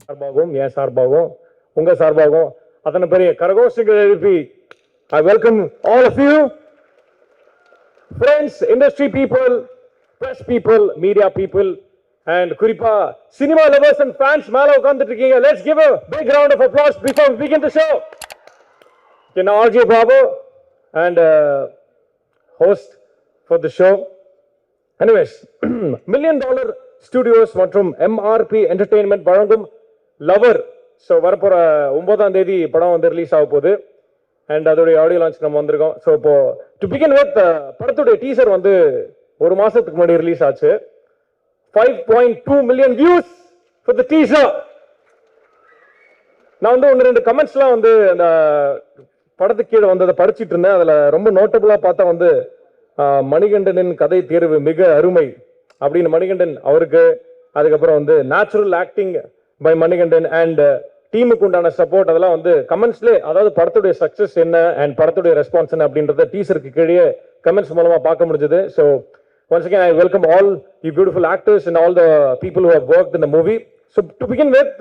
சார்பாகவும் என் சார்பாகவும் உங்க சார்பாகவும் அத்தனை பெரிய கரகோஷங்கள் எழுப்பி I welcome all of you, friends, industry people, press people, media people, and குறிப்பா cinema lovers and fans மேல உட்கார்ந்துட்டு இருக்கீங்க. Let's give a big round of applause before we begin the show. Can RJ Babu and host for the show. Anyways, $1 Million Studios மற்றும் MRP Entertainment வழங்கும் lower. So வரப்போற 9ஆம் தேதி படம் வந்து ரிலீஸ் ஆக போகுது. அண்ட் அதோடைய ஆடியோ லான்ச் நம்ம வந்திருக்கோம். ஸோ இப்போ டு பிகின் வித் படத்துடைய டீசர் வந்து ஒரு மாசத்துக்கு முன்னாடி ரிலீஸ் ஆச்சு. 5.2 million views for the teaser. நான் வந்து ஒன்று ரெண்டு கமெண்ட்ஸ்லாம் வந்து அந்த படத்துக்கு கீழே வந்து அதை படிச்சுட்டு இருந்தேன். அதில் ரொம்ப நோட்டபுளாக பார்த்தா வந்து மணிகண்டனின் கதை தேர்வு மிக அருமை அப்படின்னு மணிகண்டன் அவருக்கு, அதுக்கப்புறம் வந்து natural acting by Manikandan and டீமுக்கு உண்டான சப்போர்ட், அதெல்லாம் வந்து கமெண்ட்ஸ்லேயே, அதாவது படத்துடைய சக்ஸஸ் என்ன அண்ட் படத்துடைய ரெஸ்பான்ஸ் என்ன அப்படின்றத டீசருக்கு கீழே கமெண்ட்ஸ் மூலமாக பார்க்க முடிஞ்சது. So once again I welcome all you beautiful actors and all the people who have worked in the movie. So to begin with,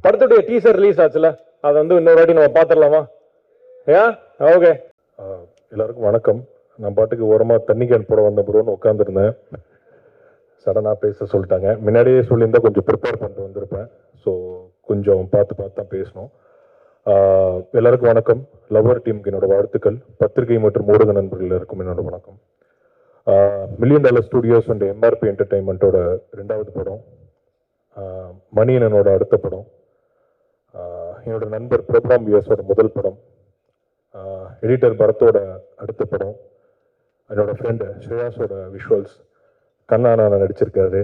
படத்துடைய டீசர் ரிலீஸ் ஆச்சுல, அதை வந்து இன்னொரு வாட்டி நம்ம பார்த்துடலாமா? ஏன் ஓகே. எல்லாருக்கும் வணக்கம். நான் பாட்டுக்கு ஓரமாக தண்ணி கேன் போட வந்த ப்ரோன்னு உட்காந்துருந்தேன். சடனாக பேச சொல்லிட்டாங்க. முன்னாடியே சொல்லியிருந்தா கொஞ்சம் ப்ரிப்பேர் பண்ணிட்டு வந்திருப்பேன். ஸோ கொஞ்சம் பார்த்து தான் பேசணும். எல்லாருக்கும் வணக்கம். லவர் டீமுக்கு என்னோட வாழ்த்துக்கள். பத்திரிகை மற்றும் ஊடக நண்பர்கள் எல்லாருக்கும் என்னோட வணக்கம். $1 Million Studios அண்ட் MRP என்டர்டைன்மெண்ட்டோட 2வது படம், மணியனோட அடுத்த படம், என்னோட நண்பர் பிரபுராம் வியாஸோட முதல் படம், எடிட்டர் பரத்தோட அடுத்த படம், என்னோட ஃப்ரெண்டு ஸ்ரேயாஸோட விஷுவல்ஸ், கண்ணானா நடிச்சிருக்காரு.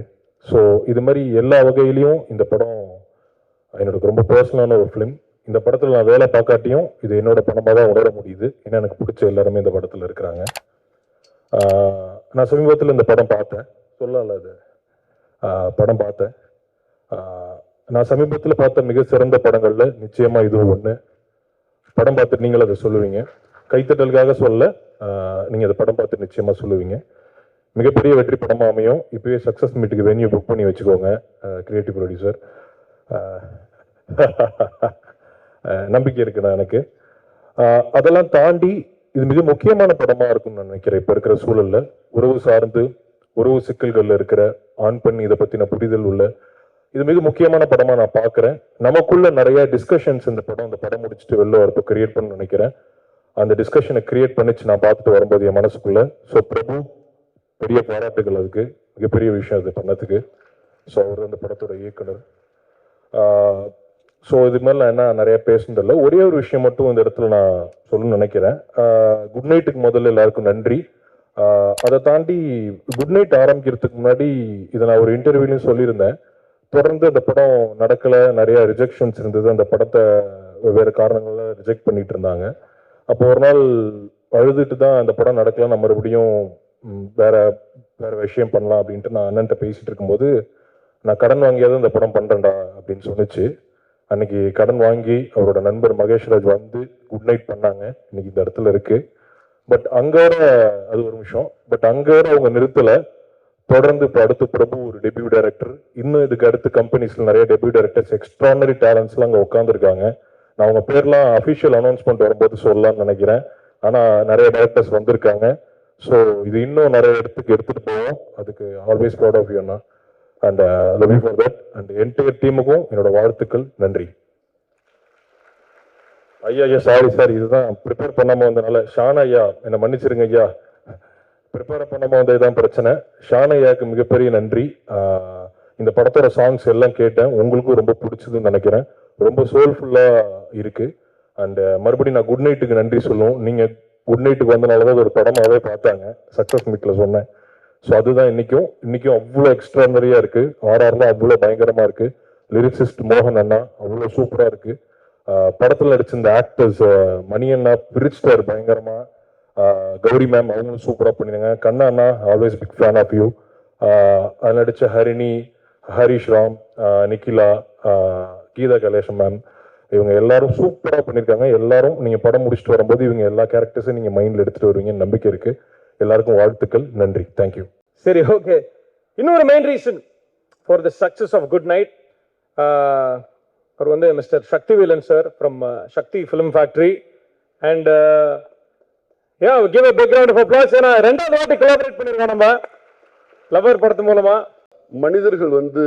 ஸோ இது மாதிரி எல்லா வகையிலையும் இந்த படம் எனக்கு ரொம்ப பர்சனலான ஒரு ஃபிலிம். இந்த படத்தில் நான் வேலை பார்க்காட்டியும் இது என்னோட படமாக தான் உணர முடியுது. ஏன்னா எனக்கு பிடிச்ச எல்லாருமே இந்த படத்தில் இருக்கிறாங்க. நான் சமீபத்தில் இந்த படம் பார்த்தேன். சொல்லல அது படம் பார்த்தேன். நான் சமீபத்தில் பார்த்த மிக சிறந்த படங்களில் நிச்சயமாக இதுவும் ஒன்று. படம் பார்த்துட்டு நீங்களும் அதை சொல்லுவீங்க. கைத்தட்டலுக்காக சொல்ல, நீங்கள் அதை படம் பார்த்து நிச்சயமாக சொல்லுவீங்க. மிகப்பெரிய வெற்றி படமாக அமையும். இப்போயே சக்ஸஸ் மீட்டுக்கு வென்யூ புக் பண்ணி வச்சுக்கோங்க. கிரியேட்டிவ் ப்ரொடியூசர் நம்பிக்கை இருக்குண்ணா எனக்கு. அதெல்லாம் தாண்டி இது மிக முக்கியமான படமாக இருக்கும்னு நான் நினைக்கிறேன். இப்போ இருக்கிற சூழலில் உறவு சார்ந்து, உறவு சிக்கல்களில் இருக்கிற ஆண் பெண் இதை பற்றின புரிதல் உள்ள இது மிக முக்கியமான படமாக நான் பார்க்குறேன். நமக்குள்ள நிறைய டிஸ்கஷன்ஸ் இந்த படம் முடிச்சுட்டு வெளில வரப்போ கிரியேட் பண்ண நினைக்கிறேன். அந்த டிஸ்கஷனை கிரியேட் பண்ணிச்சு நான் பார்த்துட்டு வரும்போது என் மனசுக்குள்ள. ஸோ பிரபு, பெரிய பாராட்டுகள், அதுக்கு மிகப்பெரிய விஷயம் அது பண்ணதுக்கு. ஸோ அவர் அந்த படத்தோட இயக்குனர். ஸோ இது மாதிரி நான் என்ன நிறைய பேசுனதில்லை. ஒரே ஒரு விஷயம் மட்டும் இந்த இடத்துல நான் சொல்லணும்னு நினைக்கிறேன். குட் நைட்டுக்கு முதல்ல எல்லாருக்கும் நன்றி. அதை தாண்டி குட் நைட் ஆரம்பிக்கிறதுக்கு முன்னாடி இதை நான் ஒரு இன்டர்வியூலையும் சொல்லியிருந்தேன். தொடர்ந்து அந்த படம் நடக்கலை, நிறைய ரிஜெக்ஷன்ஸ் இருந்தது. அந்த படத்தை வெவ்வேறு காரணங்கள்ல ரிஜெக்ட் பண்ணிட்டு இருந்தாங்க. அப்போ ஒரு நாள் அழுதுட்டு தான் அந்த படம் நடக்கல, நான் மறுபடியும் வேற விஷயம் பண்ணலாம் அப்படின்ட்டு நான் அண்ணன்ட்ட பேசிட்டு இருக்கும்போது, நான் கடன் வாங்கியாவது அந்த படம் பண்றேன்டா அப்படின்னு சொன்னிச்சு. அன்னைக்கு கடன் வாங்கி அவரோட நண்பர் மகேஷ்ராஜ் வந்து குட் நைட் பண்ணாங்க. இன்னைக்கு இந்த இடத்துல இருக்கு. பட் அங்கோட அது ஒரு விஷயம். பட் அங்கோட அவங்க நிறுத்தலை. தொடர்ந்து இப்போ அடுத்து பிரபு ஒரு டெபியூ டைரக்டர், இன்னும் இதுக்கு அடுத்து கம்பெனிஸ்ல நிறைய டெபியூ டைரக்டர்ஸ், எக்ஸ்ட்ரானரி டேலண்ட்ஸ்லாம் அங்கே உட்காந்துருக்காங்க. நான் அவங்க பேர்லாம் அஃபிஷியல் அனௌன்ஸ்மெண்ட் வரும்போது சொல்லலாம்னு நினைக்கிறேன். ஆனால் நிறைய டைரக்டர்ஸ் வந்திருக்காங்க. ஸோ இது இன்னும் நிறைய இடத்துக்கு எடுத்துட்டு போவோம். அதுக்கு ஆல்வேஸ் ப்ரௌட் ஆஃப் யூ அண்ணா. And love you for that. And entire டீமுக்கும் என்னோட வாழ்த்துக்கள், நன்றி. ஐயா சாரி இதுதான் ப்ரிப்பேர் பண்ணாமல் வந்தனால. ஷான் ஐயா என்னை மன்னிச்சிருங்க ஐயா, ப்ரிப்பேர் பண்ணாமல் வந்தது தான் பிரச்சனை. ஷான் ஐயாவுக்கு மிகப்பெரிய நன்றி. இந்த படத்தோட சாங்ஸ் எல்லாம் கேட்டேன், உங்களுக்கும் ரொம்ப பிடிச்சதுன்னு நினைக்கிறேன். ரொம்ப சோல்ஃபுல்லாக இருக்கு. அண்ட் மறுபடியும் நான் குட் நைட்டுக்கு நன்றி சொல்லுவோம். நீங்கள் குட் நைட்டுக்கு வந்தனாலதான் ஒரு படமாவே பார்த்தாங்க, சக்சஸ் மீட்ல சொன்னேன். ஸோ அதுதான் இன்னைக்கும் அவ்வளோ எக்ஸ்ட்ரானரியா இருக்கு. ஆர்ஆர்லாம் அவ்வளோ பயங்கரமா இருக்கு. லிரிக்ஸிஸ்ட் மோகன் அண்ணா அவ்வளோ சூப்பரா இருக்கு. படத்துல நடிச்சிருந்த ஆக்டர்ஸ், மணி அண்ணா பிரிச்சிட்டார் பயங்கரமா, கௌரி மேம் அவங்களும் சூப்பரா பண்ணிருங்க. கண்ணா அண்ணா always big fan of you. அதில் நடிச்ச ஹரிணி, ஹரிஷ் ராம், நிக்கிலா, கீதா கலேஷம் மேம், இவங்க எல்லாரும் சூப்பராக பண்ணியிருக்காங்க. எல்லாரும் நீங்கள் படம் முடிச்சுட்டு வரும்போது இவங்க எல்லா கேரக்டர்ஸும் நீங்கள் மைண்டில் எடுத்துகிட்டு வருவீங்கன்னு நம்பிக்கை இருக்குது. எல்லாருக்கும் வாழ்த்துக்கள், நன்றி, தேங்க்யூ. சரி, ஓகே. இன்னொரு main reason for the success of Good Night, அவர் வந்து mister Sakthi Velan sir from Sakthi film factory and give a big round of applause. ஏன்னா ரெண்டாவது வாட்டி கொலாபரேட் பண்ணிருக்கோம் நம்ம லவர் படத்து மூலமா. மனிதர்கள் வந்து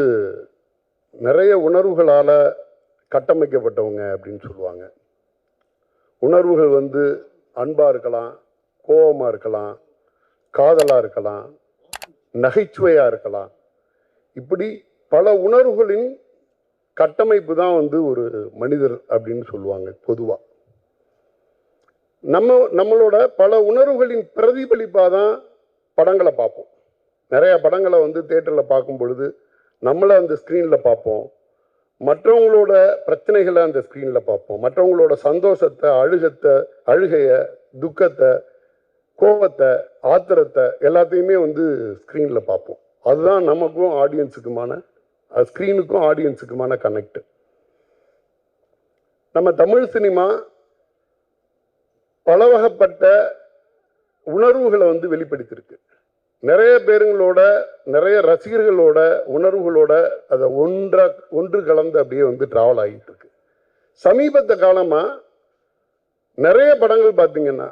நிறைய உணர்வுகளால கட்டமைக்கப்பட்டவங்க அப்படின்னு சொல்லுவாங்க. உணர்வுகள் வந்து அன்பா இருக்கலாம், கோபமா இருக்கலாம், காதலா இருக்கலாம், நகைச்சுவையா இருக்கலாம். இப்படி பல உணர்வுகளின் கட்டமைப்பு தான் வந்து ஒரு மனிதர் அப்படின்னு சொல்லுவாங்க பொதுவா. நம்மளோட பல உணர்வுகளின் பிரதிபலிப்பாக தான் படங்களை பார்ப்போம். நிறைய படங்களை வந்து தியேட்டரில் பார்க்கும் பொழுது நம்மளை அந்த ஸ்க்ரீனில் பார்ப்போம், மற்றவங்களோட பிரச்சனைகளை அந்த ஸ்க்ரீனில் பார்ப்போம், மற்றவங்களோட சந்தோஷத்தை, அழுகையை, துக்கத்தை, கோபத்தை, ஆத்திரத்தை எல்லாத்தையுமே வந்து ஸ்க்ரீனில் பார்ப்போம். அதுதான் நமக்கும் ஆடியன்ஸுக்குமான, ஸ்க்ரீனுக்கும் ஆடியன்ஸுக்குமான கனெக்ட். நம்ம தமிழ் சினிமா பல வகைப்பட்ட உணர்வுகளை வந்து வெளிப்படுத்தியிருக்கு. நிறைய பேருங்களோட, நிறைய ரசிகர்களோட உணர்வுகளோட அதை ஒன்று கலந்து அப்படியே வந்து டிராவல் ஆகிட்டு இருக்கு. சமீபத்த காலமா நிறைய படங்கள் பார்த்தீங்கன்னா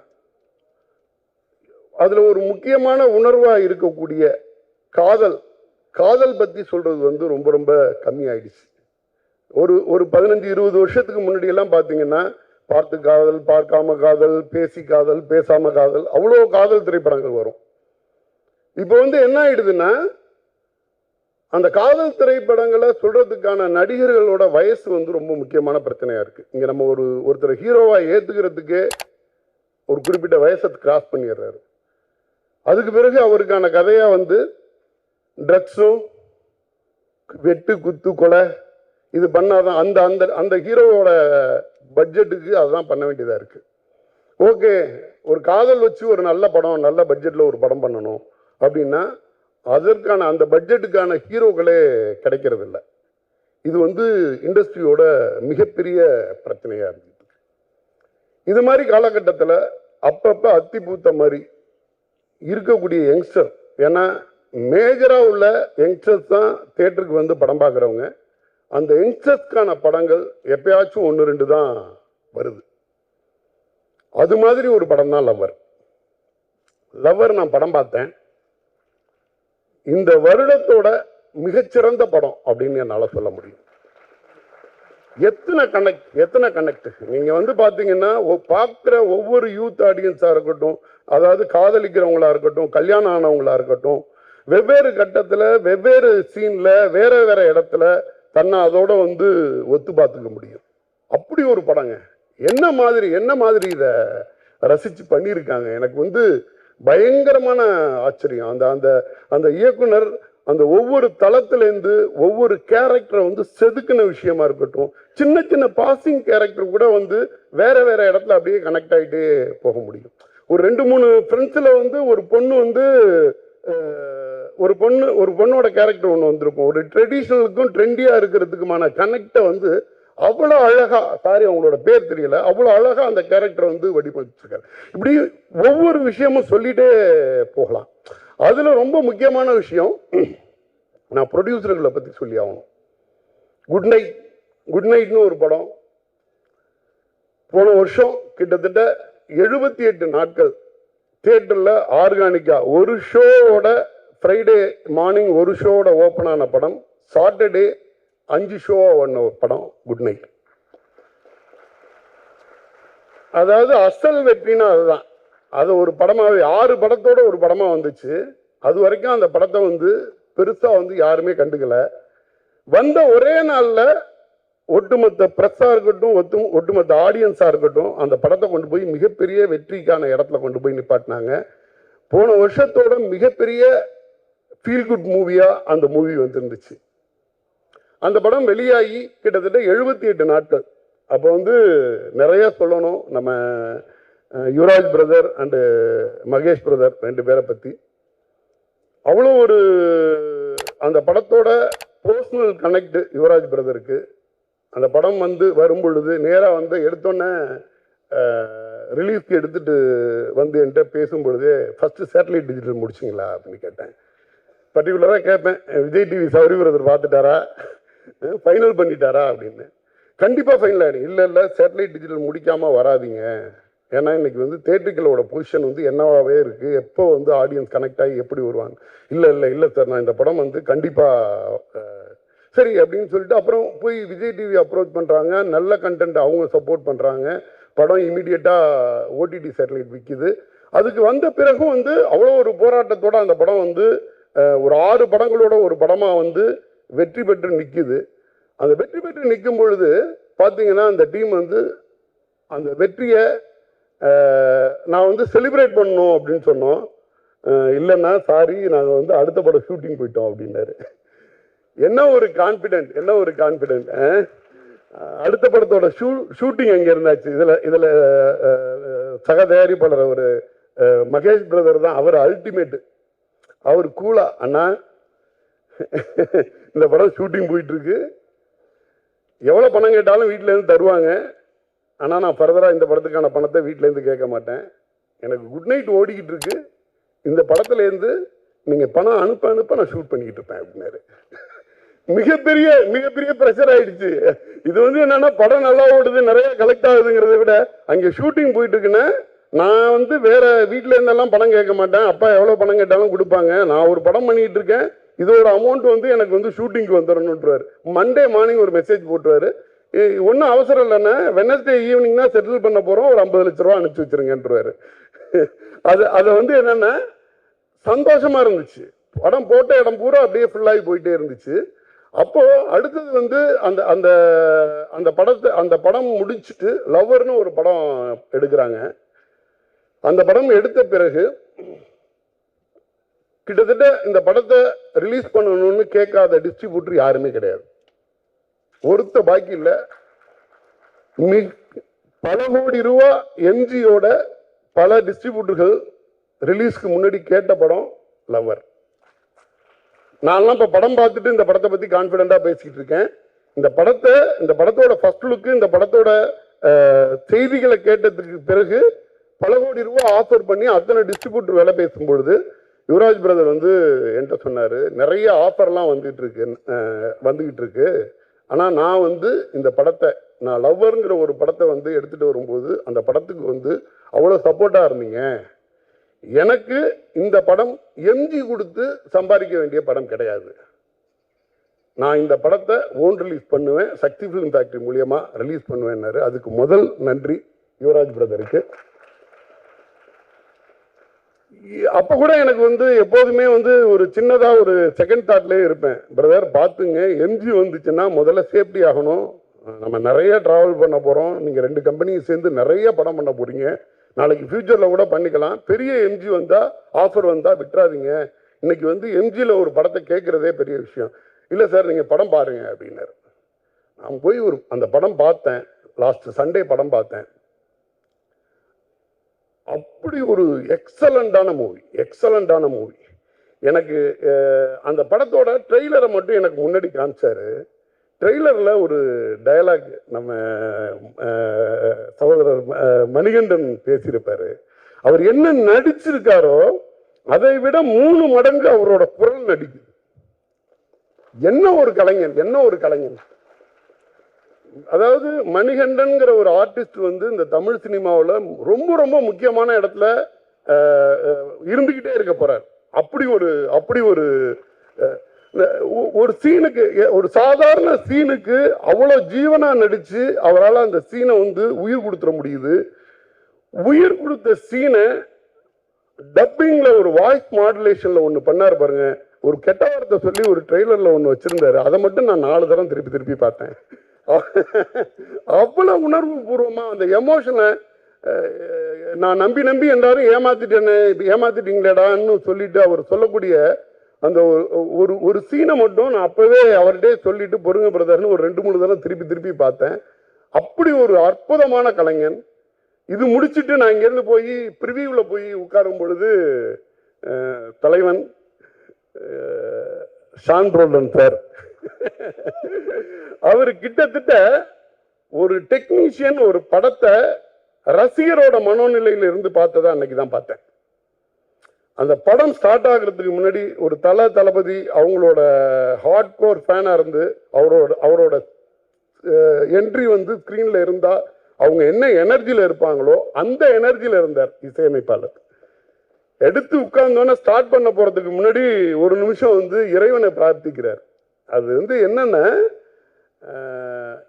அதுல ஒரு முக்கியமான உணர்வா இருக்கக்கூடிய காதல் பத்தி சொல்றது வந்து ரொம்ப ரொம்ப கம்மி ஆயிடுச்சு. ஒரு 15-20 வருஷத்துக்கு முன்னாடி எல்லாம் பார்த்தீங்கன்னா பார்த்து காதல், பார்க்காம காதல், பேசி காதல், பேசாம காதல், அவ்வளோ காதல் திரைப்படங்கள் வரும். இப்போ வந்து என்ன ஆயிடுதுன்னா அந்த காதல் திரைப்படங்களை சொல்றதுக்கான நடிகர்களோட வயசு வந்து ரொம்ப முக்கியமான பிரச்சனையா இருக்கு. இங்க நம்ம ஒருத்தர் ஹீரோவா ஏத்துக்கிறதுக்கே ஒரு குறிப்பிட்ட வயசை கிராஸ் பண்ணிடுறாரு. அதுக்கு பிறகு அவருக்கான கதையா வந்து ட்ரக்ஸும், வெட்டு, குத்து, கொலை இது பண்ணாதான் அந்த ஹீரோவோட பட்ஜெட்டுக்கு அதுதான் பண்ண வேண்டியதா இருக்கு. ஓகே, ஒரு காதல் வச்சு ஒரு நல்ல படம், நல்ல பட்ஜெட்ல ஒரு படம் பண்ணணும் அப்படின்னா அதற்கான அந்த பட்ஜெட்டுக்கான ஹீரோக்களே கிடைக்கிறது இல்லை. இது வந்து இண்டஸ்ட்ரியோட மிகப்பெரிய பிரச்சனையா இருக்கு. இது மாதிரி காலகட்டத்தில் அப்பப்ப அத்தி பூத்த மாதிரி இருக்கக்கூடிய யங்ஸ்டர், ஏன்னா மேஜரா உள்ள யங்ஸ்டர்ஸ் தான் தியேட்டருக்கு வந்து படம் பார்க்குறவங்க. அந்த யங்ஸ்டர்ஸ்க்கான படங்கள் எப்பயாச்சும் 1-2 தான் வருது. அது மாதிரி ஒரு படம் தான் லவர். நான் படம் பார்த்தேன். இந்த வருடத்தோட மிகச்சிறந்த படம் அப்படின்னு என்னால சொல்ல முடியும். எத்தனை கனெக்ட் நீங்க வந்து பாத்தீங்கன்னா பார்க்குற ஒவ்வொரு யூத் ஆடியன்ஸா இருக்கட்டும், அதாவது காதலிக்கிறவங்களா இருக்கட்டும், கல்யாணம் ஆனவங்களா இருக்கட்டும், வெவ்வேறு கட்டத்துல, வெவ்வேறு சீன்ல, வேற வேற இடத்துல தன்னை அதோட வந்து ஒத்து பார்த்துக்க முடியும். அப்படி ஒரு படங்க. என்ன மாதிரி இதை ரசிச்சு பண்ணியிருக்காங்க. எனக்கு வந்து பயங்கரமான ஆச்சரியம். அந்த இயக்குனர் அந்த ஒவ்வொரு தளத்திலேருந்து ஒவ்வொரு கேரக்டரை வந்து செதுக்கின விஷயமா இருக்கட்டும், சின்ன சின்ன பாசிங் கேரக்டர் கூட வந்து வேற வேற இடத்துல அப்படியே கனெக்ட் ஆகிட்டே போக முடியும். ஒரு 2-3 ஃப்ரெண்ட்ஸில் வந்து ஒரு பொண்ணு வந்து ஒரு பொண்ணோட கேரக்டர் ஒன்று வந்திருக்கும். ஒரு ட்ரெடிஷ்னலுக்கும் ட்ரெண்டியா இருக்கிறதுக்குமான கனெக்டை வந்து அவ்வளோ அழகா, சாரி அவங்களோட பேர் தெரியல, அவ்வளோ அழகா அந்த கேரக்டர் வந்து வடிவமைச்சிருக்காரு. இப்படி ஒவ்வொரு விஷயமும் சொல்லிட்டே போகலாம். அதுல ரொம்ப முக்கியமான விஷயம், நான் ப்ரொடியூசர்களை பத்தி சொல்லி ஆகணும். குட் நைட்னு ஒரு படம் போன வருஷம் கிட்டத்தட்ட 78 நாட்கள் தியேட்டர்ல ஆர்கானிக்கா ஒரு ஷோவோட, ஃப்ரைடே மார்னிங் ஒரு ஷோவோட ஓப்பன் ஆன படம், சாட்டர்டே 5 ஷோவா ஒன்ன ஒரு படம் குட் நைட். அதாவது அசல் வெற்றினா அதுதான். அது ஒரு படமாவே 6 படத்தோட ஒரு படமா வந்துச்சு. அது வரைக்கும் அந்த படத்தை வந்து பெருசா வந்து யாருமே கண்டுக்கல. வந்த ஒரே நாள்ல ஒட்டுமொத்த பிரஸ்ஸா இருக்கட்டும், ஒட்டுமொத்த ஆடியன்ஸா இருக்கட்டும், அந்த படத்தை கொண்டு போய் மிகப்பெரிய வெற்றிக்கான இடத்துல கொண்டு போய் நிப்பாட்டினாங்க. போன வருஷத்தோட மிகப்பெரிய ஃபீல் குட் மூவியா அந்த மூவி வந்துருந்துச்சு. அந்த படம் வெளியாகி கிட்டத்தட்ட 78 நாட்கள். அப்போ வந்து நிறைய சொல்லணும் நம்ம Yuvaraj brother and Mahesh brother 2 பேரை பற்றி. அவ்வளோ ஒரு அந்த படத்தோட பர்சனல் கனெக்ட் யுவராஜ் பிரதருக்கு. அந்த படம் வந்து வரும் பொழுது நேராக வந்து எடுத்தோன்னே ரிலீஸ்க்கு எடுத்துட்டு வந்து என்கிட்ட பேசும் பொழுதே ஃபர்ஸ்ட் சேட்டலைட் டிஜிட்டல் முடிச்சிங்களா அப்படின்னு கேட்டேன். பர்டிகுலராக கேட்பேன், விஜய் டிவி சௌரி பிரதர் பார்த்துட்டாரா, ஃபைனல் பண்ணிட்டாரா அப்படின்னு. கண்டிப்பாக ஃபைனல் ஆகிடும். இல்லை சேட்டலைட் டிஜிட்டல் முடிக்காமல் வராதிங்க. ஏன்னா இன்னைக்கு வந்து தேட்டரிக்கலோட பொசிஷன் வந்து என்னவாகவே இருக்குது, எப்போ வந்து ஆடியன்ஸ் கனெக்ட் ஆகி எப்படி வருவாங்க. இல்லை சார், நான் இந்த படம் வந்து கண்டிப்பாக சரி அப்படின்னு சொல்லிட்டு அப்புறம் போய் விஜய் டிவி அப்ரோச் பண்ணுறாங்க. நல்ல கண்டென்ட் அவங்க சப்போர்ட் பண்ணுறாங்க. படம் இமீடியட்டாக ஓடிடி சேட்டலைட் விற்கிது. அதுக்கு வந்த பிறகும் வந்து அவ்வளோ ஒரு போராட்டத்தோட அந்த படம் வந்து ஒரு 6 படங்களோட ஒரு படமாக வந்து வெற்றி பெற்று நிற்கிது. அந்த வெற்றி பெற்று நிற்கும் பொழுது பார்த்தீங்கன்னா அந்த டீம் வந்து அந்த வெற்றியை நான் வந்து செலிப்ரேட் பண்ணணும் அப்படின்னு சொன்னோம். இல்லைன்னா சாரி, நாங்கள் வந்து அடுத்த படம் ஷூட்டிங் போயிட்டோம் அப்படின்னாரு. என்ன ஒரு கான்ஃபிடென்ட். அடுத்த படத்தோட ஷூட்டிங் அங்கே இருந்தாச்சு. இதில் சக தயாரிப்பாளர் அவர் மகேஷ் பிரதர் தான். அவர் அல்டிமேட்டு. அவர் கூலா, அண்ணா இந்த படம் ஷூட்டிங் போயிட்டு இருக்கு, எவ்வளோ பணம் கேட்டாலும் வீட்டிலேருந்து தருவாங்க. ஆனால் நான் ஃபர்தராக இந்த படத்துக்கான பணத்தை வீட்டிலேருந்து கேட்க மாட்டேன். எனக்கு குட் நைட் ஓடிக்கிட்டு இருக்கு, இந்த படத்துலேருந்து நீங்கள் பணம் அனுப்ப நான் ஷூட் பண்ணிக்கிட்டு இருப்பேன் அப்படின்னாரு. மிகப்பெரிய ப்ரெஷர் ஆயிடுச்சு. இது வந்து என்னன்னா படம் நல்லா ஓடுது, நிறைய கலெக்ட் ஆகுதுங்கிறத விட அங்கே ஷூட்டிங் போயிட்டு இருக்குன்னா நான் வந்து வேற வீட்டில இருந்தெல்லாம் பணம் கேட்க மாட்டேன். அப்பா எவ்வளோ பணம் கேட்டாலும் கொடுப்பாங்க. நான் ஒரு படம் பண்ணிட்டு இருக்கேன், இதோட அமௌண்ட் வந்து எனக்கு வந்து ஷூட்டிங்க்கு வந்துடணுன்றாரு. மண்டே மார்னிங் ஒரு மெசேஜ் போட்டுருவாரு, ஒன்றும் அவசரம் இல்லைன்னா வெனஸ்டே ஈவினிங் தான் செட்டில் பண்ண போகிறோம், ஒரு 50 லட்ச ரூபா அனுப்பிச்சி வச்சிருங்கன்றாரு. அது வந்து என்னன்னா சந்தோஷமா இருந்துச்சு. படம் போட்ட இடம் பூரா அப்படியே ஃபுல்லாகி போயிட்டே இருந்துச்சு. அப்போ அடுத்தது வந்து அந்த படம் முடிச்சுட்டு லவ்வர்னு ஒரு படம் எடுக்கிறாங்க. அந்த படம் எடுத்த பிறகு கிட்டத்தட்ட இந்த படத்தை ரிலீஸ் பண்ணணும்னு கேட்காத டிஸ்ட்ரிபியூட்டர் யாருமே கிடையாது. ஒருத்த பாக்கி இல்லை. பல கோடி ரூபா எம்ஜியோட பல டிஸ்ட்ரிபியூட்டர்கள் ரிலீஸ்க்கு முன்னாடி கேட்ட படம் லவ்வர். நான்லாம் இப்போ படம் பார்த்துட்டு இந்த படத்தை பற்றி கான்ஃபிடென்ட்டாக பேசிக்கிட்டு இருக்கேன். இந்த படத்தோட ஃபர்ஸ்ட் லுக்கு, இந்த படத்தோட செய்திகளை கேட்டதுக்கு பிறகு பல கோடி ரூபா ஆஃபர் பண்ணி அத்தனை டிஸ்ட்ரிபியூட்டர் வேலை பேசும்பொழுது யுவராஜ் பிரதர் வந்து என்கிட்ட சொன்னார், நிறைய ஆஃபர்லாம் வந்துக்கிட்டு இருக்கு. ஆனால் நான் வந்து இந்த படத்தை, நான் லவ்வருங்கிற ஒரு படத்தை வந்து எடுத்துகிட்டு வரும்போது அந்த படத்துக்கு வந்து அவ்வளோ சப்போர்ட்டாக இருந்தீங்க. எனக்கு இந்த படம் எம்ஜி கொடுத்து சம்பாதிக்க வேண்டிய படம் கிடையாது. நான் இந்த படத்தை ஓன் ரிலீஸ் பண்ணுவேன், சக்தி ஃபிலிம் ஃபேக்டரி மூலியமா ரிலீஸ் பண்ணுவேன்னாரு. அதுக்கு முதல் நன்றி யுவராஜ் பிரதருக்கு. அப்போ கூட எனக்கு வந்து எப்போதுமே வந்து ஒரு சின்னதாக ஒரு செகண்ட் தாட்லேயே இருப்பேன், பிரதர் பார்த்துங்க, எம்ஜி வந்துச்சுன்னா முதல்ல சேஃப்டி ஆகணும். நம்ம நிறைய ட்ராவல் பண்ண போகிறோம், நீங்கள் 2 கம்பெனியும் சேர்ந்து நிறைய படம் பண்ண போகிறீங்க, நாளைக்கு ஃபியூச்சரில் கூட பண்ணிக்கலாம். பெரிய எம்ஜி வந்தால், ஆஃபர் வந்தால் விட்டுறாதீங்க. இன்னைக்கு வந்து எம்ஜியில் ஒரு படத்தை கேட்குறதே பெரிய விஷயம். இல்லை சார், நீங்கள் படம் பாருங்க அப்படின்னாரு. நான் போய் அந்த படம் பார்த்தேன். லாஸ்ட் சண்டே படம் பார்த்தேன். அப்படி ஒரு எக்ஸலண்டான மூவி. எனக்கு அந்த படத்தோட ட்ரெய்லரை மட்டும் எனக்கு முன்னாடி காமிச்சாரு. ட்ரெய்லரில் ஒரு டயலாக் நம்ம சகோதரர் மணிகண்டன் பேசியிருப்பாரு. அவர் என்ன நடிச்சிருக்காரோ அதை விட 3 மடங்கு அவரோட குரல் நடிக்குது. என்ன ஒரு கலைஞன். அதாவது மணிகண்டன்கிற ஒரு ஆர்டிஸ்ட் வந்து இந்த தமிழ் சினிமாவில் ரொம்ப ரொம்ப முக்கியமான இடத்துல இருந்துக்கிட்டே இருக்க போறார். அப்படி ஒரு சீனுக்கு, ஒரு சாதாரண சீனுக்கு அவ்வளோ ஜீவனா நடிச்சு அவரால் அந்த சீனை வந்து உயிர் கொடுத்துட முடியுது. உயிர் கொடுத்த சீனை டப்பிங்ல ஒரு வாய்ஸ் மாடுலேஷன்ல ஒன்று பண்ணார் பாருங்க. ஒரு கெட்ட வார்த்தை சொல்லி ஒரு ட்ரெய்லர்ல ஒன்று வச்சிருந்தாரு. அதை மட்டும் நான் 4 தரம் திருப்பி பார்த்தேன். அவ்வளவு உணர்வு பூர்வமா அந்த எமோஷனை நான் நம்பி எல்லாரும் ஏமாத்திட்டீங்களேடான்னு சொல்லிட்டு அவர் சொல்லக்கூடிய அந்த ஒரு சீனை மட்டும் நான் அப்பவே அவர்கிட்ட சொல்லிட்டு பொறுங்க பிரதர்னு ஒரு 2-3 தடவை திருப்பி பார்த்தேன். அப்படி ஒரு அற்புதமான கலைஞன். இது முடிச்சுட்டு நான் இங்கேருந்து போய் ப்ரிவியூவில் போய் உட்காரும் பொழுது தலைவன் ஷான் ரோல்டன் சார், அவர் கிட்டத்தட்ட ஒரு டெக்னீஷியன் ஒரு படத்தை ரசிகரோட மனோநிலையில இருந்து பார்த்ததை அன்னைக்கு தான் பார்த்தேன். அந்த படம் ஸ்டார்ட் ஆகிறதுக்கு முன்னாடி ஒரு தளபதி அவங்களோட ஹார்ட் கோர் ஃபேனாக இருந்து அவரோட என்ட்ரி வந்து ஸ்க்ரீனில் இருந்தால் அவங்க என்ன எனர்ஜியில் இருப்பாங்களோ அந்த எனர்ஜியில் இருந்தார் இசையமைப்பாளர். எடுத்து உட்கார்ந்தோன்னே ஸ்டார்ட் பண்ண போகிறதுக்கு முன்னாடி ஒரு நிமிஷம் வந்து இறைவனை பிரார்த்திக்கிறார். அது வந்து என்னென்ன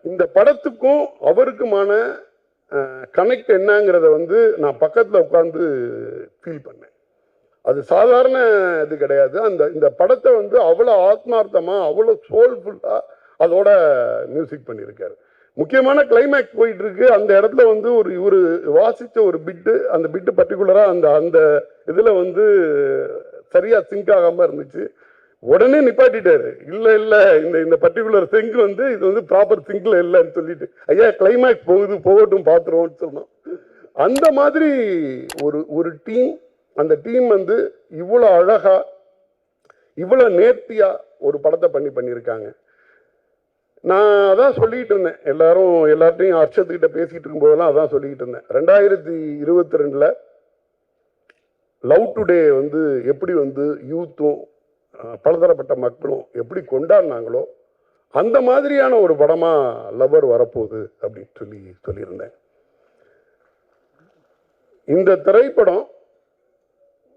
இந்த படத்துக்கும் அவருக்குமான கனெக்ட் என்னங்கிறத வந்து நான் பக்கத்தில் உட்காந்து ஃபீல் பண்ணேன். அது சாதாரண இது கிடையாது. இந்த படத்தை வந்து அவ்வளோ ஆத்மார்த்தமாக அவ்வளோ சோல்ஃபுல்லாக அதோட மியூசிக் பண்ணியிருக்காரு. முக்கியமான கிளைமேக்ஸ் போயிட்டு இருக்கு. அந்த இடத்துல வந்து இவர் வாசித்த ஒரு பிட்டு, அந்த பிட்டு பர்டிகுலராக அந்த இதில் வந்து சரியாக சிங்க் ஆகாமல் இருந்துச்சு. உடனே நிப்பாட்டிட்டாரு. இல்லை இந்த பர்டிகுலர் சிங்க் வந்து இது வந்து ப்ராப்பர் சிங்கில் இல்லைன்னு சொல்லிட்டு, ஐயா கிளைமேக்ஸ் போகட்டும் பார்த்துருவோம்னு சொன்னோம். அந்த மாதிரி ஒரு டீம், அந்த டீம் வந்து இவ்வளோ அழகா இவ்வளோ நேர்த்தியாக ஒரு படத்தை பண்ணியிருக்காங்க. நான் அதான் சொல்லிக்கிட்டு இருந்தேன், எல்லார்ட்டையும் அர்ஷத்துக்கிட்ட பேசிகிட்டு இருக்கும்போதெல்லாம் அதான் சொல்லிக்கிட்டு இருந்தேன். 2022 லவ் டுடே வந்து எப்படி வந்து யூத்தும் பலதரப்பட்ட மக்களும் எப்படி கொண்டாடினாங்களோ அந்த மாதிரியான ஒரு படமாக லவர் வரப்போகுது அப்படின்னு சொல்லியிருந்தேன். இந்த திரைப்படம்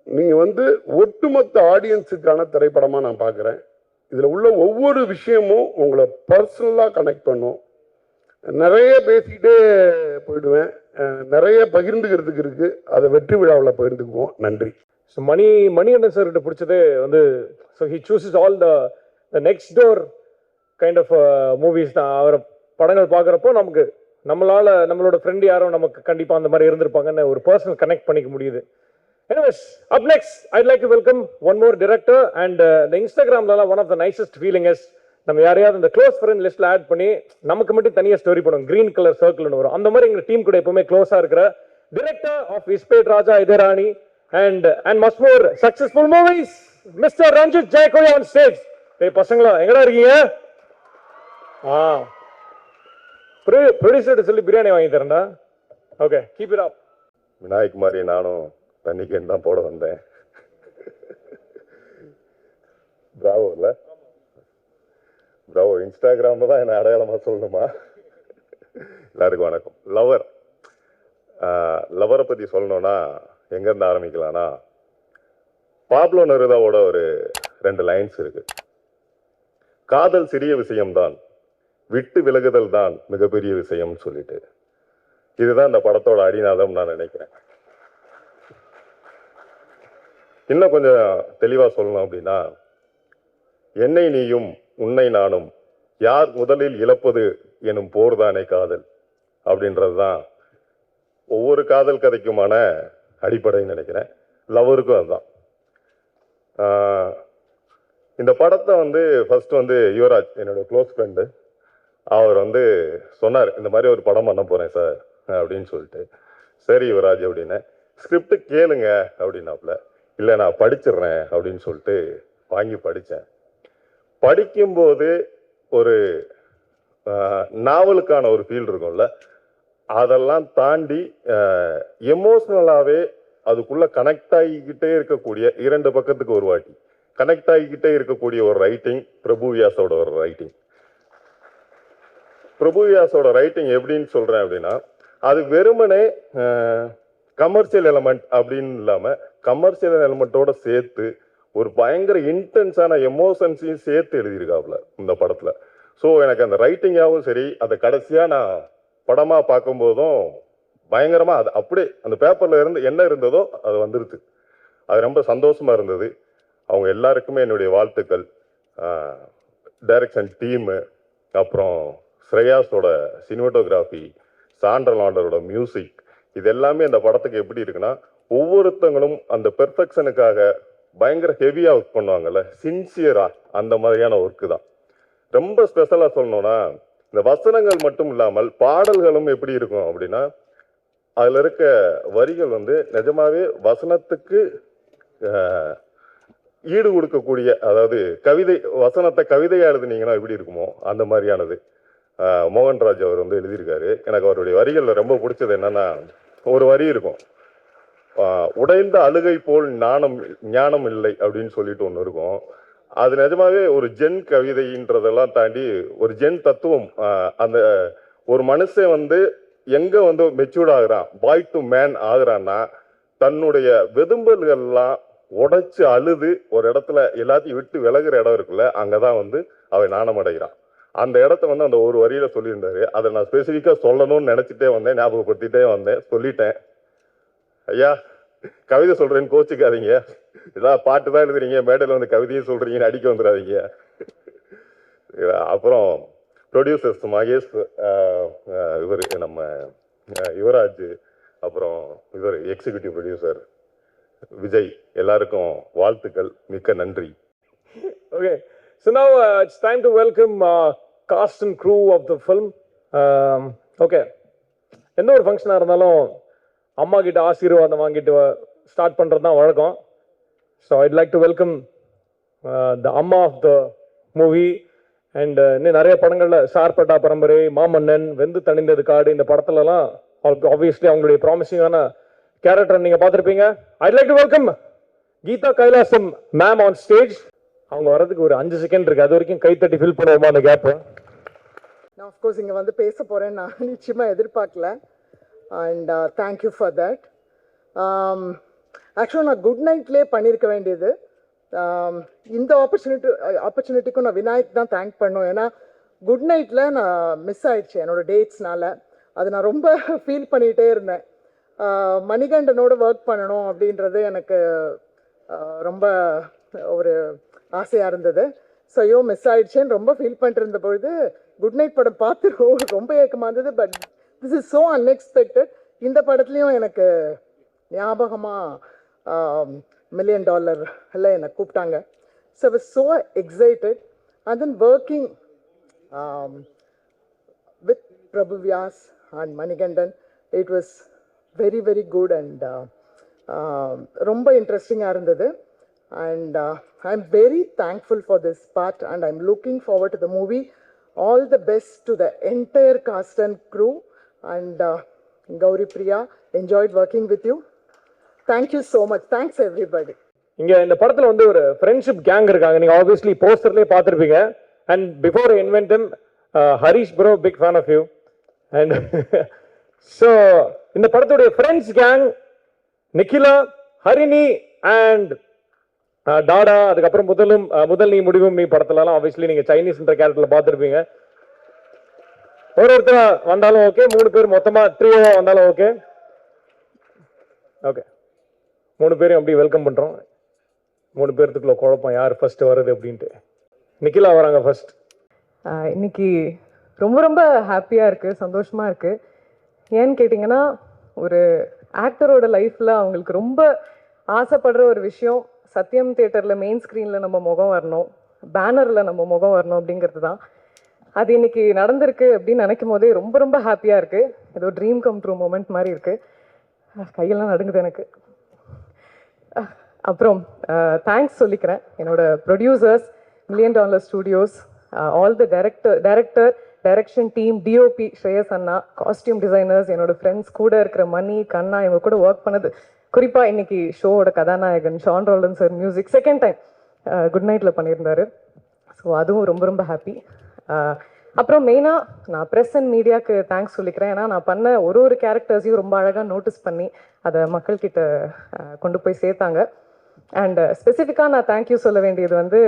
நீங்கள் வந்து ஒட்டுமொத்த ஆடியன்ஸுக்கான திரைப்படமாக நான் பார்க்குறேன். இதில் உள்ள ஒவ்வொரு விஷயமும் உங்களை பர்சனலாக கனெக்ட் பண்ணும். நிறைய பேசிக்கிட்டே போயிடுவேன், நிறைய பகிர்ந்துக்கிறதுக்கு இருக்குது. அதை வெற்றி விழாவில் பகிர்ந்துக்குவோம். நன்றி. ஸோ மணிகண்டன் சார்கிட்ட பிடிச்சதே வந்து, so he chooses all the next door kind of movies தான். அவர் படங்கள் பார்க்குறப்போ நம்மளோட ஃப்ரெண்ட் யாரும் நமக்கு கண்டிப்பாக அந்த மாதிரி இருந்திருப்பாங்கன்னு ஒரு பர்சனல் கனெக்ட் பண்ணிக்க முடியுது. Anyways, up next, I'd like to welcome one more director, and the Instagram one of the nicest feeling is நம்ம யாரையாவது இந்த க்ளோஸ் ஃப்ரெண்ட் லிஸ்ட்ல ஆட் பண்ணி நமக்கு மட்டும் தனியாக ஸ்டோரி பண்ணுவோம், கிரீன் கலர் சர்க்கிள்னு வரும். அந்த மாதிரி எங்க டீம் கூட எப்பவுமே க்ளோஸா இருக்கிற டிரெக்டர் ஆஃப் இஸ்பேட் ராஜா இதராணி and much more successful movies, Mr. Ranjit Jayakoli on stage. Hey பசங்களா எங்கடா இருக்கீங்க? ப்ரொடியூசர் சொல்லி பிரியாணி வாங்கி தரேன்டா. Okay, keep it up. Vinayak மாதிரி நானும் தண்ணிக்கேன் தான் போட வந்தேன். பிராவோ இல்லை, பிராவோ. இன்ஸ்டாகிராமில் தான் என்னை அடையாளமாக சொல்லணுமா? எல்லாருக்கும் வணக்கம். லவரை பற்றி சொல்லணும்னா எங்கேருந்து ஆரம்பிக்கலாம்னா, பாப்லோ நெருதாவோட ஒரு 2 லைன்ஸ் இருக்கு. காதல் சிறிய விஷயம்தான், விட்டு விலகுதல் தான் மிகப்பெரிய விஷயம்னு சொல்லிட்டு. இதுதான் இந்த படத்தோட அடிநாதம் நான் நினைக்கிறேன். இன்னும் கொஞ்சம் தெளிவா சொல்லணும் அப்படின்னா, என்னை நீயும் உன்னை நானும் யார் முதலில் இழப்பது எனும் போர்தானே காதல் அப்படின்றது தான் ஒவ்வொரு காதல் கதைக்குமான அடிப்படைன்னு நினைக்கிறேன். லவருக்கும் அதுதான். இந்த படத்தை வந்து ஃபர்ஸ்ட் வந்து யுவராஜ் என்னோட க்ளோஸ் ஃப்ரெண்டு, அவர் வந்து சொன்னார், இந்த மாதிரி ஒரு படம் பண்ண போறேன் சார் அப்படின்னு சொல்லிட்டு. சரி யுவராஜ் அப்படின்னு, ஸ்கிரிப்ட் கேளுங்க அப்படின்னாப்புல. இல்லை நான் படிச்சிடுறேன் அப்படின்னு சொல்லிட்டு வாங்கி படித்தேன். படிக்கும்போது ஒரு நாவலுக்கான ஒரு ஃபீல் இருக்கும்ல, அதெல்லாம் தாண்டி எமோஷ்னலாகவே அதுக்குள்ள கனெக்ட் ஆகிக்கிட்டே இருக்கக்கூடிய 2 பக்கத்துக்கு ஒரு வாட்டி கனெக்ட் ஆகிக்கிட்டே இருக்கக்கூடிய ஒரு ரைட்டிங் பிரபுவியாஸோட ஒரு ரைட்டிங். பிரபுவியாஸோட ரைட்டிங் எப்படின்னு சொல்றேன் அப்படின்னா, அது வெறுமனே கமர்ஷியல் எலமெண்ட் அப்படின்னு இல்லாமல் கமர்ஷியல் எலமெண்ட்டோட சேர்த்து ஒரு பயங்கர இன்டென்ஸான எமோஷன்ஸையும் சேர்த்து எழுதியிருக்காப்புல இந்த படத்தில். ஸோ எனக்கு அந்த ரைட்டிங்காகவும் சரி, அதை கடைசியாக நான் படமாக பார்க்கும்போதும் பயங்கரமாக அது அப்படியே அந்த பேப்பரில் இருந்து என்ன இருந்ததோ அது வந்துருது. அது ரொம்ப சந்தோஷமாக இருந்தது. அவங்க எல்லாருக்குமே என்னுடைய வாழ்த்துக்கள். டைரக்ஷன் டீமு, அப்புறம் ஸ்ரேயாஸோட சினிமாட்டோகிராஃபி, சாண்ட்ரல் ஆண்டரோட மியூசிக், இது எல்லாமே அந்த படத்துக்கு எப்படி இருக்குன்னா, ஒவ்வொருத்தங்களும் அந்த பெர்ஃபெக்ஷனுக்காக பயங்கர ஹெவியாக ஒர்க் பண்ணுவாங்கல்ல, சின்சியராக, அந்த மாதிரியான ஒர்க்கு தான். ரொம்ப ஸ்பெஷலாக சொல்லணும்னா, இந்த வசனங்கள் மட்டும் இல்லாமல் பாடல்களும் எப்படி இருக்கும் அப்படின்னா, அதில் இருக்க வரிகள் வந்து நிஜமாவே வசனத்துக்கு ஈடு கொடுக்கக்கூடிய, அதாவது கவிதை, வசனத்தை கவிதையாக எழுதுனீங்கன்னா எப்படி இருக்குமோ அந்த மாதிரியானது. மோகன்ராஜ் அவர் வந்து எழுதியிருக்காரு. எனக்கு அவருடைய வரிகளில் ரொம்ப பிடிச்சது என்னன்னா, ஒரு வரி இருக்கும், உடைந்த அழுகை போல் ஞானம் இல்லை அப்படின்னு சொல்லிட்டு ஒன்று இருக்கும். அது நிஜமாவே ஒரு ஜென் கவிதைன்றதெல்லாம் தாண்டி ஒரு ஜென் தத்துவம். அந்த ஒரு மனுஷன் வந்து எங்க வந்து மெச்சூர்ட் ஆகுறான், பாய் டு மேன் ஆகுறான்னா தன்னுடைய வெதும்பல்கள்லாம் உடைச்சு அழுது ஒரு இடத்துல எல்லாத்தையும் விட்டு விலகுற இடம் இருக்குல்ல, அங்கதான் வந்து அவன் நாணம் அடைகிறான். அந்த இடத்த வந்து அந்த ஒரு வரியில சொல்லியிருந்தாரு. அதை நான் ஸ்பெசிஃபிக்கா சொல்லணும்னு நினைச்சிட்டே வந்தேன், ஞாபகப்படுத்திட்டே வந்தேன், சொல்லிட்டேன். ஐயா கவிதை சொல்றேன்னு கோச்சுக்காதீங்க, ஏதாவது பாட்டு தான் எழுதுறீங்க, மேடையில் வந்து கவிதையும் சொல்றீங்கன்னு அடிக்க வந்துடாதீங்க. அப்புறம் ப்ரொடியூசர்ஸ் மகேஷ், இவர் நம்ம யுவராஜ், அப்புறம் இவர் எக்ஸிக்யூட்டிவ் ப்ரொடியூசர் விஜய், எல்லாருக்கும் வாழ்த்துக்கள், மிக்க நன்றி. Okay, so now it's time to welcome cast and crew of the film. Okay, எந்த ஒரு ஃபங்க்ஷனாக இருந்தாலும் அம்மா கிட்ட ஆசீர்வாதம் வாங்கிட்டு ஸ்டார்ட் பண்ணுறது தான் வழக்கம். So I'd like to welcome த அம்மா ஆஃப் த மூவி. அண்ட் இன்னும் நிறைய படங்களில் சார்பட்டா பரம்பரை, மாமன்னன், வெந்து தணிந்தது காடு, இந்த படத்துலலாம் ஆப்வியஸ்லி அவங்களுடைய ப்ராமிசிங்கான கேரக்டர் நீங்கள் பார்த்துருப்பீங்க. I'd like to welcome Geetha Kailasam ma'am on stage. அவங்க வர்றதுக்கு ஒரு 5 செகண்ட் இருக்கு, அது வரைக்கும் கைத்தட்டி ஃபில் பண்ணுவோமா அந்த கேப்? நான் ஆஃப்கோர்ஸ் இங்கே வந்து பேச போகிறேன், நான் நிச்சயமாக எதிர்பார்க்கல. And thank you for that. ஆக்சுவலாக நான் குட் நைட்லேயே பண்ணியிருக்க வேண்டியது. இந்த ஆப்பர்ச்சுனிட்டிக்கும் நான் விநாயக் தான் தேங்க் பண்ணோம். ஏன்னா குட் நைட்டில் நான் மிஸ் ஆயிடுச்சு என்னோடய டேட்ஸ்னால. அது நான் ரொம்ப ஃபீல் பண்ணிகிட்டே இருந்தேன். மணிகண்டனோட ஒர்க் பண்ணணும் அப்படின்றது எனக்கு ரொம்ப ஒரு ஆசையாக இருந்தது. ஸோ ஐயோ மிஸ் ஆயிடுச்சேன்னு ரொம்ப ஃபீல் பண்ணிட்டு இருந்த பொழுது குட் நைட் படம் பார்த்து ரொம்ப ஏக்கமாக இருந்தது. But this is so unexpected. இந்த படத்துலையும் எனக்கு ஞாபகமாக $1 million எல்லாம் என்னை கூப்பிட்டாங்க. So I was so excited. And then working with Prabhu Vyas and Manikandan, it was very very good and ரொம்ப இன்ட்ரெஸ்டிங்காக இருந்தது. And I'm very thankful for this part and I'm looking forward to the movie. All the best to the entire cast and crew. And Gauri Priya, enjoyed working with you. Thank you so much. Thanks everybody. இங்க இந்த படத்துல வந்து ஒரு friendship gang இருக்காங்க, நீங்க obviously போஸ்டர்லயே பார்த்துருப்பீங்க. And before I invent them, Harish bro, big fan of you. And so இந்த படத்துடைய friends gang Nikhila, Harini and Tata, அதுக்கப்புறம் முதல் நீ முடிவும் நீ படத்துலலாம் ஆப்வியஸ்லி நீங்க சைனீஸ்ன்ற கேரக்டர்ல பார்த்துருப்பீங்க. ஒருத்தர் வந்தாலும் ஓகே, 3 பேர் மொத்தமா 3 வந்தாலும் ஓகே. ஓகே, 3 பேரையும் அப்படி வெல்கம் பண்றோம். 3 பேர்த்துக்குள்ள குழப்பம் யார் ஃபர்ஸ்ட் வருது அப்படின்ட்டு. நிக்கிலா வராங்க ஃபர்ஸ்ட். இன்னைக்கு ரொம்ப ரொம்ப ஹாப்பியாக இருக்குது, சந்தோஷமாக இருக்குது. ஏன்னு கேட்டிங்கன்னா, ஒரு ஆக்டரோட லைஃப்பில் அவங்களுக்கு ரொம்ப ஆசைப்படுற ஒரு விஷயம் சத்யம் தியேட்டரில் மெயின் ஸ்க்ரீனில் நம்ம முகம் வரணும், பேனரில் நம்ம முகம் வரணும் அப்படிங்கிறது தான். அது இன்னைக்கு நடந்திருக்கு அப்படின்னு நினைக்கும் போதே ரொம்ப ரொம்ப ஹாப்பியாக இருக்குது. ஏதோ ட்ரீம் கம் ட்ரூ மூமெண்ட் மாதிரி இருக்குது. கையெல்லாம் நடுங்குது எனக்கு. அப்புறம் தேங்க்ஸ் சொல்லிக்கிறேன் என்னோட producers, $1 Million studios, all the director, direction team, DOP Shreyas Anna, costume designers, என்னோட ஃப்ரெண்ட்ஸ், கூட இருக்கிற மணி, கண்ணா, இவங்க கூட ஒர்க் பண்ணது. குறிப்பாக இன்னைக்கு ஷோவோட கதாநாயகன் Sean Roldan sir music second time good நைட்டில் பண்ணியிருந்தாரு. ஸோ அதுவும் ரொம்ப ரொம்ப ஹாப்பி. அப்புறம் மெயினாக நான் ப்ரெஸ் அண்ட் மீடியாவுக்கு தேங்க்ஸ் சொல்லிக்கிறேன். ஏன்னா நான் பண்ண ஒரு கேரக்டர்ஸையும் ரொம்ப அழகாக நோட்டீஸ் பண்ணி அதை மக்கள்கிட்ட கொண்டு போய் சேர்த்தாங்க. அண்ட் ஸ்பெசிஃபிக்காக நான் தேங்க்யூ சொல்ல வேண்டியது வந்து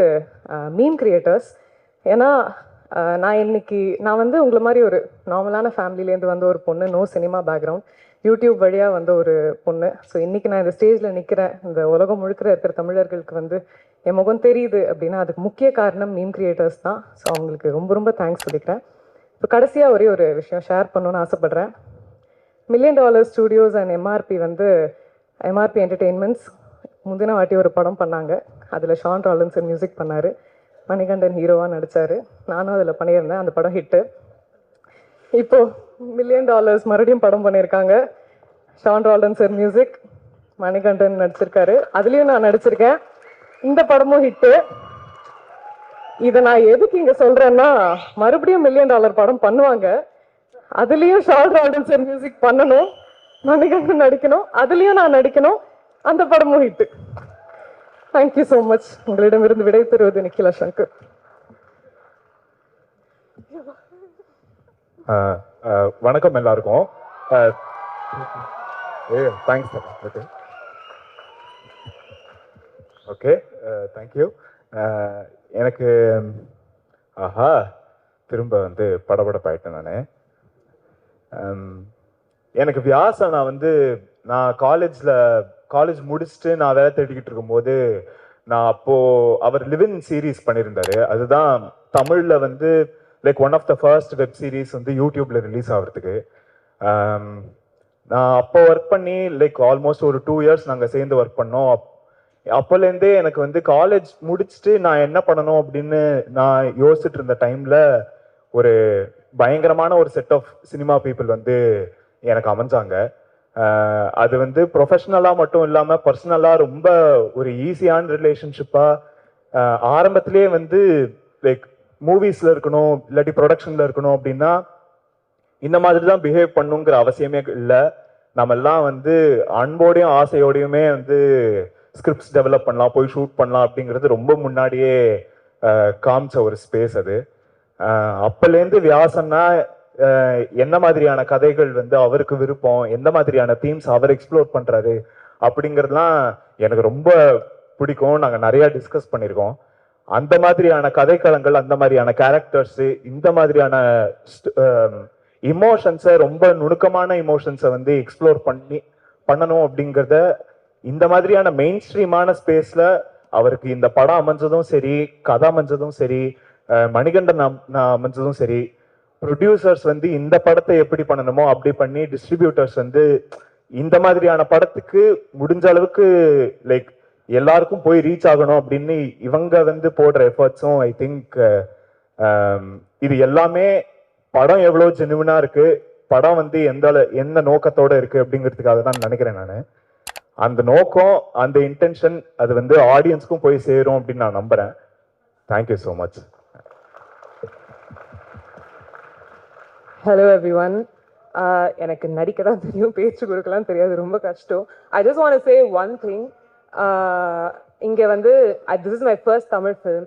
மீம் கிரியேட்டர்ஸ். ஏன்னா நான் வந்து உங்களை மாதிரி ஒரு நார்மலான ஃபேமிலியிலேருந்து வந்த ஒரு பொண்ணு, நோ சினிமா பேக்ரவுண்ட், யூடியூப் வழியாக வந்த ஒரு பொண்ணு. ஸோ இன்றைக்கி நான் இந்த ஸ்டேஜில் நிற்கிறேன், இந்த உலகம் முழுக்கிற இருக்கிற தமிழர்களுக்கு வந்து என் முகம் தெரியுது அப்படின்னா அதுக்கு முக்கிய காரணம் மீம் கிரியேட்டர்ஸ் தான். ஸோ அவங்களுக்கு ரொம்ப ரொம்ப தேங்க்ஸ் சொல்லிக்கிறேன். இப்போ கடைசியாக ஒரே ஒரு விஷயம் ஷேர் பண்ணணுன்னு ஆசைப்பட்றேன். $1 Million studios and MRP entertainments முந்தின வாட்டி ஒரு படம் பண்ணாங்க. அதில் ஷான் ராலன்சன் மியூசிக் பண்ணார், மணிகண்டன் ஹீரோவாக நடித்தார், நானும் அதில் பண்ணியிருந்தேன். அந்த படம் ஹிட்டு. இப்போது $1 Million மறுபடியும் படம் பண்ணியிருக்காங்க. ஷான் ராலன்சன் மியூசிக், மணிகண்டன் நடிச்சிருக்காரு, அதுலேயும் நான் நடிச்சிருக்கேன். இந்த படமும் ஹிட்டு. இதை நான் எதுக்கு இங்கே சொல்கிறேன்னா, மறுபடியும் $1 Million படம் பண்ணுவாங்க, அதுலேயும் ஷான் ராலன்சன் மியூசிக் பண்ணணும். மணிகண்டன் நடிக்கணும், அதுலயும் நான் நடிக்கணும், அந்த படமும் ஹிட். Thank you so much. உங்களிடமிருந்து விடை பெறுவது நிக்கிலா சங்கர். வணக்கம் எல்லாருக்கும். Thanks sir. Okay okay thank you. எனக்கு ஆஹா திரும்ப வந்து படபடப்பாயிட்டேன் நான். எனக்கு வியாசா நான் காலேஜ் முடிச்சுட்டு நான் வேலை தேடிக்கிட்டு இருக்கும்போது நான் அவர் லிவின் சீரீஸ் பண்ணியிருந்தாரு. அதுதான் தமிழில் like one of the first web series யூடியூப்ல ரிலீஸ் ஆகிறதுக்கு. நான் அப்போ ஒர்க் பண்ணி லைக் ஆல்மோஸ்ட் ஒரு 2 இயர்ஸ் நாங்கள் சேர்ந்து ஒர்க் பண்ணோம். அப்போலேருந்தே எனக்கு காலேஜ் முடிச்சுட்டு நான் என்ன பண்ணணும் அப்படின்னு நான் யோசிச்சுட்டு இருந்த டைம்ல ஒரு பயங்கரமான ஒரு செட் ஆஃப் சினிமா பீப்புள் எனக்கு அமைஞ்சாங்க. அது ப்ரொஃபஷ்னலாக மட்டும் இல்லாமல் பர்சனலாக ரொம்ப ஒரு ஈஸியான ரிலேஷன்ஷிப்பாக ஆரம்பத்திலேயே லைக் மூவிஸில் இருக்கணும் இல்லாட்டி ப்ரொடக்ஷனில் இருக்கணும் அப்படின்னா இந்த மாதிரி தான் பிஹேவ் பண்ணுங்கிற அவசியமே இல்லை. நம்மெல்லாம் அன்போடையும் ஆசையோடையுமே ஸ்கிரிப்ட்ஸ் டெவலப் பண்ணலாம், போய் ஷூட் பண்ணலாம் அப்படிங்கிறது ரொம்ப முன்னாடியே காமிச்ச ஒரு ஸ்பேஸ் அது. அப்போலேருந்து வியாசன்னா என்ன மாதிரியான கதைகள் அவருக்கு விருப்பம், எந்த மாதிரியான தீம்ஸ் அவர் எக்ஸ்ப்ளோர் பண்றாரு அப்படிங்கிறதுலாம் எனக்கு ரொம்ப பிடிக்கும். நாங்கள் நிறைய டிஸ்கஸ் பண்ணியிருக்கோம். அந்த மாதிரியான கதைக்களங்கள், அந்த மாதிரியான கேரக்டர்ஸ், இந்த மாதிரியான இமோஷன்ஸை, ரொம்ப நுணுக்கமான இமோஷன்ஸை எக்ஸ்ப்ளோர் பண்ணணும் அப்படிங்கிறத இந்த மாதிரியான மெயின் ஸ்ட்ரீமான ஸ்பேஸ்ல அவருக்கு இந்த படம் அமைஞ்சதும் சரி, கதை அமைஞ்சதும் சரி, மணிகண்டன் அமைஞ்சதும் சரி, ப்ரொடியூசர்ஸ் இந்த படத்தை எப்படி பண்ணணுமோ அப்படி பண்ணி, டிஸ்ட்ரிபியூட்டர்ஸ் இந்த மாதிரியான படத்துக்கு முடிஞ்ச அளவுக்கு லைக் எல்லாருக்கும் போய் ரீச் ஆகணும் அப்படின்னு இவங்க போடுற எஃபர்ட்ஸும் ஐ திங்க் இது எல்லாமே படம் எவ்வளோ ஜெனுவினா இருக்கு, படம் எந்த நோக்கத்தோட இருக்கு அப்படிங்கிறதுக்காக தான் நினைக்கிறேன் நான். அந்த நோக்கம், அந்த இன்டென்ஷன் அது ஆடியன்ஸ்க்கும் போய் சேரும் அப்படின்னு நான் நம்புறேன். Thank you so much. Hello everyone. எனக்கு நடிக்க தான் தெரியும், பேச்சு கொடுக்கலாம் தெரியாது, ரொம்ப கஷ்டம். I just want to say one thing. இங்கே this is my first Tamil film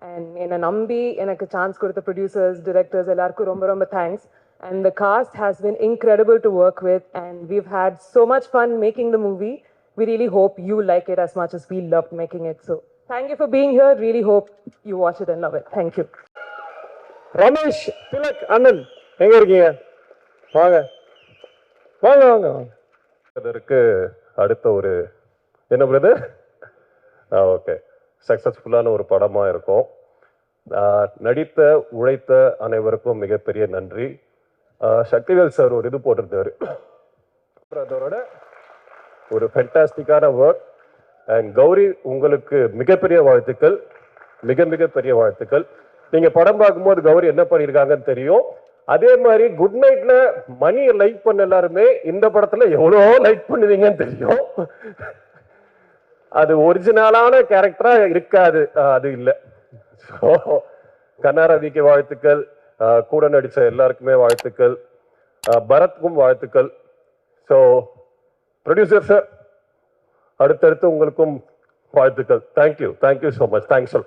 and என்னை நம்பி எனக்கு சான்ஸ் கொடுத்த ப்ரொடியூசர்ஸ், டிரெக்டர்ஸ் எல்லாருக்கும் ரொம்ப ரொம்ப thanks. And the cast has been incredible to work with and we've had so much fun making the movie. We really hope you like it as much as we loved making it. So thank you for being here. Really hope you watch it and love it. Thank you. Ramesh Tilak அண்ணன் எங்க இருக்கீங்க? வாங்க வாங்க வாங்க வாங்க. அதற்கு அடுத்த ஒரு என்ன பிரதர்? ஓகே, சக்ஸஸ்ஃபுல்லான ஒரு படமாக இருக்கும். நடித்த உழைத்த அனைவருக்கும் மிகப்பெரிய நன்றி. சக்திவேல் சார் ஒரு இது போட்டிருந்தாரு, அதோட ஒரு ஃபென்டாஸ்டிக்கான ஒர்க். அண்ட் கௌரி, உங்களுக்கு மிகப்பெரிய வாழ்த்துக்கள், மிக மிக பெரிய வாழ்த்துக்கள். நீங்கள் படம் பார்க்கும்போது கௌரி என்ன பண்ணியிருக்காங்கன்னு தெரியும். அதே மாதிரி குட் நைட்ல மணியை லைக் பண்ண எல்லாருமே இந்த படத்துல எவ்வளோ லைக் பண்ணுவீங்கன்னு தெரியும். அது ஒரிஜினலான கேரக்டரா இருக்காது, அது இல்லை. ஸோ கண்ணாரவிக்கு வாழ்த்துக்கள், கூட நடித்த எல்லாருக்குமே வாழ்த்துக்கள், பரத்க்கும் வாழ்த்துக்கள். ஸோ ப்ரொடியூசர் சார், அடுத்தடுத்து உங்களுக்கும் வாழ்த்துக்கள். Thank you, thank you so much, thanks.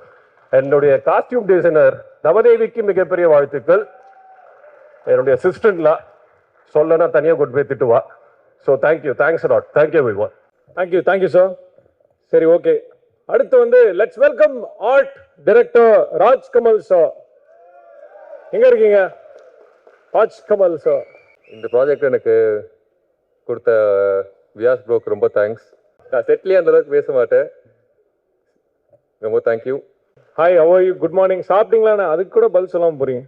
என்னுடைய காஸ்டியூம் டிசைனர் நவதேவிக்கு மிகப்பெரிய வாழ்த்துக்கள். என்னுடைய அசிஸ்டன்ட்லாம் சொல்லனா தனியாக கொண்டு போய் திட்டுவா. So thank you, thanks lot, thank you everyone. Thank you thank you sir. சரி, ஓகே. அடுத்து let's welcome art director Rajkamal sir. எங்க இருக்கீங்க ராஜ்கமல் சார்? இந்த ப்ராஜெக்ட் எனக்கு கொடுத்த வியாஸ் ப்ரோக்கு ரொம்ப தேங்க்ஸ். நான் செட்லேயே அந்த அளவுக்கு பேச மாட்டேன், ரொம்ப thank you. Hi, how are you? Good morning. சாப்பிட்டீங்களா? அதுக்கு கூட பதில் சொல்லாமல் போறீங்க.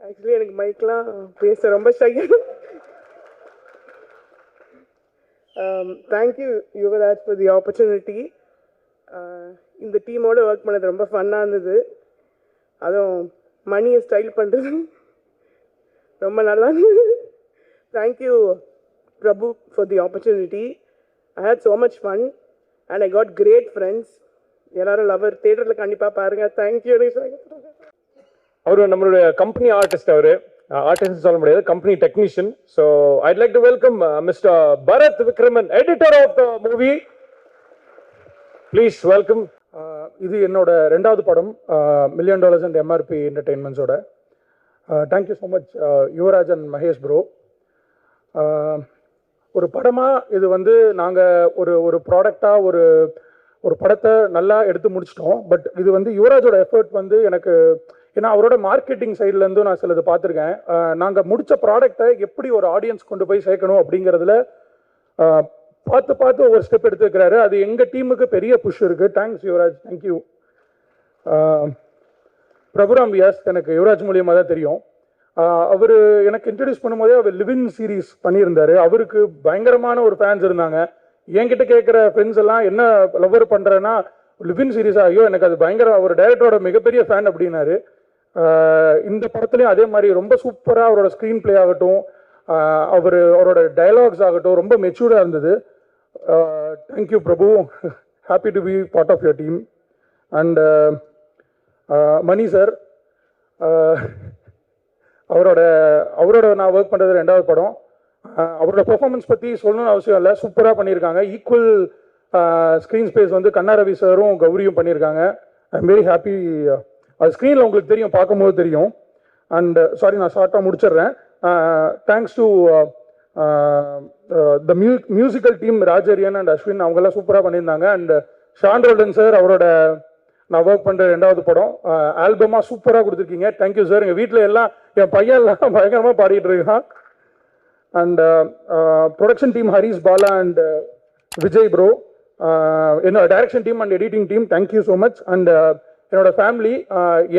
ஆக்சுவலி எனக்கு மைக்லாம் பேச ரொம்ப shy. Thank you Yuvaraj for the opportunity. இந்த டீமோட ஒர்க் பண்ணது ரொம்ப ஃபன்னாக இருந்தது. அதுவும் மணியை ஸ்டைல் பண்ணுறது ரொம்ப நல்லா இருந்தது. Thank you Prabhu for the opportunity. I had so much fun and I got great friends. எல்லாரும் லவர் தியேட்டரில் கண்டிப்பாக பாருங்கள். தேங்க்யூ. அவரு நம்மளுடைய கம்பெனி ஆர்டிஸ்ட். ஆர்டிஸ்ட் சொல்ல முடியாது, company technician. So I'd like to welcome mister Bharath Vikraman, editor of the movie. Please welcome. இது என்னோட 2வது படம், $1 million அண்ட் எம்ஆர்பி என்டர்டெயின்மெண்ட்ஸோட. Thank you so much Yuvaraj and Mahesh bro. ஒரு படமாக இது வந்து நாங்கள் ஒரு ப்ராடக்டாக ஒரு படத்தை நல்லா எடுத்து முடிச்சிட்டோம். பட் இது வந்து யுவராஜோட எஃபர்ட் வந்து எனக்கு, ஏன்னா அவரோட மார்க்கெட்டிங் சைட்லேருந்தும் நான் சிலது பார்த்துருக்கேன். நாங்கள் முடித்த ப்ராடக்டை எப்படி ஒரு ஆடியன்ஸ் கொண்டு போய் சேர்க்கணும் அப்படிங்கிறதுல பார்த்து ஒரு ஸ்டெப் எடுத்துக்கிறாரு. அது எங்கள் டீமுக்கு பெரிய புஷ் இருக்குது. Thanks Yuvaraj, thank you. பிரபுராம் வியாஸ் எனக்கு யுவராஜ் மூலியமாக தான் தெரியும். அவர் எனக்கு இன்ட்ரடியூஸ் பண்ணும்போதே அவர் லிவின் சீரீஸ் பண்ணியிருந்தாரு. அவருக்கு பயங்கரமான ஒரு ஃபேன்ஸ் இருந்தாங்க. என்கிட்ட கேட்குற ஃப்ரெண்ட்ஸ் எல்லாம் என்ன லவ்வர் பண்ணுறேன்னா லிவின் சீரீஸா, ஐயோ எனக்கு அது பயங்கர, ஒரு டைரக்டரோட மிகப்பெரிய ஃபேன் அப்படின்னாரு. இந்த படத்துலையும் அதே மாதிரி ரொம்ப சூப்பராக அவரோட ஸ்க்ரீன் பிளே ஆகட்டும், அவரோட டயலாக்ஸ் ஆகட்டும் ரொம்ப மெச்சூர்டாக இருந்தது. Thank you Prabhu, happy to be part of your team. And Mani sir, அவரோட நான் ஒர்க் பண்ணுறது 2வது படம். அவரோட பெர்ஃபார்மன்ஸ் பற்றி சொல்லணும்னு அவசியம் இல்லை, சூப்பராக பண்ணியிருக்காங்க. ஈக்குவல் ஸ்க்ரீன் ஸ்பேஸ் வந்து கண்ணா ரவி சாரும் கௌரியும் பண்ணியிருக்காங்க. I am very happy. அது ஸ்க்ரீனில் உங்களுக்கு தெரியும், பார்க்கும்போது தெரியும். அண்ட் சாரி, நான் ஷார்ட்டாக முடிச்சிடுறேன். Thanks to the musical team, ராஜரியன் அண்ட் அஸ்வின், அவங்கெல்லாம் சூப்பராக பண்ணியிருந்தாங்க. அண்ட் ஷான் ரோல்டன் சார், அவரோட நான் ஒர்க் பண்ணுற 2வது படம், ஆல்பமாக சூப்பராக கொடுத்துருக்கீங்க. Thank you sir. எங்கள் வீட்டில் எல்லாம் என் பையன்லாம் பயங்கரமாக பாடிட்டு இருக்கான். And production team Harish Bala and Vijay bro, என்னோட direction team and editing team, thank you so much. And என்னோட ஃபேமிலி,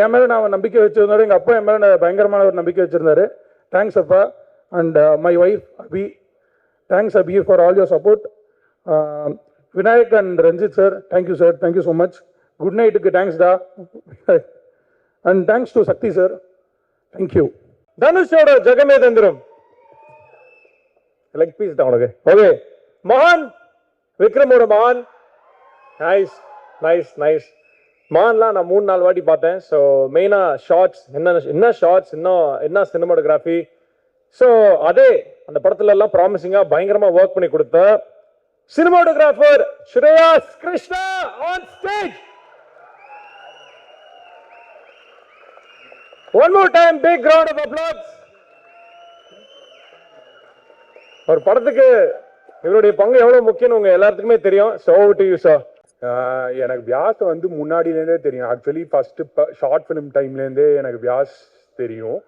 என் மேலே நான் நம்பிக்கை வச்சுருந்தாரு. எங்கள் அப்பா என் மேலே பயங்கரமான ஒரு நம்பிக்கை வச்சுருந்தாரு. தேங்க்ஸ் அப்பா. And my wife Abhi, thanks Abhi for all your support. Vinayak and Ranjith sir, thank you sir, thank you so much. Good நைட்டுக்கு தேங்க்ஸ் டா. And thanks to Sakthi sir, thank you. தனுஷோட ஜெகமே தந்திரம் லெக் பீஸ் தான் உனக்கு. ஓகே, மகான், விக்ரமோட மகான். Nice nice nice. மகான்லாம் நான் 3-4 வாட்டி பார்த்தேன். ஸோ மெயினாக ஷார்ட்ஸ், என்ன ஷார்ட்ஸ், என்ன சினிமாட்டோகிராஃபி. ஸோ அதே அந்த படத்துல எல்லாம் ப்ராமிசிங்காக பயங்கரமாக ஒர்க் பண்ணி கொடுத்த cinematographer Shreyas Krishna on stage. One more time, big round of applause. ஒரு படத்துக்கு இவருடைய பங்கு எவ்வளவு முக்கியம் உங்க எல்லாத்துக்குமே தெரியும். So over to you sir. எனக்கு வியாஸ் வந்து முன்னாடியிலேருந்தே தெரியும். ஆக்சுவலி ஃபர்ஸ்ட் ஷார்ட் ஃபிலிம் டைம்லேருந்தே எனக்கு வியாஸ் தெரியும்.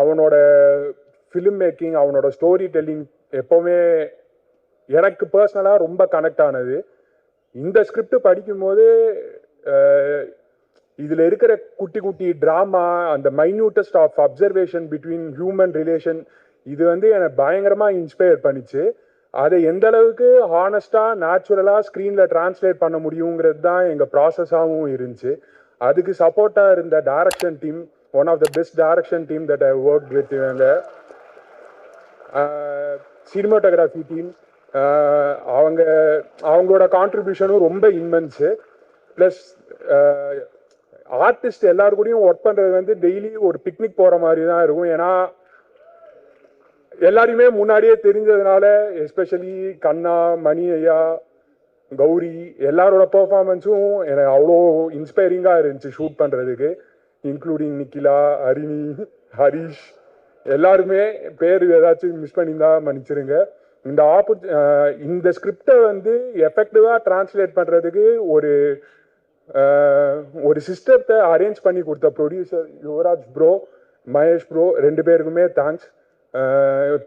அவனோட ஃபிலிம் மேக்கிங், அவனோட ஸ்டோரி டெல்லிங் எப்போவுமே எனக்கு பர்சனலாக ரொம்ப கனெக்ட் ஆனது. இந்த ஸ்கிரிப்ட் படிக்கும்போது இதில் இருக்கிற குட்டி குட்டி ட்ராமா, அந்த minutest of observation between human relation, இது வந்து என்னை பயங்கரமாக இன்ஸ்பயர் பண்ணிச்சு. அதை எந்த அளவுக்கு ஹானஸ்டாக நேச்சுரலாக ஸ்க்ரீனில் டிரான்ஸ்லேட் பண்ண முடியுங்கிறது தான் எங்கள் ப்ராசஸாகவும் இருந்துச்சு. அதுக்கு சப்போர்ட்டாக இருந்த direction team, one of the best direction team that I work with. இவங்க சினிமாட்டோகிராஃபி டீம், அவங்களோட கான்ட்ரிபியூஷனும் ரொம்ப இன்மென்ஸு. ப்ளஸ் ஆர்டிஸ்ட் எல்லாரு கூடயும் ஒர்க் பண்ணுறது வந்து டெய்லி ஒரு பிக்னிக் போகிற மாதிரி தான் இருக்கும். ஏன்னா எல்லாரையுமே முன்னாடியே தெரிஞ்சதுனால, எஸ்பெஷலி கண்ணா, மணி ஐயா, கௌரி எல்லாரோட பெர்ஃபார்மன்ஸும் எனக்கு அவ்வளோ இன்ஸ்பைரிங்காக இருந்துச்சு ஷூட் பண்ணுறதுக்கு. இன்க்ளூடிங் நிக்கிலா, ஹரிணி, ஹரிஷ், எல்லாருமே பேர் ஏதாச்சும் மிஸ் பண்ணியிருந்தா மன்னிச்சிருங்க. இந்த ஸ்கிரிப்டை வந்து எஃபெக்டிவாக டிரான்ஸ்லேட் பண்ணுறதுக்கு ஒரு சிஸ்டத்தை அரேஞ்ச் பண்ணி கொடுத்த producer Yuvaraj bro, Mahesh bro, 2 பேருக்குமே தேங்க்ஸ்.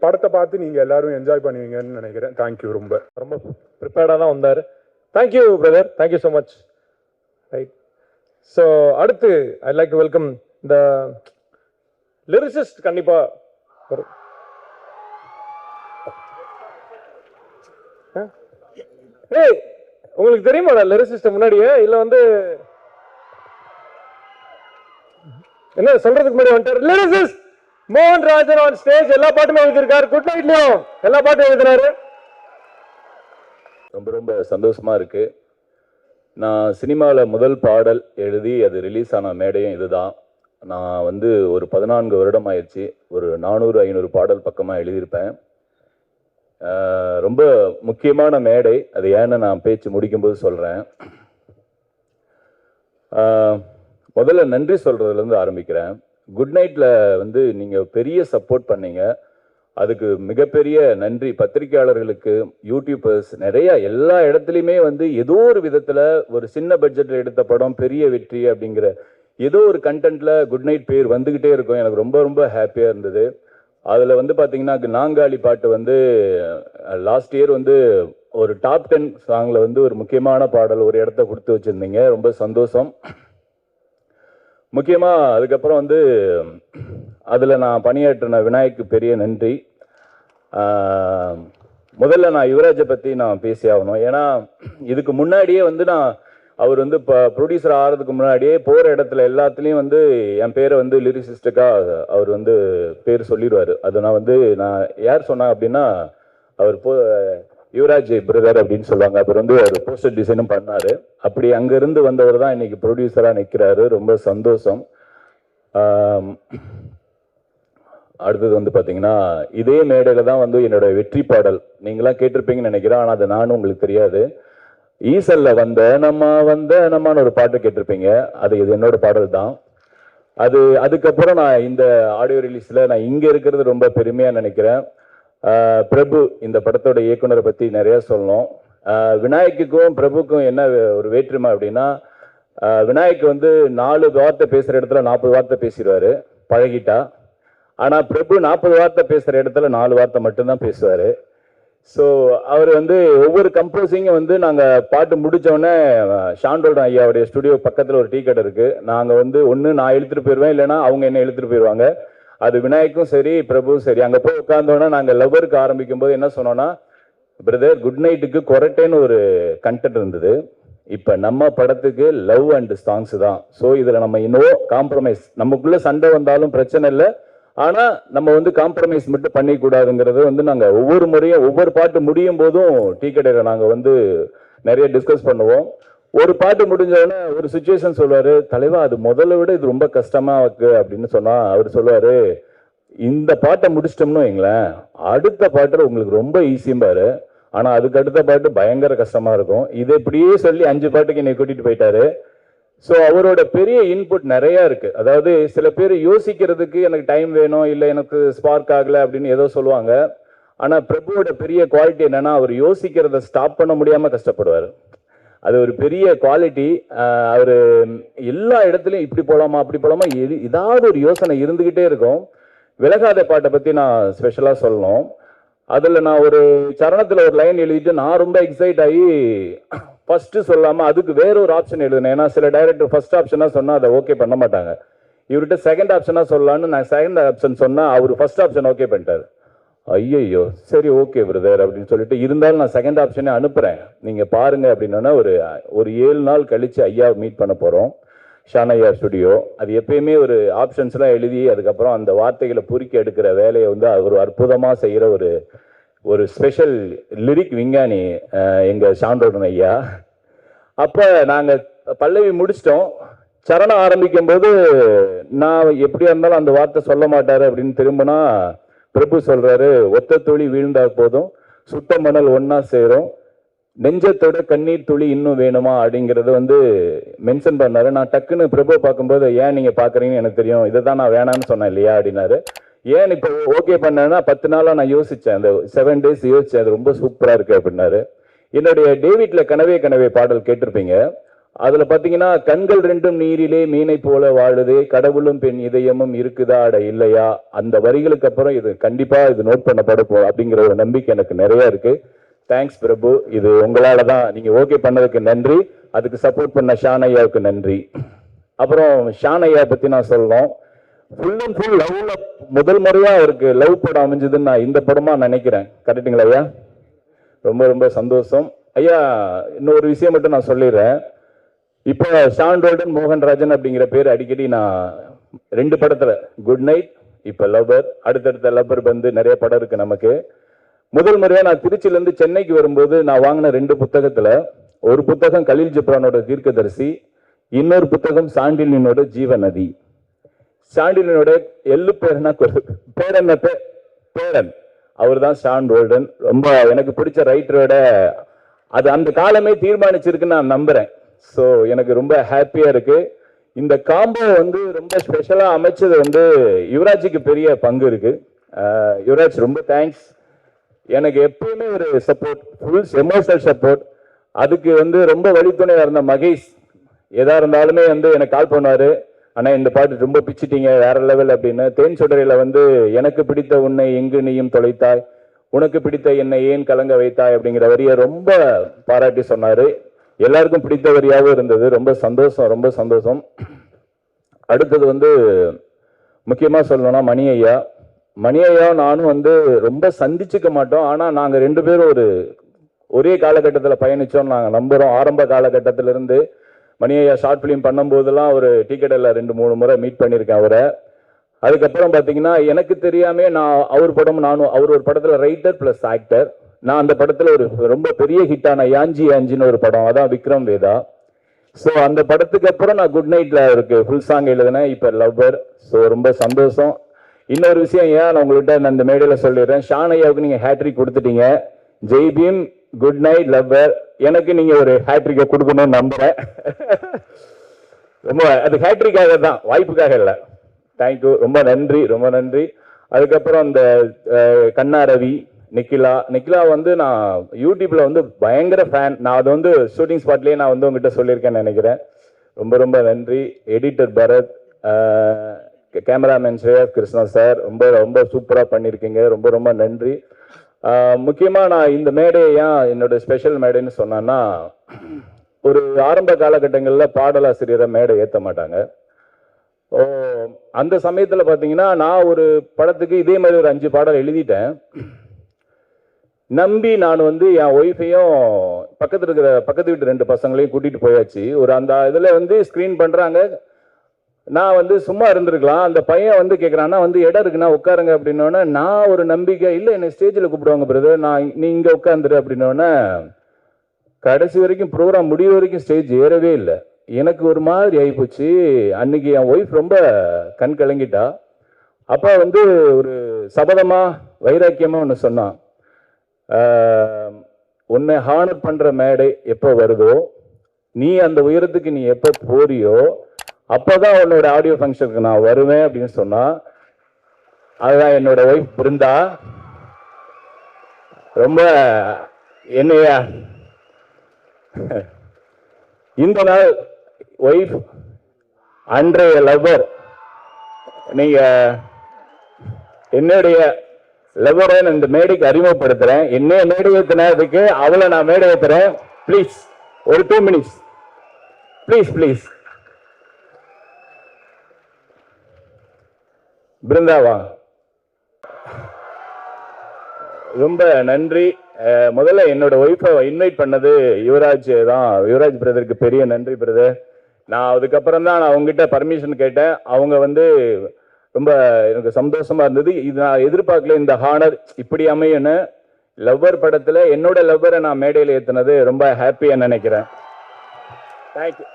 படத்தை பார்த்து நீங்கள் எல்லாரும் என்ஜாய் பண்ணுவீங்கன்னு நினைக்கிறேன். தேங்க்யூ. ரொம்ப ப்ரிப்பேர்டாக தான் வந்தார். Thank you brother, thank you so much. Right, so அடுத்து I like to welcome the lyricist. கண்டிப்பாக ஏய், உங்களுக்கு தெரியுமாடா லிரிசிஸ்ட் முன்னாடியே? இல்லை வந்து என்ன சொல்றதுக்கு முன்னாடி வந்துட்டார் லிரிசிஸ்ட் மோகன் ராஜன் ஆன் ஸ்டேஜ். எல்லா பாட்டுமே எழுதியிருக்காரு. குட் நைட்லயும் எல்லா பாட்டும் எழுதினாரு. ரொம்ப ரொம்ப சந்தோஷமா இருக்கு. நான் சினிமாவில் முதல் பாடல் எழுதி அது ரிலீஸ் ஆன மேடையும் இதுதான். நான் வந்து ஒரு 14 வருடம் ஆயிடுச்சு. ஒரு 400-500 பாடல் பக்கமாக எழுதியிருப்பேன். ரொம்ப முக்கியமான மேடை, அது ஏன்னு நான் பேச்சு முடிக்கும்போது சொல்கிறேன். முதல்ல நன்றி சொல்கிறதுலேருந்து ஆரம்பிக்கிறேன். குட் நைட்டில் வந்து நீங்கள் பெரிய சப்போர்ட் பண்ணீங்க, அதுக்கு மிகப்பெரிய நன்றி. பத்திரிகையாளர்களுக்கு, யூடியூபர்ஸ், நிறைய எல்லா இடத்துலையுமே வந்து ஏதோ ஒரு விதத்தில் ஒரு சின்ன பட்ஜெட்டில் எடுத்த படம் பெரிய வெற்றி அப்படிங்கிற ஏதோ ஒரு கண்டென்ட்டில் குட் நைட் பேர் வந்துக்கிட்டே இருக்கும். எனக்கு ரொம்ப ரொம்ப ஹாப்பியாக இருந்தது. அதில் வந்து பார்த்தீங்கன்னா நாங்காலி பாட்டு வந்து லாஸ்ட் இயர் வந்து ஒரு டாப் 10 சாங்கில் வந்து ஒரு முக்கியமான பாடல் ஒரு இடத்த கொடுத்து வச்சுருந்தீங்க. ரொம்ப சந்தோஷம். முக்கியமாக அதுக்கப்புறம் வந்து அதில் நான் பணியாற்றின விநாயக்கு பெரிய நன்றி. முதல்ல நான் யுவராஜை பற்றி நான் பேசி ஆகணும். ஏன்னா இதுக்கு முன்னாடியே வந்து அவர் வந்து இப்போ ப்ரொடியூசர் ஆகிறதுக்கு முன்னாடியே போகிற இடத்துல எல்லாத்துலேயும் வந்து என் பேரை வந்து லிரிசிஸ்டுக்காக அவர் வந்து பேர் சொல்லிடுவார். அது நான் யார் சொன்னேன் அப்படின்னா அவர் யுவராஜ் பிரதர் அப்படின்னு சொல்லுவாங்க. அப்புறம் வந்து அவர் போஸ்டர் டிசைனும் பண்ணார். அப்படி அங்கேருந்து வந்தவர் தான் இன்னைக்கு ப்ரொடியூசராக நிற்கிறாரு. ரொம்ப சந்தோஷம். அடுத்தது வந்து பார்த்தீங்கன்னா இதே மேடையில் தான் வந்து என்னோட வெற்றி பாடல் நீங்களாம் கேட்டிருப்பீங்கன்னு நினைக்கிறேன். ஆனால் அது நானும் உங்களுக்கு தெரியாது. ஈசல்ல வந்த நம்மான்னு ஒரு பாட்டு கேட்டிருப்பீங்க. இது என்னோட பாடல் தான். அதுக்கப்புறம் நான் இந்த ஆடியோ ரிலீஸில் நான் இங்கே இருக்கிறது ரொம்ப பெருமையாக நினைக்கிறேன். பிரபு இந்த படத்தோட இயக்குனரை பற்றி நிறையா சொல்லணும். விநாயக்குக்கும் பிரபுக்கும் என்ன ஒரு வேற்றுமை அப்படின்னா, விநாயக் வந்து 4 வார்த்தை பேசுகிற இடத்துல 40 வார்த்தை பேசிடுவார் பழகிட்டா. ஆனால் பிரபு 40 வார்த்தை பேசுகிற இடத்துல 4 வார்த்தை மட்டும்தான் பேசுவார். ஸோ அவர் வந்து ஒவ்வொரு கம்போசிங்கும் வந்து நாங்கள் பாட்டு முடித்தோடனே ஷாண்டோல்டன் ஐயாவுடைய ஸ்டுடியோ பக்கத்தில் ஒரு டீ கடை இருக்குது. நாங்கள் வந்து ஒன்று நான் இழுத்துட்டு போயிடுவேன், இல்லைனா அவங்க என்ன இழுத்துட்டு போயிடுவாங்க. அது விநாயக்கும் சரி பிரபுவும் சரி. அங்கே போய் உட்காந்தோன்னா நாங்கள் லவ்வருக்கு ஆரம்பிக்கும் போது என்ன சொன்னோன்னா, பிரதர் குட் நைட்டுக்கு கொரட்டேன்னு ஒரு கண்டென்ட் இருந்தது. இப்போ நம்ம படத்துக்கு லவ் அண்ட் சாங்ஸ் தான். ஸோ இதில் நம்ம இன்னும் காம்ப்ரமைஸ், நமக்குள்ளே சண்டை வந்தாலும் பிரச்சனை இல்லை, ஆனால் நம்ம வந்து காம்ப்ரமைஸ் மட்டும் பண்ணிக்கூடாதுங்கிறது வந்து நாங்கள் ஒவ்வொரு முறையும் ஒவ்வொரு பாட்டு முடியும் போதும் டீ கடையில் நாங்கள் வந்து நிறைய டிஸ்கஸ் பண்ணுவோம். ஒரு பாட்டு முடிஞ்சோடனே ஒரு சுச்சுவேஷன் சொல்லுவார், தலைவா அது முதல்ல விட இது ரொம்ப கஷ்டமாக இருக்கு அப்படின்னு சொன்னால் அவர் சொல்லுவார், இந்த பாட்டை முடிச்சிட்டோம்னு வைங்களேன் அடுத்த பாட்டில் உங்களுக்கு ரொம்ப ஈஸிம்பாரு, ஆனால் அதுக்கு அடுத்த பாட்டு பயங்கர கஷ்டமாக இருக்கும். இதை இப்படியே சொல்லி 5 பாட்டுக்கு என்னை கூட்டிகிட்டு போயிட்டாரு. ஸோ அவரோட பெரிய இன்புட் நிறையா இருக்குது. அதாவது சில பேர் யோசிக்கிறதுக்கு எனக்கு டைம் வேணும், இல்லை எனக்கு ஸ்பார்க் ஆகலை அப்படின்னு ஏதோ சொல்லுவாங்க. ஆனால் பிரபுவோட பெரிய குவாலிட்டி என்னென்னா, அவர் யோசிக்கிறத ஸ்டாப் பண்ண முடியாமல் கஷ்டப்படுவார். அது ஒரு பெரிய குவாலிட்டி. அவர் எல்லா இடத்துலையும் இப்படி போகலாமா அப்படி போகலாமா ஏதாவது ஒரு யோசனை இருந்துக்கிட்டே இருக்கும். விலகாத பாட்டை பற்றி நான் ஸ்பெஷலாக சொல்லணும். அதில் நான் ஒரு சரணத்தில் ஒரு லைன் எழுதிட்டு நான் ரொம்ப எக்ஸைட் ஆகி ஃபர்ஸ்ட் சொல்லாமல் அதுக்கு வேற ஒரு ஆப்ஷன் எழுதுனேன். ஏன்னா சில டைரக்டர் ஃபர்ஸ்ட் ஆப்ஷனாக சொன்னால் அதை ஓகே பண்ண மாட்டாங்க. இவர்கிட்ட செகண்ட் ஆப்ஷனாக சொல்லலான்னு நான் செகண்ட் ஆப்ஷன் சொன்னால் அவர் ஃபர்ஸ்ட் ஆப்ஷன் ஓகே பண்ணிட்டார். ஐயோ சரி ஓகே பிரதர் அப்படின்னு சொல்லிட்டு, இருந்தாலும் நான் செகண்ட் ஆப்ஷனே அனுப்புகிறேன் நீங்கள் பாருங்க அப்படின்னா ஒரு 7 நாள் கழித்து ஐயா மீட் பண்ண போகிறோம் ஷான் ஐயா ஸ்டுடியோ. அது எப்பயுமே ஒரு ஆப்ஷன்ஸ்லாம் எழுதி அதுக்கப்புறம் அந்த வார்த்தைகளை பொறுக்கி எடுக்கிற வேலையை வந்து ஒரு அற்புதமாக செய்கிற ஒரு ஸ்பெஷல் லிரிக் விஞ்ஞானி எங்கள் ஷாண்டோடன் ஐயா. அப்போ நாங்கள் பல்லவி முடிச்சிட்டோம். சரணம் ஆரம்பிக்கும் போது நான் எப்படியா இருந்தாலும் அந்த வார்த்தை சொல்ல மாட்டாரு அப்படின்னு திரும்பினா பிரபு சொல்றாரு, ஒத்த துளி வீழ்ந்தா போதும் சுத்த மணல் ஒன்னா சேரும், நெஞ்சத்தோட கண்ணீர் துளி இன்னும் வேணுமா அப்படிங்கிறது வந்து மென்ஷன் பண்ணாரு. நான் டக்குன்னு பிரபு பார்க்கும்போது, ஏன் நீங்க பாக்குறீங்கன்னு எனக்கு தெரியும், இதை தான் நான் வேணான்னு சொன்னேன் இல்லையா அப்படின்னாரு. ஏன் இப்போ ஓகே பண்ணேன்னா 10 நாளா நான் யோசிச்சேன், அந்த 7 days யோசிச்சேன், அது ரொம்ப சூப்பரா இருக்கு அப்படின்னாரு. என்னுடைய டேவிட்ல கனவே கனவே பாடல் கேட்டிருப்பீங்க. அதுல பாத்தீங்கன்னா, கண்கள் ரெண்டும் நீரிலே மீனை போல வாழுதே, கடவுளும் பெண் இதயமும் இருக்குதா அட இல்லையா, அந்த வரிகளுக்கு அப்புறம் இது கண்டிப்பா இது நோட் பண்ணப்பட அப்படிங்கிற ஒரு நம்பிக்கை எனக்கு நிறைய இருக்கு. தேங்க்ஸ் பிரபு, இது உங்களால தான், நீங்க ஓகே பண்ணதுக்கு நன்றி. அதுக்கு சப்போர்ட் பண்ண ஷான் ஐயாவுக்கு நன்றி. அப்புறம் ஷான் ஐயா பத்தி நான் சொல்லணும், ஃபுல் அண்ட் ஃபுல் லவ்ல முதல் முறையா அவருக்கு லவ் படம் அமைஞ்சதுன்னு நான் இந்த படமா நினைக்கிறேன். கரெக்டுங்களா ஐயா? ரொம்ப ரொம்ப சந்தோஷம் ஐயா. இன்னொரு விஷயம் மட்டும் நான் சொல்லிடுறேன். இப்போ ஷாண்டோல்டன் மோகன்ராஜன் அப்படிங்கிற பேர் அடிக்கடி நான் 2 படத்துல, குட் நைட், இப்போ லவ்வர், அடுத்தடுத்த லவ்வர் வந்து நிறைய படம் இருக்கு நமக்கு. முதல் முறையா நான் திருச்சியிலேருந்து சென்னைக்கு வரும்போது நான் வாங்கின 2 புத்தகத்துல, ஒரு புத்தகம் கலீல் ஜிப்ரானோட தீர்க்கதரிசி, இன்னொரு புத்தகம் சாண்டிலினோட ஜீவநதி. சாண்டிலனோட எள்ளு பேரனா பேரன் பேரன் அவர் தான் ஷான் ரோல்டன். ரொம்ப எனக்கு பிடிச்ச ரைட்டரோட அது அந்த காலமே தீர்மானிச்சிருக்குன்னு நான் நம்புறேன். ஸோ எனக்கு ரொம்ப ஹாப்பியா இருக்கு. இந்த காம்போ வந்து ரொம்ப ஸ்பெஷலா அமைச்சது வந்து யுவராஜுக்கு பெரிய பங்கு இருக்கு. யுவராஜ் ரொம்ப தேங்க்ஸ். எனக்கு எப்பயுமே ஒரு சப்போர்ட், ஃபுல் எமோஷனல் சப்போர்ட். அதுக்கு வந்து ரொம்ப வழித்துணையா இருந்த மகேஷ் எதா இருந்தாலுமே வந்து எனக்கு கால் பண்ணுவாரு, ஆனால் இந்த பாட்டு ரொம்ப பிச்சிட்டீங்க வேற லெவல் அப்படின்னு. தேன் சுடரையில வந்து எனக்கு பிடித்த உன்னை எங்கு நீயும் தொலைத்தாய், உனக்கு பிடித்த என்னை ஏன் கலங்க வைத்தாய் அப்படிங்கிற வரியை ரொம்ப பாராட்டி சொன்னாரு. எல்லாருக்கும் பிடித்த வரியாகவும் இருந்தது. ரொம்ப சந்தோஷம், ரொம்ப சந்தோஷம். அடுத்தது வந்து முக்கியமாக சொல்லணும்னா மணி ஐயா நானும் வந்து ரொம்ப சந்திச்சுக்க மாட்டோம். ஆனால் நாங்கள் 2 பேரும் ஒரே காலகட்டத்தில் பயணித்தோம் நாங்கள் நம்புகிறோம். ஆரம்ப காலகட்டத்திலிருந்து மணி ஐயா ஷார்ட் ஃபிலிம் பண்ணும்போதெல்லாம் ஒரு டிக்கெட்டில் 2-3 முறை மீட் பண்ணியிருக்கேன் அவரை. அதுக்கப்புறம் பார்த்தீங்கன்னா எனக்கு தெரியாமே நான் அவர் ஒரு படத்தில் ரைட்டர் ப்ளஸ் ஆக்டர். நான் அந்த படத்தில் ஒரு ரொம்ப பெரிய ஹிட்டான யாஞ்சின்னு ஒரு படம், அதான் விக்ரம் வேதா. ஸோ அந்த படத்துக்கு அப்புறம் நான் குட் நைட்ல இருக்கு ஃபுல் சாங் எழுதுனேன், இப்போ லவ்வர். ஸோ ரொம்ப சந்தோஷம். இன்னொரு விஷயம் நான் உங்கள்கிட்ட நான் இந்த மேடையில் சொல்லிடுறேன், ஷான் ஐயாவுக்கு நீங்கள் ஹேட்ரிக் கொடுத்துட்டீங்க. Jai Bhim, good night, Lover. எனக்கு நீங்க ஒரு ஹேட்ரிக்கை கொடுக்கணும்னு நம்புறேன். ரொம்ப அது ஹேட்ரிக்காக தான், வாய்ப்புக்காக இல்லை. தேங்க்யூ, ரொம்ப நன்றி, ரொம்ப நன்றி. அதுக்கப்புறம் இந்த கண்ணா ரவி, நிக்கிலா வந்து நான் யூடியூப்ல வந்து பயங்கர ஃபேன். நான் அது வந்து ஷூட்டிங் ஸ்பாட்லேயே நான் வந்து உங்ககிட்ட சொல்லியிருக்கேன்னு நினைக்கிறேன். ரொம்ப ரொம்ப நன்றி. Editor Bharath, cameraman Shreya Krishna sir, ரொம்ப ரொம்ப சூப்பராக பண்ணியிருக்கீங்க. ரொம்ப ரொம்ப நன்றி. முக்கியமாக நான் இந்த மேடையை என்னோட ஸ்பெஷல் மேடைன்னு சொன்னேன்னா, ஒரு ஆரம்ப காலகட்டங்களில் பாடலாசிரியரை மேடை ஏற்ற மாட்டாங்க. அந்த சமயத்தில் பார்த்தீங்கன்னா நான் ஒரு படத்துக்கு இதே மாதிரி ஒரு 5 பாடல் எழுதிட்டேன். நம்பி நான் வந்து என் ஒய்ஃபையும் பக்கத்து வீட்டு 2 பசங்களையும் கூட்டிகிட்டு போயாச்சு. அந்த இதில் வந்து ஸ்க்ரீன் பண்ணுறாங்க. நான் வந்து சும்மா இருந்திருக்கலாம். அந்த பையன் வந்து கேட்குறான்னா வந்து இடம் இருக்குண்ணா உட்காருங்க அப்படின்னோடனே நான் ஒரு நம்பிக்கை இல்லை, என்னை ஸ்டேஜில் கூப்பிடுவாங்க பிரதர், நீ இங்கே உட்காந்துரு அப்படின்னோடனே கடைசி வரைக்கும் ப்ரோக்ராம் முடிவு வரைக்கும் ஸ்டேஜ் ஏறவே இல்லை. எனக்கு ஒரு மாதிரி ஆகிப்போச்சு. அன்னைக்கு என் ஒய்ஃப் ரொம்ப கண் கலங்கிட்டா. அப்போ வந்து ஒரு சபதமாக வைராக்கியமாக ஒன்று சொன்னான், உன்னை ஹானர் பண்ணுற மேடை எப்போ வருதோ, நீ அந்த உயரத்துக்கு நீ எப்போ போறியோ அப்போதான் உன்னோட ஆடியோ ஃபங்க்ஷனுக்கு நான் வருவேன் அப்படின்னு சொன்னா. அதுதான் என்னோட ஒய்ஃப் பிருந்தா. ரொம்ப என்னையா இந்த நாள் ஒய்ஃப் அன்றைய லவ்வர், நீங்க என்னுடைய லவ்வரை இந்த மேடைக்கு அறிமுகப்படுத்துறேன். என்னைய மேடை ஏற்றினதுக்கு அவளை நான் மேடை ஏற்றுறேன். ப்ளீஸ் ஒரு 2 minutes ப்ளீஸ். பிருந்தாவா, ரொம்ப நன்றி. முதல்ல என்னோட ஒய்ஃபை இன்வைட் பண்ணது யுவராஜ் தான். யுவராஜ் பிரதருக்கு பெரிய நன்றி பிரதர். நான் அதுக்கப்புறம் தான் நான் அவங்ககிட்ட பர்மிஷன் கேட்டேன். அவங்க வந்து ரொம்ப எனக்கு சந்தோஷமா இருந்தது. இது நான் எதிர்பார்க்கல, இந்த ஹானர் இப்படி அமையன்னு. லவ்வர் படத்துல என்னோட லவ்வரை நான் மேடையில் ஏற்றினது ரொம்ப ஹாப்பியா நினைக்கிறேன். தேங்க்யூ,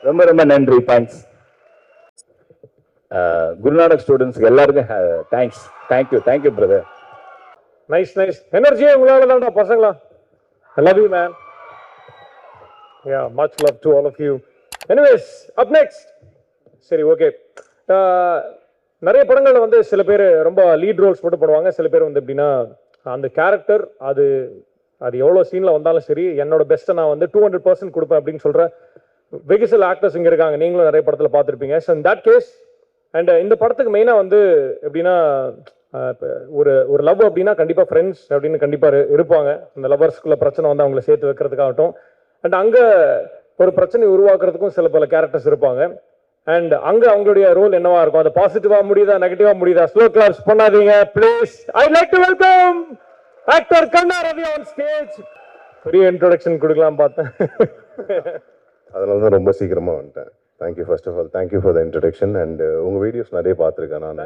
ரொம்ப ரொம்ப நன்றி. தேங்க்ஸ். குருநானக் ஸ்டூடெண்ட்ஸ்க்கு எல்லாருக்கும் தேங்க்ஸ். Thank you brother. நைஸ். எனர்ஜியே உங்களால தான்டா பசங்களா. I love you man. Yeah, much love to all of you. Anyways, up next. சரி, ஓகே. நிறைய படங்கள்ல வந்து சில பேர் ரொம்ப லீட் ரோல்ஸ் போட்டு பண்ணுவாங்க. சில பேர் வந்து எப்படின்னா அந்த கேரக்டர் அது எவ்வளோ சீனில் வந்தாலும் சரி என்னோட பெஸ்ட்டை நான் வந்து 200% கொடுப்பேன் அப்படின்னு சொல்கிற வெகு சில ஆக்டர்ஸ் இங்கே இருக்காங்க. நீங்களும் நிறைய படத்தில் பார்த்துருப்பீங்க. So in that case and இந்த படத்துக்கு மெயினாக வந்து எப்படின்னா ஒரு லவ் அப்படின்னா கண்டிப்பாக ஃப்ரெண்ட்ஸ் அப்படின்னு கண்டிப்பாக இருப்பாங்க. அந்த லவ்வர்ஸ்குள்ள பிரச்சனை வந்து அவங்கள சேர்த்து வைக்கிறதுக்காகட்டும், அண்ட் அங்கே ஒரு பிரச்சனை உருவாக்குறதுக்கும் சில பல கேரக்டர்ஸ் இருப்பாங்க. அண்ட் அங்க அவங்களுடைய ரோல் என்னவா இருக்கும், அது பாசிட்டிவா முடியுதா நெகட்டிவா முடியுதா? ஸ்லோ கிளாப்ஸ் பண்ணாதீங்க please. I like to welcome actor Kanna Ravi on stage. பெரிய இன்ட்ரோடக்ஷன் கொடுக்கலாம் பார்த்தேன், அதனால தான் ரொம்ப சீக்கிரமா வந்துட்டேன். Thank you, first of all thank you for the introduction. And உங்கள் வீடியோஸ் நிறைய பார்த்துருக்கேன் நான்.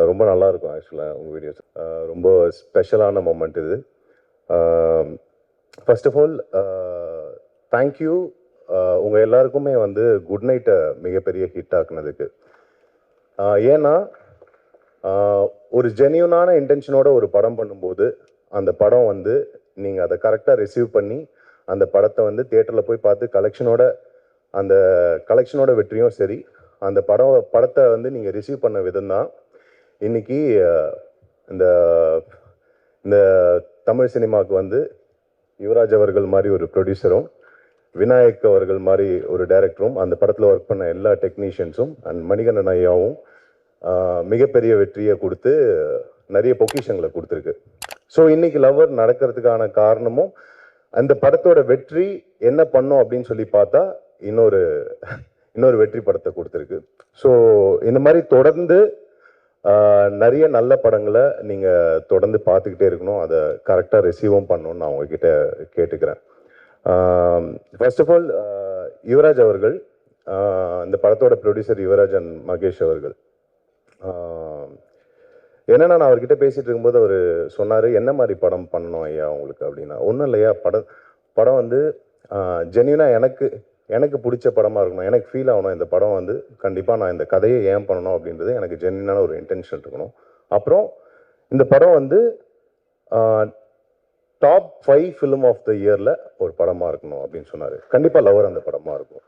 ரொம்ப நல்லா இருக்கும் ஆக்சுவலாக உங்கள் வீடியோஸ். ரொம்ப ஸ்பெஷலான மொமெண்ட் இது. ஃபர்ஸ்ட் ஆஃப் ஆல் தேங்க்யூ உங்கள் எல்லாருக்குமே வந்து குட் நைட்டை மிகப்பெரிய ஹிட் ஆக்குனதுக்கு. ஏன்னா ஒரு ஜென்யூனான இன்டென்ஷனோட ஒரு படம் பண்ணும்போது அந்த படம் வந்து நீங்கள் அதை கரெக்டாக ரிசீவ் பண்ணி அந்த படத்தை வந்து தியேட்டரில் போய் பார்த்து கலெக்ஷனோட வெற்றியும் சரி, அந்த படத்தை வந்து நீங்கள் ரிசீவ் பண்ண விதம் தான் இன்னைக்கு இந்த இந்த தமிழ் சினிமாவுக்கு வந்து யுவராஜ் அவர்கள் மாதிரி ஒரு ப்ரொடியூசரும், விநாயக் அவர்கள் மாதிரி ஒரு டைரக்டரும், அந்த படத்தில் ஒர்க் பண்ண எல்லா டெக்னீஷியன்ஸும் அண்ட் மணிகண்டன் ஐயாவும் மிகப்பெரிய வெற்றியை கொடுத்து நிறைய பொக்கிஷங்களை கொடுத்துருக்கு. ஸோ இன்னைக்கு லவர் நடக்கிறதுக்கான காரணமும் அந்த படத்தோட வெற்றி என்ன பண்ணோம் அப்படின்னு சொல்லி பார்த்தா இன்னொரு வெற்றி படத்தை கொடுத்துருக்கு. ஸோ இந்த மாதிரி தொடர்ந்து நிறைய நல்ல படங்களை நீங்கள் தொடர்ந்து பார்த்துக்கிட்டே இருக்கணும், அதை கரெக்டாக ரிசீவும் பண்ணணும்னு நான் உங்ககிட்ட கேட்டுக்கிறேன். ஃபர்ஸ்ட் ஆஃப் ஆல் யுவராஜ் அவர்கள், இந்த படத்தோட ப்ரொடியூசர் யுவராஜ் அண்ட் மகேஷ் அவர்கள், என்னன்னா நான் அவர்கிட்ட பேசிகிட்டு இருக்கும்போது அவர் சொன்னார், என்ன மாதிரி படம் பண்ணணும் ஐயா உங்களுக்கு அப்படின்னா. ஒன்றும் இல்லையா, படம் வந்து ஜென்யூனாக எனக்கு பிடிச்ச படமாக இருக்கணும், எனக்கு ஃபீல் ஆகணும் இந்த படம் வந்து கண்டிப்பாக நான் இந்த கதையை ஏன் பண்ணணும் அப்படின்றது எனக்கு ஜென்யூனான ஒரு இன்டென்ஷன் இருக்கணும். அப்புறம் இந்த படம் வந்து டாப் 5 ஃபிலிம் ஆஃப் த இயரில் ஒரு படமாக இருக்கணும் அப்படின்னு சொன்னார். கண்டிப்பாக லவர் அந்த படமாக இருக்கும்.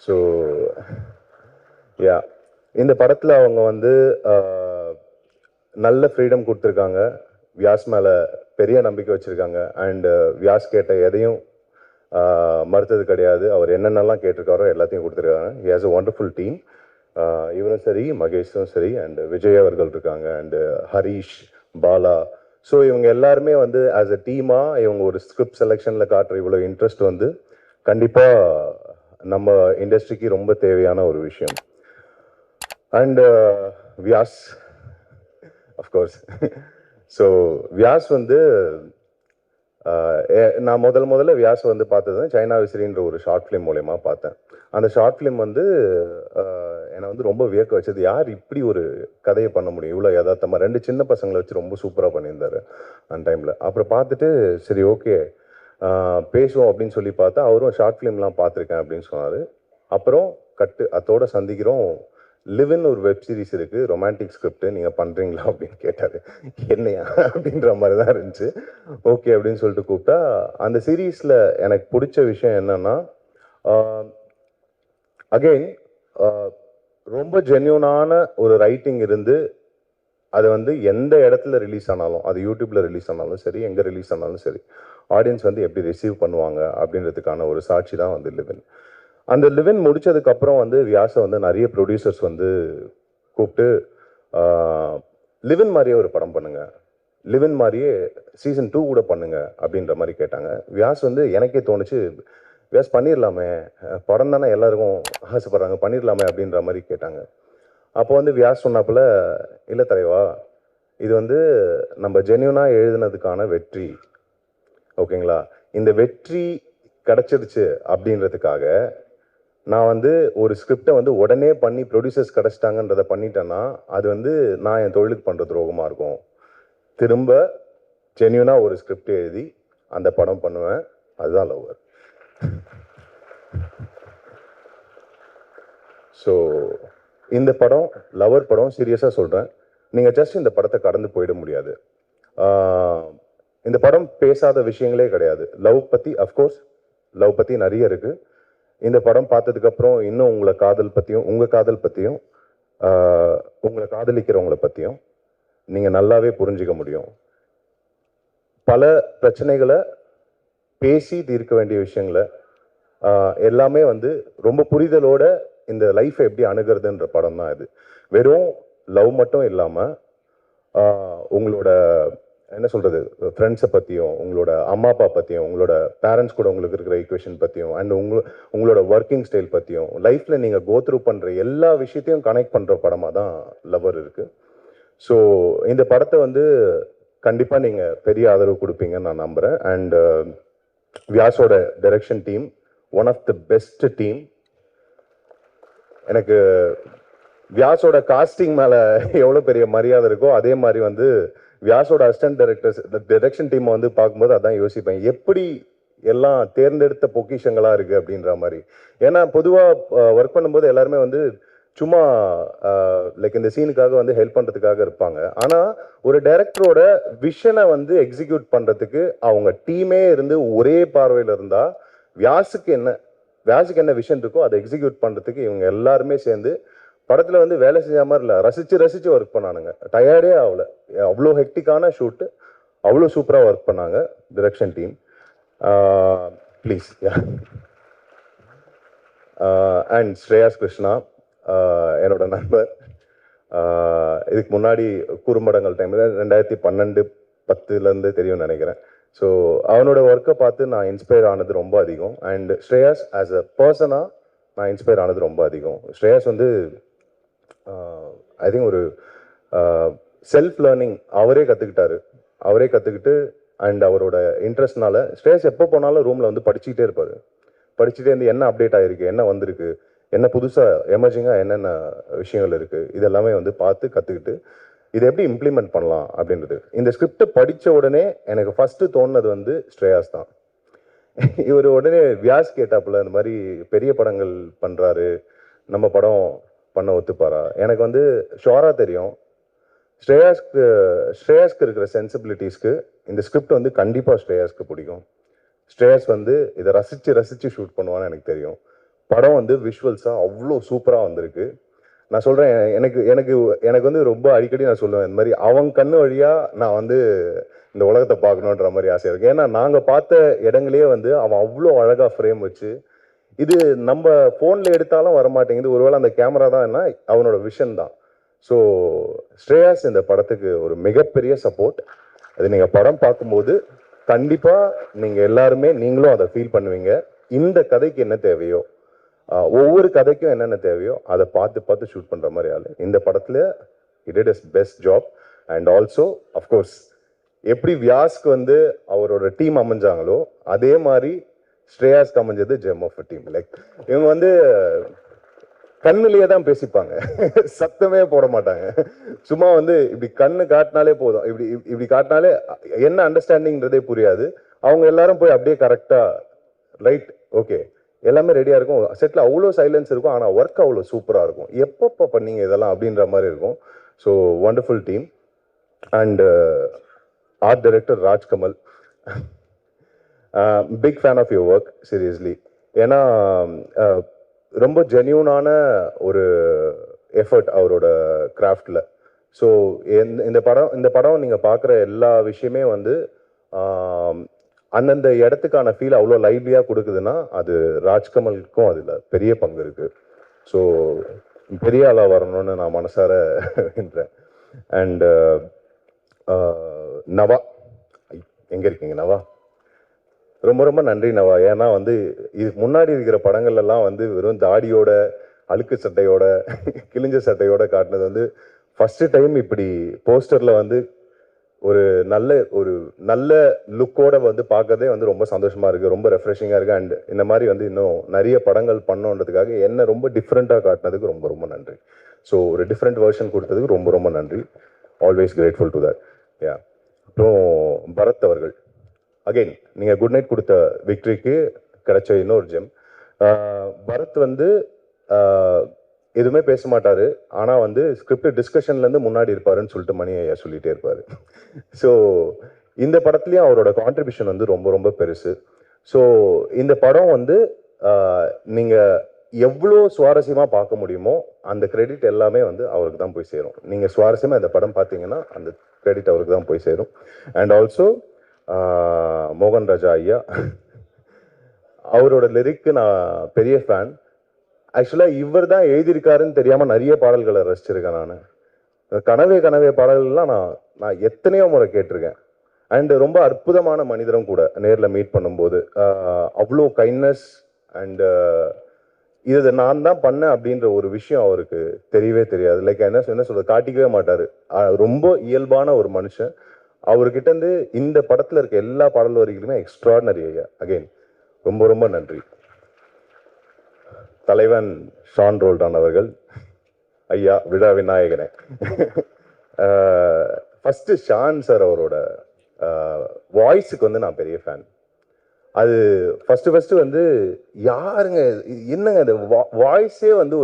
ஸோ யா, இந்த படத்தில் அவங்க வந்து நல்ல ஃப்ரீடம் கொடுத்துருக்காங்க, வியாஸ் மேலே பெரிய நம்பிக்கை வச்சுருக்காங்க. அண்டு வியாஸ் கேட்ட எதையும் மறுத்தது கிடையாது. அவர் என்னென்னலாம் கேட்டிருக்காரோ எல்லாத்தையும் கொடுத்துருக்காங்க. He has a wonderful team. இவரும் சரி, மகேஷும் சரி, அண்டு விஜய் அவர்கள் இருக்காங்க, அண்டு ஹரீஷ், பாலா. ஸோ இவங்க எல்லாருமே வந்து ஆஸ் அ டீமாக இவங்க ஒரு ஸ்கிரிப்ட் செலெக்ஷனில் காட்டுற இவ்வளோ இன்ட்ரெஸ்ட் வந்து கண்டிப்பாக நம்ம இண்டஸ்ட்ரிக்கு ரொம்ப தேவையான ஒரு விஷயம். And Vyas of course. So Vyas வந்து நான் முதல்ல வியாஸ் வந்து பார்த்தது சைனா விசிறின்ற ஒரு ஷார்ட் ஃபிலிம் மூலயமா பார்த்தேன். அந்த ஷார்ட் ஃபிலிம் வந்து என்னை வந்து ரொம்ப வியக்க வச்சது. யார் இப்படி ஒரு கதையை பண்ண முடியும், இவ்வளோ யதார்த்தமாக 2 சின்ன பசங்களை வச்சு ரொம்ப சூப்பராக பண்ணியிருந்தாரு அந்த டைமில். அப்புறம் பார்த்துட்டு சரி ஓகே பேசுவோம் அப்படின்னு சொல்லி பார்த்தா அவரும் ஷார்ட் ஃபிலிம்லாம் பார்த்துருக்கேன் அப்படின்னு சொன்னார். அப்புறம் அதோட சந்திக்கிறோம். லிவ்னு ஒரு வெப் சீரிஸ் இருக்குது, ரொமான்டிக் ஸ்கிரிப்ட், நீங்கள் பண்ணுறீங்களா அப்படின்னு கேட்டார். என்னையா அப்படின்ற மாதிரி தான் இருந்துச்சு. ஓகே அப்படின்னு சொல்லிட்டு கூப்பிட்டா, அந்த சீரீஸில் எனக்கு பிடிச்ச விஷயம் என்னென்னா, அகெயின் ரொம்ப ஜென்யூனான ஒரு ரைட்டிங் இருந்து அது வந்து எந்த இடத்துல ரிலீஸ் ஆனாலும், அது யூடியூப்பில் ரிலீஸ் ஆனாலும் சரி, எங்கே ரிலீஸ் ஆனாலும் சரி, ஆடியன்ஸ் வந்து எப்படி ரிசீவ் பண்ணுவாங்க அப்படின்றதுக்கான ஒரு சாட்சி தான் வந்து லிவின். அந்த லிவின் முடிச்சதுக்கப்புறம் வந்து வியாசை வந்து நிறைய ப்ரொடியூசர்ஸ் வந்து கூப்பிட்டு லிவின் மாதிரியே ஒரு படம் பண்ணுங்க, லிவின் மாதிரியே சீசன் 2 கூட பண்ணுங்க அப்படின்ற மாதிரி கேட்டாங்க. வியாஸ் வந்து எனக்கே தோணுச்சு, வியாஸ் பண்ணிடலாமே, படம் தானே எல்லாருக்கும் ஆசைப்படுறாங்க, பண்ணிடலாமே அப்படின்ற மாதிரி கேட்டாங்க. அப்போ வந்து வியாஸ் சொன்னாப்புல, இல்லை தலைவா, இது வந்து நம்ம ஜென்யூனாக எழுதுனதுக்கான வெற்றி, ஓகேங்களா, இந்த வெற்றி கிடச்சிருச்சு அப்படின்றதுக்காக நான் வந்து ஒரு ஸ்கிரிப்டை வந்து உடனே பண்ணி ப்ரொடியூசர்ஸ் கிடச்சிட்டாங்கன்றதை பண்ணிட்டேன்னா அது வந்து நான் என் தொழிலுக்கு பண்ணுற துரோகமாக இருக்கும். திரும்ப ஜென்யூனாக ஒரு ஸ்கிரிப்ட் எழுதி அந்த படம் பண்ணுவேன், அதுதான் லவர். ஸோ இந்த படம் லவர் படம், சீரியஸாக சொல்கிறேன், நீங்கள் ஜஸ்ட் இந்த படத்தை கடந்து போயிட முடியாது. இந்த படம் பேசாத விஷயங்களே கிடையாது. லவ் பற்றி, அஃப்கோர்ஸ் லவ் பற்றி நிறைய இருக்குது. இந்த படம் பார்த்ததுக்கப்புறம் இன்னும் உங்களை காதல் பற்றியும், உங்கள் காதல் பற்றியும், உங்களை காதலிக்கிறவங்கள பற்றியும் நீங்கள் நல்லாவே புரிஞ்சிக்க முடியும். பல பிரச்சனைகளை பேசி தீர்க்க வேண்டிய விஷயங்களை எல்லாமே வந்து ரொம்ப புரிதலோட இந்த லைஃப்பை எப்படி அணுகிறதுன்ற படம் தான் இது. வெறும் லவ் மட்டும் இல்லாமல் உங்களோட என்ன சொல்கிறது, ஃப்ரெண்ட்ஸை பற்றியும், உங்களோட அம்மா அப்பா பற்றியும், உங்களோட பேரண்ட்ஸ் கூட உங்களுக்கு இருக்கிற ஈக்குவேஷன் பற்றியும், அண்ட் உங்களோட ஒர்க்கிங் ஸ்டைல் பற்றியும், லைஃப்பில் நீங்கள் கோத்ரூ பண்ணுற எல்லா விஷயத்தையும் கனெக்ட் பண்ணுற படமாக தான் லவர் இருக்குது. ஸோ இந்த படத்தை வந்து கண்டிப்பாக நீங்கள் பெரிய ஆதரவு கொடுப்பீங்கன்னு நான் நம்புகிறேன். அண்ட் வியாஸோட direction team one of the best team. எனக்கு வியாஸோட காஸ்டிங் மேலே எவ்வளோ பெரிய மரியாதை இருக்கோ அதே மாதிரி வந்து வியாஸோட அசிஸ்டன்ட் டைரக்டர்ஸ், டைரக்ஷன் டீமை வந்து பார்க்கும்போது அதான் யோசிப்பேன், எப்படி எல்லாம் தேர்ந்தெடுத்த பொக்கிஷங்களாக இருக்குது அப்படின்ற மாதிரி. ஏன்னா பொதுவாக ஒர்க் பண்ணும்போது எல்லாருமே வந்து சும்மா லைக் இந்த சீனுக்காக வந்து ஹெல்ப் பண்ணுறதுக்காக இருப்பாங்க. ஆனால் ஒரு டைரக்டரோட விஷனை வந்து எக்ஸிக்யூட் பண்ணுறதுக்கு அவங்க டீமே இருந்து ஒரே பார்வையில் இருந்தால் வியாஸுக்கு என்ன விஷன் இருக்கோ அதை எக்ஸிக்யூட் பண்ணுறதுக்கு இவங்க எல்லாருமே சேர்ந்து படத்தில் வந்து வேலை செய்யாம மாதிரி இல்லை, ரசித்து ஒர்க் பண்ணானுங்க. டயர்டே ஆகல. அவ்வளோ ஹெக்டிக்கான ஷூட்டு, அவ்வளோ சூப்பராக ஒர்க் பண்ணாங்க direction team. Please. And Shreyas Krishna என்னோட நண்பர். இதுக்கு முன்னாடி குறும்படங்கள் டைமில் 2012-10 தெரியும்னு நினைக்கிறேன். ஸோ அவனோட ஒர்க்கை பார்த்து நான் இன்ஸ்பயர் ஆனது ரொம்ப அதிகம். அண்ட் ஸ்ரேயாஸ் ஆஸ் அ பர்சனாக நான் இன்ஸ்பயர் ஆனது ரொம்ப அதிகம். ஸ்ரேயாஸ் வந்து ஐ திங்க் ஒரு செல்ஃப் லேர்னிங் அவரே கற்றுக்கிட்டு அண்ட் அவரோட இன்ட்ரெஸ்ட்னால ஸ்ரேயாஸ் எப்போ போனாலும் ரூமில் வந்து படிச்சுக்கிட்டே இருப்பார். படிச்சுட்டே இருந்து என்ன அப்டேட் ஆகிருக்கு, என்ன வந்திருக்கு, என்ன புதுசாக எமர்ஜிங்காக என்னென்ன விஷயங்கள் இருக்குது, இதெல்லாமே வந்து பார்த்து கற்றுக்கிட்டு இதை எப்படி இம்ப்ளிமெண்ட் பண்ணலாம் அப்படின்றது. இந்த ஸ்கிரிப்டை படித்த உடனே எனக்கு ஃபஸ்ட்டு தோணுனது வந்து ஸ்ரேயாஸ் தான். இவர் உடனே வியாஸ் கேட்டாப்புல இந்த மாதிரி பெரிய படங்கள் பண்ணுறாரு, நம்ம படம் பண்ண ஒத்துப்பாரா? எனக்கு வந்து ஷோராக தெரியும் ஸ்ரேயாஸ்க்கு இருக்கிற சென்சிபிலிட்டிஸ்க்கு இந்த ஸ்கிரிப்ட் வந்து கண்டிப்பாக ஸ்ரேயாஸ்க்கு பிடிக்கும். ஸ்ரேயாஸ் வந்து இதை ரசித்து ஷூட் பண்ணுவான்னு எனக்கு தெரியும். படம் வந்து விஷுவல்ஸாக அவ்வளோ சூப்பராக வந்திருக்கு. நான் சொல்கிறேன், எனக்கு வந்து ரொம்ப அடிக்கடி நான் சொல்லுவேன், இந்த மாதிரி அவங்க கண்ணு வழியாக நான் வந்து இந்த உலகத்தை பார்க்கணுன்ற மாதிரி ஆசையாக இருக்குது. ஏன்னா நாங்கள் பார்த்த இடங்களே வந்து அவன் அவ்வளோ அழகாக ஃப்ரேம் வச்சு, இது நம்ம ஃபோனில் எடுத்தாலும் வரமாட்டேங்குது. ஒருவேளை அந்த கேமரா தான் என்ன, அவனோட விஷன் தான். ஸோ ஸ்ரேயாஸ் இந்த படத்துக்கு ஒரு மிகப்பெரிய சப்போர்ட். அது நீங்கள் படம் பார்க்கும்போது கண்டிப்பாக நீங்கள் எல்லாருமே நீங்களும் அதை ஃபீல் பண்ணுவீங்க. இந்த கதைக்கு என்ன தேவையோ, ஒவ்வொரு கதைக்கும் என்னென்ன தேவையோ அதை பார்த்து ஷூட் பண்ணுற மாதிரி ஆள் இந்த படத்தில் it is best job. And also of course எப்படி வியாஸ்க்கு வந்து அவரோட டீம் அமைஞ்சாங்களோ அதே மாதிரி ஸ்ரேயாஸ்க்கு அமைஞ்சது gem of a team. Like இவங்க வந்து கண்ணுலேயே தான் பேசிப்பாங்க, சத்தமே போட மாட்டாங்க. சும்மா வந்து இப்படி கண்ணு காட்டினாலே போதும், இப்படி காட்டினாலே என்ன அண்டர்ஸ்டாண்டிங்கிறதே புரியாது. அவங்க எல்லாரும் போய் அப்படியே கரெக்டாக ரைட் ஓகே எல்லாமே ரெடியாக இருக்கும். செட்டில் அவ்வளோ சைலன்ஸ் இருக்கும், ஆனால் ஒர்க் அவ்வளோ சூப்பராக இருக்கும். எப்பப்போ பண்ணீங்க இதெல்லாம் அப்படின்ற மாதிரி இருக்கும். So wonderful team. And art director Rajkamal, big fan of your work seriously. ஏன்னா ரொம்ப ஜென்யூனான ஒரு எஃபர்ட் அவரோட கிராஃப்டில். ஸோ இந்த படம் நீங்கள் பார்க்குற எல்லா விஷயமே வந்து அந்தந்த இடத்துக்கான ஃபீல் அவ்வளோ லைவ்லியாக கொடுக்குதுன்னா அது ராஜ்கமலுக்கும் அதில் பெரிய பங்கு இருக்குது. ஸோ பெரிய ஆளாக வரணும்னு நான் மனசார வேண்டுறேன். அண்டு நவா, எங்கே இருக்கீங்க நவா? ரொம்ப நன்றி நவா. ஏன்னா வந்து இதுக்கு முன்னாடி இருக்கிற படங்கள்லாம் வந்து வெறும் தாடியோட அழுக்கு சட்டையோட கிழிஞ்ச சட்டையோட காட்டினது வந்து ஃபஸ்ட்டு டைம் இப்படி போஸ்டரில் வந்து ஒரு நல்ல லுக்கோட வந்து பார்க்கறதே வந்து ரொம்ப சந்தோஷமாக இருக்குது, ரொம்ப ரெஃப்ரெஷிங்காக இருக்குது. அண்ட் இந்த மாதிரி வந்து இன்னும் நிறைய படங்கள் பண்ணோன்றதுக்காக என்ன ரொம்ப டிஃப்ரெண்ட்டாக காட்டினதுக்கு ரொம்ப நன்றி. ஸோ ஒரு டிஃப்ரெண்ட் வெர்ஷன் கொடுத்ததுக்கு ரொம்ப நன்றி. Always grateful to that. Yeah. அப்புறம் பரத் அவர்கள், அகெயின் நீங்கள் குட் நைட் கொடுத்த விக்ட்ரிக்கு கிடைச்ச இன்னொரு ஜெம். பரத் வந்து எதுவுமே பேச மாட்டார், ஆனால் வந்து ஸ்கிரிப்ட் டிஸ்கஷன்லேருந்து முன்னாடி இருப்பாருன்னு சொல்லிட்டு மணி ஐயா சொல்லிகிட்டே இருப்பார். ஸோ இந்த படத்துலேயும் அவரோட கான்ட்ரிபியூஷன் வந்து ரொம்ப பெருசு. ஸோ இந்த படம் வந்து நீங்கள் எவ்வளோ சுவாரஸ்யமாக பார்க்க முடியுமோ அந்த கிரெடிட் எல்லாமே வந்து அவருக்கு தான் போய் சேரும். நீங்கள் சுவாரஸ்யமாக இந்த படம் பார்த்தீங்கன்னா அந்த கிரெடிட் அவருக்கு தான் போய் சேரும். அண்ட் ஆல்சோ மோகன் ராஜா ஐயா, அவரோட லிரிக்கு நான் பெரிய ஃபேன். ஆக்சுவலாக இவர் தான் எழுதியிருக்காருன்னு தெரியாமல் நிறைய பாடல்களை ரசிச்சிருக்கேன். நான் கனவே பாடல்கள்லாம் நான் எத்தனையோ முறை கேட்டிருக்கேன். அண்டு ரொம்ப அற்புதமான மனிதரும் கூட நேரில் மீட் பண்ணும்போது அவ்வளோ கைண்ட்னஸ் அண்டு இது நான் தான் பண்ணேன் அப்படின்ற ஒரு விஷயம் அவருக்கு தெரியவே தெரியாது. லைக் என்ன சொல்றது, காட்டிக்கவே மாட்டார். ரொம்ப இயல்பான ஒரு மனுஷன். அவர்கிட்டருந்து இந்த படத்தில் இருக்க எல்லா பாடல் வரிகளுமே எக்ஸ்ட்ராடனரி ஐயா. அகெயின் ரொம்ப நன்றி. தலைவன் ஷான் ரோல்டான் அவர்கள், ஐயா விழா விநாயகனே. ஃபஸ்ட்டு ஷான் சார் அவரோட வாய்ஸுக்கு வந்து நான் பெரிய ஃபேன். அது ஃபஸ்ட்டு வந்து யாருங்க என்னங்க அந்த வாய்ஸே வந்து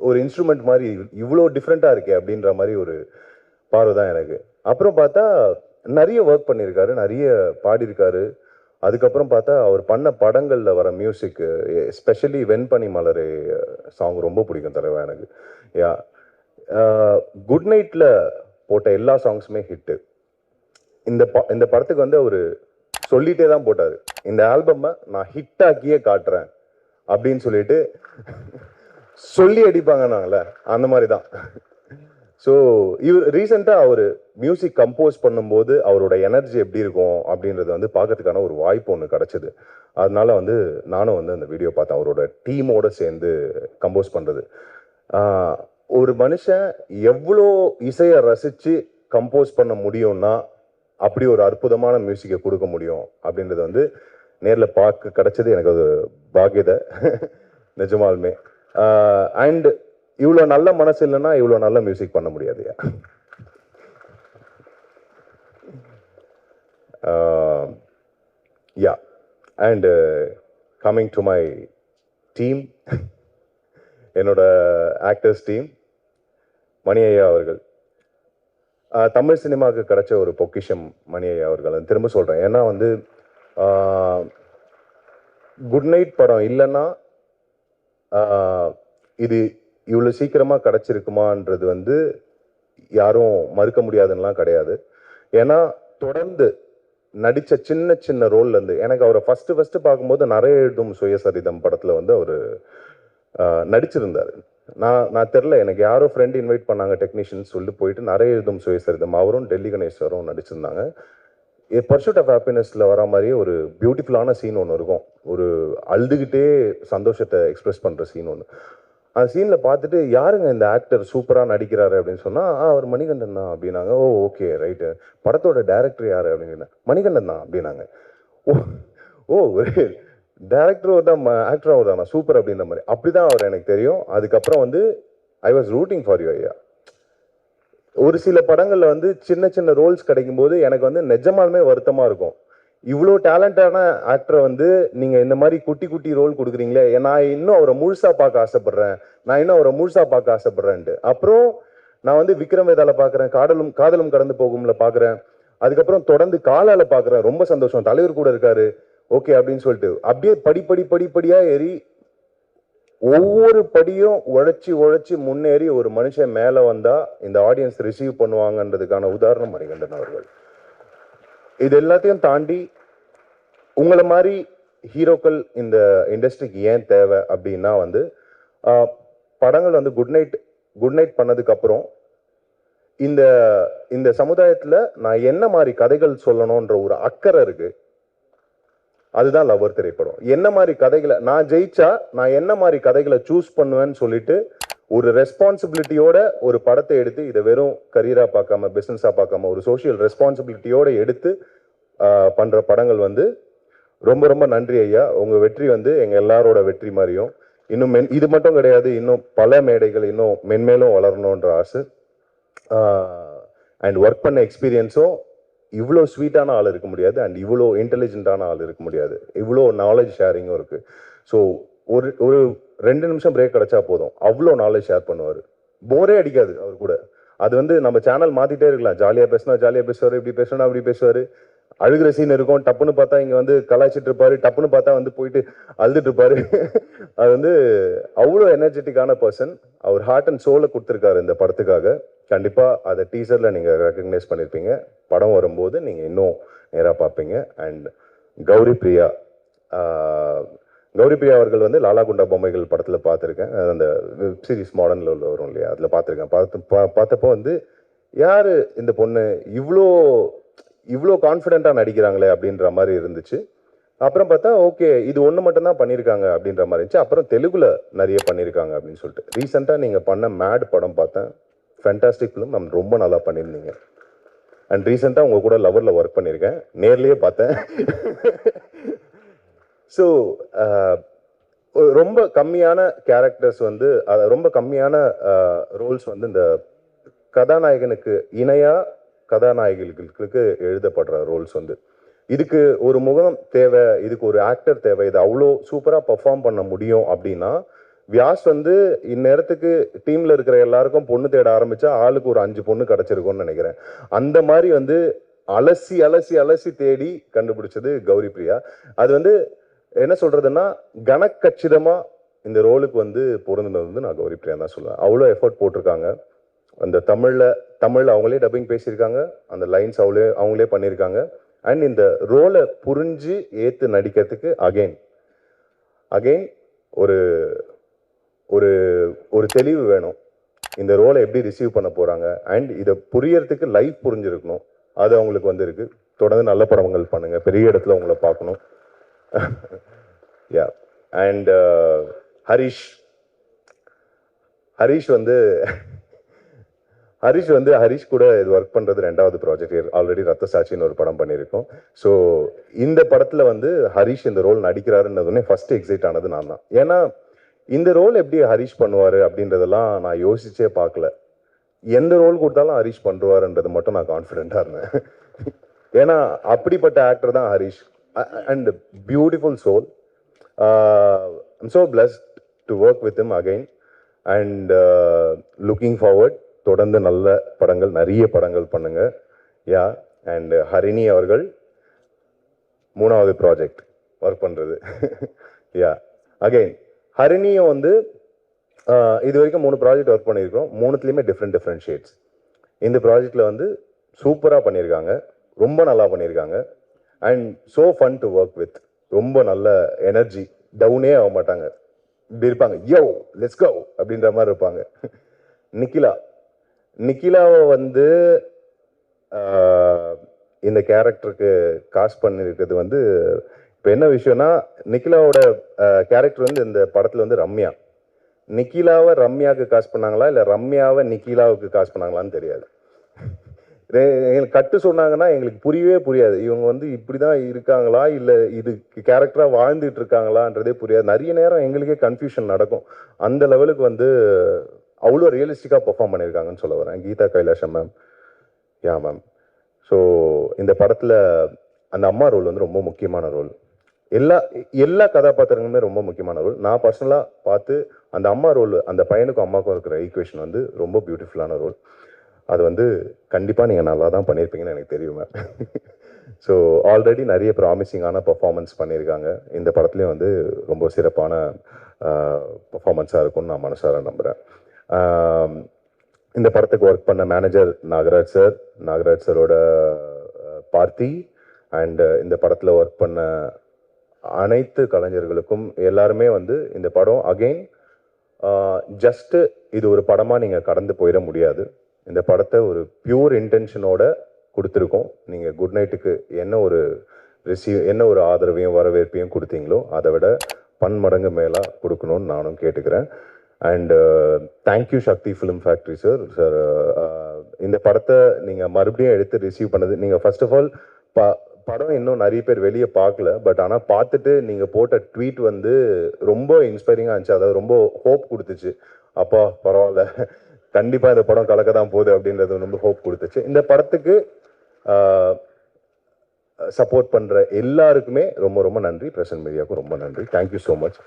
ஒரு இன்ஸ்ட்ருமெண்ட் மாதிரி இவ்வளோ டிஃப்ரெண்ட்டாக இருக்கே அப்படின்ற மாதிரி ஒரு பார்வை தான் எனக்கு. அப்புறம் பார்த்தா நிறைய ஒர்க் பண்ணியிருக்காரு, நிறைய பாடியிருக்காரு. அதுக்கப்புறம் பார்த்தா அவர் பண்ண படங்களில் வர மியூசிக், எஸ்பெஷலி வெண்பனி மலரே சாங் ரொம்ப பிடிக்கும் தலைவா எனக்கு. யா, குட் நைட்டில் போட்ட எல்லா சாங்ஸுமே ஹிட்டு. இந்த படத்துக்கு வந்து அவர் சொல்லிட்டே தான் போட்டார், இந்த ஆல்பமை நான் ஹிட்டாக்கியே காட்டுறேன் அப்படின்னு சொல்லிட்டு சொல்லி அடிப்பாங்க நாங்கள, அந்த மாதிரி தான். ஸோ இவர் ரீசெண்டாக அவர் மியூசிக் கம்போஸ் பண்ணும்போது அவரோட எனர்ஜி எப்படி இருக்கும் அப்படின்றது வந்து பார்க்கறதுக்கான ஒரு வாய்ப்பு ஒன்று கிடச்சிது. அதனால வந்து நானும் வந்து அந்த வீடியோ பார்த்தேன், அவரோட டீமோடு சேர்ந்து கம்போஸ் பண்ணுறது. ஒரு மனுஷன் எவ்வளோ இசையை ரசித்து கம்போஸ் பண்ண முடியும்னா அப்படி ஒரு அற்புதமான மியூசிக்கை கொடுக்க முடியும் அப்படின்றது வந்து நேரில் பார்க்க கிடச்சது எனக்கு அது பாக்கியதை நிஜமாலுமே. அண்ட் இவ்வளோ நல்ல மனசு இல்லைன்னா இவ்வளோ நல்ல மியூசிக் பண்ண முடியாதுயா. Yeah, and coming to my team, என்னோட ஆக்டர்ஸ் டீம், மணி ஐயா அவர்கள் தமிழ் சினிமாவுக்கு கிடைச்ச ஒரு பொக்கிஷம் மணி ஐயா அவர்கள். திரும்ப சொல்கிறேன், ஏன்னா வந்து குட் நைட் படம் இல்லைன்னா இது இவ்வளோ சீக்கிரமாக கிடச்சிருக்குமான்றது வந்து யாரும் மறுக்க முடியாதுன்னெலாம் கிடையாது. ஏன்னா தொடர்ந்து நடித்த சின்ன சின்ன ரோல்லேருந்து எனக்கு அவரை ஃபஸ்ட்டு பார்க்கும்போது நிறைய எழுதும் சுயசரிதம் படத்தில் வந்து அவர் நடிச்சிருந்தார். நான் தெரில, எனக்கு யாரோ ஃப்ரெண்டு இன்வைட் பண்ணாங்க டெக்னீஷியன்ஸ் சொல்லிட்டு போயிட்டு நிறைய எழுதும் சுயசரிதம் அவரும் டெல்லி கணேஸ்வரும் நடிச்சிருந்தாங்க. பர்சூட் ஆஃப் ஹாப்பினஸில் வர மாதிரியே ஒரு பியூட்டிஃபுல்லான சீன் ஒன்று இருக்கும், ஒரு அழுதுகிட்டே சந்தோஷத்தை எக்ஸ்பிரஸ் பண்ணுற சீன் ஒன்று. அந்த சீனில் பார்த்துட்டு யாருங்க இந்த ஆக்டர் சூப்பராக நடிக்கிறாரு அப்படின்னு சொன்னால் அவர் மணிகண்டன் தான் அப்படின்னாங்க. ஓ ஓகே ரைட்டு. படத்தோட டைரக்டர் யார் அப்படின்னு, மணிகண்டன் தான் அப்படின்னாங்க. ஓ டைரக்டர் தான் ஆக்டர் அவர் தானா, சூப்பர் அப்படின்ற மாதிரி. அப்படி தான் அவர் எனக்கு தெரியும். அதுக்கப்புறம் வந்து I was rooting for you ஐயா. ஒரு சில படங்களில் வந்து சின்ன சின்ன ரோல்ஸ் கிடைக்கும்போது எனக்கு வந்து நிஜமாலுமே வருத்தமாக இருக்கும், இவ்வளோ டேலண்டான ஆக்டரை வந்து நீங்கள் இந்த மாதிரி குட்டி குட்டி ரோல் கொடுக்குறீங்களே, நான் இன்னும் அவரை முழுசாக பார்க்க ஆசைப்பட்றேன்ட்டு. அப்புறம் நான் வந்து விக்ரம் வேதால பார்க்குறேன், காதலும் கடந்து போகும்ல பார்க்குறேன், அதுக்கப்புறம் தொடர்ந்து காலால பார்க்குறேன். ரொம்ப சந்தோஷம், தலைவர் கூட இருக்காரு ஓகே அப்படின்னு சொல்லிட்டு அப்படியே படிப்படியாக ஏறி ஒவ்வொரு படியும் உழைச்சி முன்னேறி ஒரு மனுஷன் மேலே வந்தால் இந்த ஆடியன்ஸ் ரிசீவ் பண்ணுவாங்கன்றதுக்கான உதாரணம் மணிகண்டன் அவர்கள். இது எல்லாத்தையும் தாண்டி உங்களை மாதிரி ஹீரோக்கள் இந்த இண்டஸ்ட்ரிக்கு ஏன் தேவை அப்படின்னா வந்து படங்கள் வந்து குட் நைட் பண்ணதுக்கு அப்புறம் இந்த சமுதாயத்தில் நான் என்ன மாதிரி கதைகள் சொல்லணுன்ற ஒரு அக்கறை இருக்கு. அதுதான் லவர் திரைப்படம். என்ன மாதிரி கதைகளை நான் ஜெயிச்சா நான் என்ன மாதிரி கதைகளை சூஸ் பண்ணுவேன்னு சொல்லிட்டு ஒரு ரெஸ்பான்சிபிலிட்டியோட ஒரு படத்தை எடுத்து இதை வெறும் கரியரா பார்க்காம பிஸ்னஸா பார்க்காம ஒரு சோஷியல் ரெஸ்பான்சிபிலிட்டியோட எடுத்து பண்ற படங்கள் வந்து ரொம்ப ரொம்ப நன்றி ஐயா. உங்க வெற்றி வந்து எங்க எல்லாரோட வெற்றி மாதிரியும் இன்னும் இது மட்டும் கிடையாது, இன்னும் பல மேடைகள் இன்னும் மென்மேலும் வளரணுன்ற ஆசை. அண்ட் ஒர்க் பண்ண எக்ஸ்பீரியன்ஸும் இவ்வளோ ஸ்வீட்டான ஆள் இருக்க முடியாது, அண்ட் இவ்வளோ இன்டெலிஜென்ட்டான ஆள் இருக்க முடியாது, இவ்வளோ நாலேஜ் ஷேரிங்கும் இருக்கு. ஸோ ஒரு 2 நிமிஷம் பிரேக் கிடைச்சா போதும், அவ்வளோ நாலேஜ் ஷேர் பண்ணுவார், போரே அடிக்காது அவர் கூட. அது வந்து நம்ம சேனல் மாத்திட்டே இருக்கலாம், ஜாலியாக பேசினா ஜாலியாக பேசுவார், இப்படி பேசணும் அப்படி பேசுவார், அழுகிற சீன் இருக்கும், டப்புன்னு பார்த்தா இங்கே வந்து கலாய்ச்சிட்டு இருப்பாரு, டப்புன்னு பார்த்தா வந்து போயிட்டு அழுதுட்டு இருப்பாரு. அது வந்து அவ்வளோ எனர்ஜெட்டிக்கான பர்சன். அவர் ஹார்ட் அண்ட் சோலை கொடுத்துருக்காரு இந்த படத்துக்காக. கண்டிப்பாக அதை டீசரில் நீங்கள் ரெக்கக்னைஸ் பண்ணியிருப்பீங்க, படம் வரும்போது நீங்கள் இன்னும் நேராக பார்ப்பீங்க. அண்ட் கௌரி பிரியா அவர்கள் வந்து லாலா குண்டா பொம்மைகள் படத்தில் பார்த்துருக்கேன், அந்த வெப் சீரிஸ் மாடர்னில் வரும் இல்லையா, அதில் பார்த்துருக்கேன். பார்த்தப்போ வந்து யார் இந்த பொண்ணு இவ்வளோ கான்ஃபிடென்ட்டாக நடிக்கிறாங்களே அப்படின்ற மாதிரி இருந்துச்சு. அப்புறம் பார்த்தா ஓகே இது ஒன்று மட்டும்தான் பண்ணியிருக்காங்க அப்படின்ற மாதிரி இருந்துச்சு. அப்புறம் தெலுங்குல நிறைய பண்ணியிருக்காங்க அப்படின்னு சொல்லிட்டு ரீசெண்டாக நீங்கள் பண்ண மேட் படம் பார்த்தேன், ஃபேண்டாஸ்டிக் ஃபிலிம், நம்ம ரொம்ப நல்லா பண்ணியிருந்தீங்க. அண்ட் ரீசெண்டாக உங்கள் கூட லவரில் ஒர்க் பண்ணியிருக்கேன், நேர்லேயே பார்த்தேன். ஸோ ரொம்ப கம்மியான கேரக்டர்ஸ் வந்து ரொம்ப கம்மியான ரோல்ஸ் வந்து இந்த கதாநாயகனுக்கு இணையாக கதாநாயகிகளுக்கு எழுதப்படுற ரோல்ஸ் வந்து இதுக்கு ஒரு முகம் தேவை, இதுக்கு ஒரு ஆக்டர் தேவை, இது அவ்வளோ சூப்பராக பர்ஃபார்ம் பண்ண முடியும் அப்படின்னா வியாஸ் வந்து இந்நேரத்துக்கு டீம்ல இருக்கிற எல்லாருக்கும் பொண்ணு தேட ஆரம்பிச்சா ஆளுக்கு ஒரு 5 பொண்ணு கிடைச்சிருக்கும்னு நினைக்கிறேன். அந்த மாதிரி வந்து அலசி அலசி அலசி தேடி கண்டுபிடிச்சது கௌரி பிரியா. அது வந்து என்ன சொல்றதுன்னா கனக்கச்சிதமா இந்த ரோலுக்கு வந்து பொருந்தினது வந்து நான் கௌரி பிரியா தான் சொல்லுவேன். அவ்வளோ எஃபர்ட் போட்டிருக்காங்க. அந்த தமிழ் அவங்களே டப்பிங் பேசியிருக்காங்க, அந்த லைன்ஸ் அவங்களே பண்ணியிருக்காங்க. அண்ட் இந்த ரோலை புரிஞ்சு ஏற்று நடிக்கிறதுக்கு அகெயின் ஒரு ஒரு ஒரு தெளிவு வேணும். இந்த ரோலை எப்படி ரிசீவ் பண்ண போகிறாங்க அண்ட் இதை புரியறதுக்கு லைஃப் புரிஞ்சிருக்கணும். அது அவங்களுக்கு வந்து இருக்கு. தொடர்ந்து நல்ல படங்கள் பண்ணுங்க, பெரிய இடத்துல உங்களை பார்க்கணும். யா அண்ட் ஹரிஷ் வந்து ஹரிஷ் கூட இது ஒர்க் பண்ணுறது 2வது ப்ராஜெக்ட். ஆல்ரெடி ரத்த சாட்சின்னு ஒரு படம் பண்ணியிருக்கோம். ஸோ இந்த படத்தில் வந்து ஹரிஷ் இந்த ரோல் நடிக்கிறாருன்னதுனே ஃபர்ஸ்ட் எக்ஸைட் ஆனது நான் தான். ஏன்னா இந்த ரோல் எப்படி ஹரிஷ் பண்ணுவார் அப்படின்றதெல்லாம் நான் யோசிச்சே பார்க்கல. எந்த ரோல் கொடுத்தாலும் ஹரிஷ் பண்ணுவாருன்றது மட்டும் நான் கான்ஃபிடென்ட்டாக இருந்தேன். ஏன்னா அப்படிப்பட்ட ஆக்டர் தான் Harish. And beautiful soul. I'm so blessed to work with him again and looking forward. தொடர்ந்து நல்ல படங்கள், நிறைய படங்கள் பண்ணுங்க. யா அண்ட் ஹரிணி அவர்கள் 3வது ப்ராஜெக்ட் ஒர்க் பண்ணுறது. யா அகைன் ஹரிணியும் வந்து இது வரைக்கும் 3 ப்ராஜெக்ட் ஒர்க் பண்ணியிருக்கிறோம். 3த்துலேயுமே டிஃப்ரெண்ட் ஷேட்ஸ். இந்த ப்ராஜெக்டில் வந்து சூப்பராக பண்ணியிருக்காங்க, ரொம்ப நல்லா பண்ணியிருக்காங்க. And so fun to work with. ரொம்ப நல்ல எனர்ஜி, டவுனே ஆக மாட்டாங்க, இப்படி இருப்பாங்க, யோ லெட்ஸ் கோ அப்படின்ற மாதிரி இருப்பாங்க. நிக்கிலாவை வந்து இந்த கேரக்டருக்கு காஸ்ட் பண்ணியிருக்கிறது வந்து இப்போ என்ன விஷயம்னா, நிக்கிலாவோட கேரக்டர் வந்து இந்த படத்தில் வந்து ரம்யா. நிக்கிலாவை ரம்யாவுக்கு காஸ்ட் பண்ணாங்களா இல்லை ரம்யாவை நிக்கிலாவுக்கு காஸ்ட் பண்ணாங்களான்னு தெரியாது. எங்களுக்கு கட்டு சொன்னாங்கன்னா எங்களுக்கு புரியவே புரியாது. இவங்க வந்து இப்படி தான் இருக்காங்களா இல்லை இது கேரக்டராக வாழ்ந்துட்டு இருக்காங்களான்றதே புரியாது. நிறைய நேரம் எங்களுக்கே கன்ஃபியூஷன் நடக்கும். அந்த லெவலுக்கு வந்து அவ்வளோ ரியலிஸ்டிக்காக பெர்ஃபார்ம் பண்ணியிருக்காங்கன்னு சொல்ல வரேன். Geetha Kailasam ma'am. Yeah ma'am. So இந்த படத்தில் அந்த அம்மா ரோல் வந்து ரொம்ப முக்கியமான ரோல். எல்லா கதாபாத்திரங்களுமே ரொம்ப முக்கியமான ரோல். நான் பர்சனலாக பார்த்து அந்த அம்மா ரோல், அந்த பையனுக்கும் அம்மாவுக்கும் இருக்கிற ஈக்குவேஷன் வந்து ரொம்ப பியூட்டிஃபுல்லான ரோல். அது வந்து கண்டிப்பாக நீங்கள் நல்லா தான் பண்ணியிருப்பீங்கன்னு எனக்கு தெரியும் மேம். ஸோ ஆல்ரெடி நிறைய ப்ராமிசிங்கான பர்ஃபார்மன்ஸ் பண்ணியிருக்காங்க. இந்த படத்துலேயும் வந்து ரொம்ப சிறப்பான பர்ஃபார்மன்ஸாக இருக்கும்னு நான் மனசார நம்புகிறேன். இந்த படத்துக்கு ஒர்க் பண்ண மேனேஜர் நாகராஜ் சரோட பார்த்தி அண்ட் இந்த படத்தில் ஒர்க் பண்ண அனைத்து கலைஞர்களுக்கும் எல்லாருமே வந்து இந்த படம் அகெயின் ஜஸ்ட்டு இது ஒரு படமாக நீங்கள் கடந்து போயிட முடியாது. இந்த படத்தை ஒரு பியூர் இன்டென்ஷனோட கொடுத்துருக்கோம். நீங்கள் குட் நைட்டுக்கு என்ன ஒரு ஆதரவையும் வரவேற்பையும் கொடுத்தீங்களோ அதை விட பன்மடங்கு மேலாக கொடுக்கணும்னு நானும் கேட்டுக்கிறேன். And thank you Sakthi film factory sir. இந்த படத்தை நீங்கள் மறுபடியும் எடுத்து ரிசீவ் பண்ணது, நீங்கள் ஃபர்ஸ்ட் ஆஃப் ஆல் படம் இன்னும் நிறைய பேர் வெளியே பார்க்கல, பட் ஆனால் பார்த்துட்டு நீங்கள் போட்ட ட்வீட் வந்து ரொம்ப இன்ஸ்பைரிங்காக இருந்துச்சு. அதாவது ரொம்ப ஹோப் கொடுத்துச்சு. அப்பா பரவாயில்ல, கண்டிப்பாக இந்த படம் கலக்க தான் போகுது அப்படின்றது ரொம்ப ஹோப் கொடுத்துச்சு. இந்த படத்துக்கு சப்போர்ட் பண்ணுற எல்லாருக்குமே ரொம்ப ரொம்ப நன்றி. பிரசன்ட் மீடியாவுக்கும் ரொம்ப நன்றி. Thank you so much.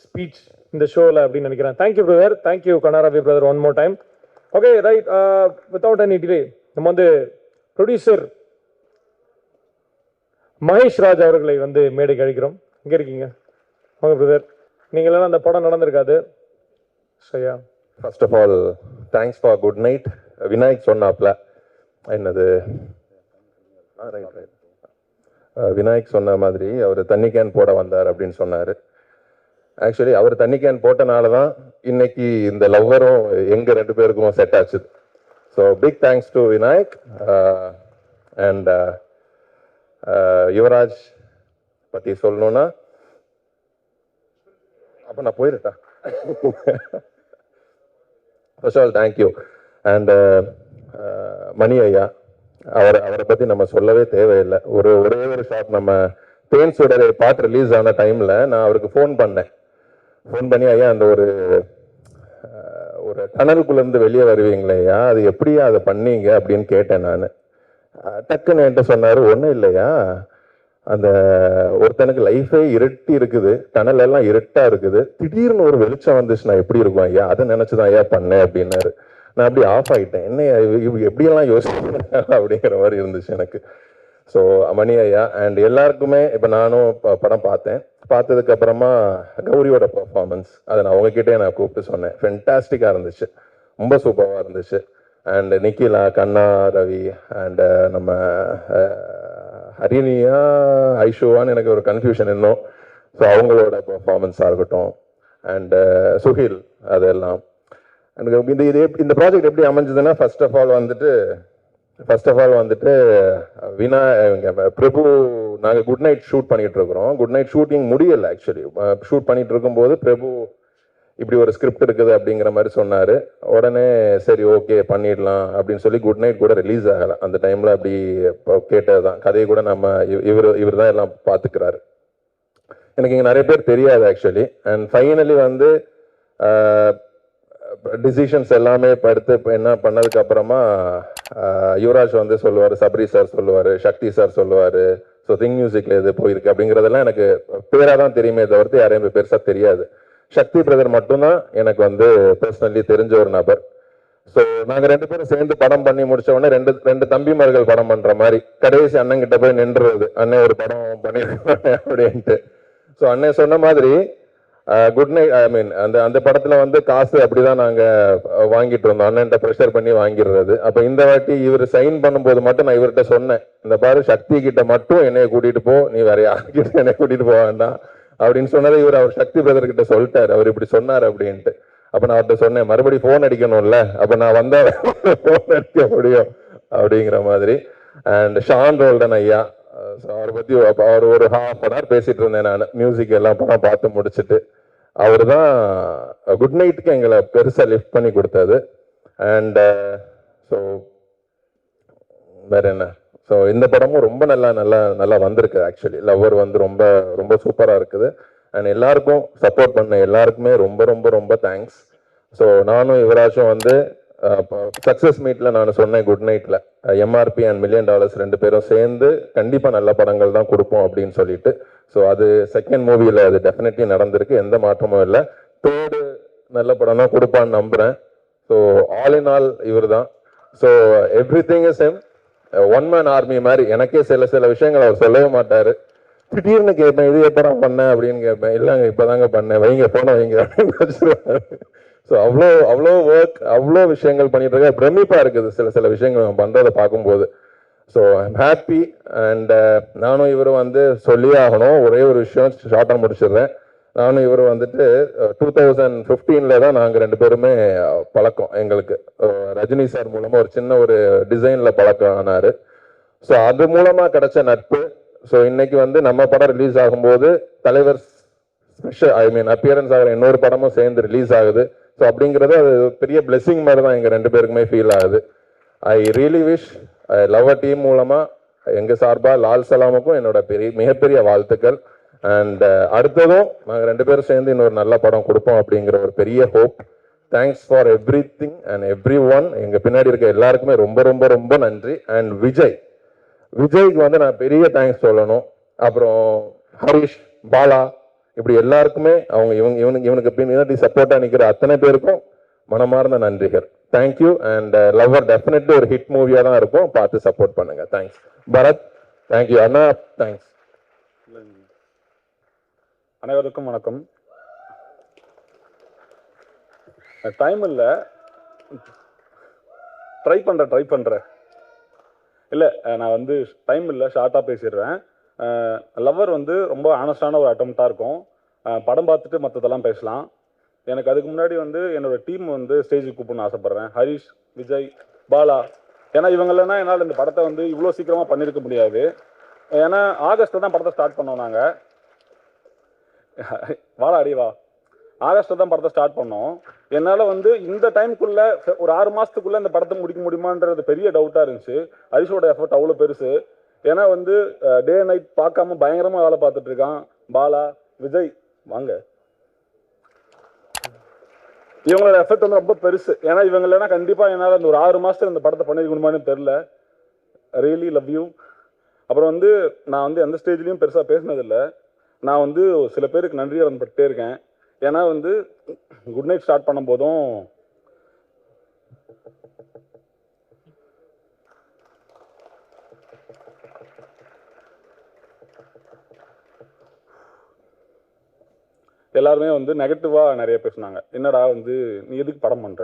ஸ்பீச் இந்த ஷோவில் அப்படின்னு நினைக்கிறேன். Thank you brother, thank you Kanna Ravi brother, one more time. Okay right, without any delay நம்ம வந்து ப்ரொடியூசர் மகேஷ் ராஜ் அவர்களை வந்து மேடைக்கு அழைக்கிறோம். இங்கே இருக்கீங்க வாங்க பிரதர். நீங்களாம் அந்த படம் நடந்திருக்காது. சரியா? First of all thanks for good night. Vinayak சொன்னாப்ல என்னது, விநாயக் சொன்ன மாதிரி அவர் தண்ணி கேன் போட வந்தார் அப்படின்னு சொன்னார். ஆக்சுவலி அவர் தண்ணி கேன் போட்டனால தான் இன்னைக்கு இந்த லவ்வரும் எங்க 2 பேருக்கும் செட் ஆச்சு. So big thanks to Vinayak. And Yuvaraj பற்றி சொல்லணும்னா அப்போ நான் போயிருட்டேன். First all thank you. And Mani ஐயா, அவரை பற்றி நம்ம சொல்லவே தேவையில்லை. ஒரே ஒரு ஷாட், நம்ம தேன் சுடரை பாட்டு ரிலீஸ் ஆன டைமில் நான் அவருக்கு ஃபோன் பண்ணி ஐயா அந்த ஒரு டனலுக்குள்ளேருந்து வெளியே வருவீங்களே ஐயா, அது எப்படியா அதை பண்ணீங்க அப்படின்னு கேட்டேன் நான். டக்குன்னு என்கிட்ட சொன்னார், ஒன்றும் இல்லையா அந்த ஒருத்தனுக்கு லைஃபே இருட்டி இருக்குது, டனல் எல்லாம் இருட்டா இருக்குது, திடீர்னு ஒரு வெளிச்சம் வந்துச்சுன்னா எப்படி இருக்கும் ஐயா, அதை நினைச்சுதான் ஐயா பண்ணேன் அப்படின்னாரு. நான் அப்படி ஆஃப் ஆயிட்டேன், என்ன எப்படியெல்லாம் யோசிக்கிறேன் அப்படிங்கிற மாதிரி இருந்துச்சு எனக்கு. ஸோ மணி ஐயா அண்ட் எல்லாருக்குமே, இப்போ நானும் படம் பார்த்ததுக்கு அப்புறமா கௌரியோட பர்ஃபார்மன்ஸ் அதை நான் உங்ககிட்டே நான் கூப்பிட்டு சொன்னேன், ஃபென்டாஸ்டிக்காக இருந்துச்சு, ரொம்ப சூப்பராக இருந்துச்சு. அண்ட் நிக்கிலா, கண்ணா, ரவி அண்ட் நம்ம ஹரிணியா ஐஷுவான்னு எனக்கு ஒரு கன்ஃபியூஷன் இன்னும். ஸோ அவங்களோட பர்ஃபார்மன்ஸாக இருக்கட்டும் அண்ட் சுஹில் அதெல்லாம். எனக்கு இந்த ப்ராஜெக்ட் எப்படி அமைஞ்சதுன்னா, ஃபர்ஸ்ட் ஆஃப் ஆல் வந்துட்டு வினா பிரபு, நாங்கள் குட் நைட் ஷூட் பண்ணிட்டு இருக்கிறோம். குட் நைட் ஷூட்டிங் முடியலை ஆக்சுவலி. ஷூட் பண்ணிட்டு இருக்கும்போது பிரபு இப்படி ஒரு ஸ்கிரிப்ட் இருக்குது அப்படிங்கிற மாதிரி சொன்னார். உடனே சரி ஓகே பண்ணிடலாம் அப்படின்னு சொல்லி குட் நைட் கூட ரிலீஸ் ஆகலை அந்த டைமில். அப்படி கேட்டது தான் கதையை கூட நம்ம இவர் தான் எல்லாம் பார்த்துக்கிறாரு. எனக்கு இங்கே நிறைய பேர் தெரியாது ஆக்சுவலி. அண்ட் ஃபைனலி வந்து டிசிஷன்ஸ் எல்லாமே எடுத்து என்ன பண்ணதுக்கு அப்புறமா யுவராஜ் வந்து சொல்லுவார், சபரி சார் சொல்லுவார், சக்தி சார் சொல்லுவார், ஸோ திங் மியூசிக்ல எது போயிருக்கு அப்படிங்கிறதெல்லாம் எனக்கு பேராக தான் தெரியுமே தவிர்த்து யாரையும் பெருசாக தெரியாது. சக்தி பிரதர் மட்டும்தான் எனக்கு வந்து பர்சனலி தெரிஞ்ச ஒரு நபர். ஸோ நாங்கள் 2 பேரும் சேர்ந்து படம் பண்ணி முடிச்ச உடனே ரெண்டு தம்பிமார்கள் படம் பண்ற மாதிரி கடைசி அண்ணன் கிட்ட போய் நின்றுறது, அண்ணன் ஒரு படம் பண்ணிருக்காங்க அப்படின்ட்டு. ஸோ அண்ணன் சொன்ன மாதிரி குட் நைட் அந்த படத்துல வந்து காசு அப்படிதான் நாங்க வாங்கிட்டு இருந்தோம், அண்ணன்ட்ட ப்ரெஷர் பண்ணி வாங்கிடுறது. அப்ப இந்த வாட்டி இவர் சைன் பண்ணும்போது மட்டும் நான் இவர்கிட்ட சொன்னேன், இந்த பாரு சக்தி கிட்ட மட்டும் என்னைய கூட்டிட்டு போ, நீ வேற யாருக்கிட்ட என்னை கூட்டிட்டு போக வேண்டாம் அப்படின்னு சொன்னதை அவர் சக்தி பிரதர் கிட்ட சொல்லிட்டாரு, அவர் இப்படி சொன்னார் அப்படின்ட்டு. அப்ப நான் அவர்கிட்ட சொன்னேன், மறுபடியும் போன் அடிக்கணும்ல, அப்ப நான் வந்தா போன் அடிக்க முடியும் அப்படிங்கிற மாதிரி. அண்ட் ஷான் ரோல்டன் ஐயா, அவரை பத்தி அவர் ஒரு ½ hour பேசிட்டு இருந்தேன் நான், மியூசிக் எல்லாம் படம் பார்த்து முடிச்சுட்டு. அவர் தான் குட் நைட்டுக்கு எங்களை பெருசா லிஃப்ட் பண்ணி கொடுத்தது. அண்ட் ஸோ வேற என்ன, ஸோ இந்த படமும் ரொம்ப நல்லா வந்திருக்கு ஆக்சுவலி. லவ்வர் வந்து ரொம்ப ரொம்ப சூப்பராக இருக்குது. அண்ட் எல்லாருக்கும் சப்போர்ட் பண்ண எல்லாருக்குமே ரொம்ப ரொம்ப ரொம்ப தேங்க்ஸ். ஸோ நானும் யுவராஜும் வந்து சக்ஸஸ் மீட்டில் நான் சொன்னேன், குட் நைட்டில் எம்ஆர்பி அண்ட் $1 million 2 பேரும் சேர்ந்து கண்டிப்பாக நல்ல படங்கள் தான் கொடுப்போம் அப்படின்னு சொல்லிட்டு. ஸோ அது செகண்ட் மூவியில் அது டெஃபினெட்லி நடந்திருக்கு, எந்த மாற்றமும் இல்லை. தேர்டு நல்ல படம் தான் கொடுப்பான்னு நம்புகிறேன். ஸோ ஆல் இன் ஆல் இவர் தான். So every thing is him, one man army மாதிரி. எனக்கே சில விஷயங்கள் அவர் சொல்லவே மாட்டார். திடீர்னு கேட்பேன், இது எப்பறம் பண்ணேன் அப்படின்னு கேட்பேன், இல்லைங்க இப்போதாங்க பண்ணேன், வைங்க போன வைங்க அப்படின்னு வச்சுருவாரு. ஸோ அவ்வளோ ஒர்க், அவ்வளோ விஷயங்கள் பண்ணிட்டு இருக்க, பிரமிப்பாக இருக்குது சில விஷயங்கள் நம்ம பண்ணுறதை பார்க்கும்போது. So I'm happy. அண்ட் நானும் இவரும் வந்து சொல்லியே ஆகணும், ஒரே ஒரு விஷயம் ஷார்ட்டாக முடிச்சிடுறேன். நானும் இவர் வந்துட்டு 2015 தான் நாங்கள் 2 பேருமே பழக்கம். எங்களுக்கு ரஜினி சார் மூலமாக ஒரு சின்ன ஒரு டிசைனில் பழக்கம் ஆனார். ஸோ அது மூலமாக கிடைச்ச நட்பு. ஸோ இன்னைக்கு வந்து நம்ம படம் ரிலீஸ் ஆகும்போது தலைவர் ஸ்பெஷல் அப்பியரன்ஸ் ஆகிற இன்னொரு படமும் சேர்ந்து ரிலீஸ் ஆகுது. ஸோ அப்படிங்கிறது அது பெரிய பிளெஸிங் மாதிரி தான் எங்கள் 2 பேருக்குமே ஃபீல் ஆகுது. I really wish lover team மூலமாக எங்கள் சார்பாக லால் சலாமுக்கும் என்னோட மிகப்பெரிய வாழ்த்துக்கள். அண்ட் அடுத்ததும் நாங்கள் 2 பேரும் சேர்ந்து இன்னொரு நல்ல படம் கொடுப்போம் அப்படிங்கிற ஒரு பெரிய hope. Thanks for every thing and every one. எங்கள் பின்னாடி இருக்க எல்லாருக்குமே ரொம்ப ரொம்ப ரொம்ப நன்றி. அண்ட் விஜய்க்கு வந்து நான் பெரிய தேங்க்ஸ் சொல்லணும். அப்புறம் ஹரிஷ், பாலா, இப்படி எல்லாருக்குமே அவங்க இவனுக்கு பின்னாடி சப்போர்ட்டாக நிற்கிற அத்தனை பேருக்கும் மனமார்ந்த நன்றிகள். தேங்க்யூ. அண்ட் லவ்வர் டெஃபினெட்லி ஒரு ஹிட் மூவியாக தான் இருக்கும், பார்த்து சப்போர்ட் பண்ணுங்க. தேங்க்ஸ் பரத், தேங்க்யூ அண்ணா, தேங்க்ஸ். அனைவருக்கும் வணக்கம். டைம் இல்லை, ட்ரை பண்ணுறேன். இல்லை நான் வந்து டைம் இல்லை, ஷார்ட்டாக பேசிடுறேன். லவ்வர் வந்து ரொம்ப ஆனஸ்டான ஒரு அட்டம்ப்டாக இருக்கும். படம் பார்த்துட்டு மற்றதெல்லாம் பேசலாம். எனக்கு அதுக்கு முன்னாடி வந்து என்னோடய டீம் வந்து ஸ்டேஜுக்கு கூப்பிடணும்னு ஆசைப்பட்றேன். ஹரிஷ், விஜய், பாலா. ஏன்னா இவங்களனா என்னால் இந்த படத்தை வந்து இவ்வளோ சீக்கிரமாக பண்ணியிருக்க முடியாது. ஏன்னா ஆகஸ்ட்டில் தான் படத்தை ஸ்டார்ட் பண்ணோம் நாங்கள். ஆகஸ்ட்டில் தான் படத்தை ஸ்டார்ட் பண்ணோம். என்னால் வந்து இந்த டைமுக்குள்ளே ஒரு 6 மாதத்துக்குள்ளே இந்த படத்தை முடிக்க முடியுமான்றது பெரிய டவுட்டாக இருந்துச்சு. ஹரிஷோட எஃபர்ட் அவ்வளோ பெருசு. ஏன்னா வந்து டே நைட் பார்க்காம பயங்கரமாக வேலை பார்த்துட்டு இருக்கான். பாலா, விஜய் வாங்க, இவங்களோட எஃபர்ட் வந்து ரொம்ப பெருசு. ஏன்னா இவங்களா கண்டிப்பாக என்னால் இந்த ஒரு 6 மாதத்துல இந்த படத்தை பண்ணிருக்கணுமான்னு தெரில. Really love you. அப்புறம் வந்து நான் வந்து எந்த ஸ்டேஜ்லேயும் பெருசாக பேசினதில்லை. நான் வந்து சில பேருக்கு நன்றி கடன்பட்டே இருக்கேன். ஏன்னா வந்து குட் நைட் ஸ்டார்ட் பண்ணும்போதும் எல்லாருமே வந்து நெகட்டிவாக நிறைய பேசுனாங்க. என்னடா வந்து நீ எதுக்கு படம் பண்ணுற,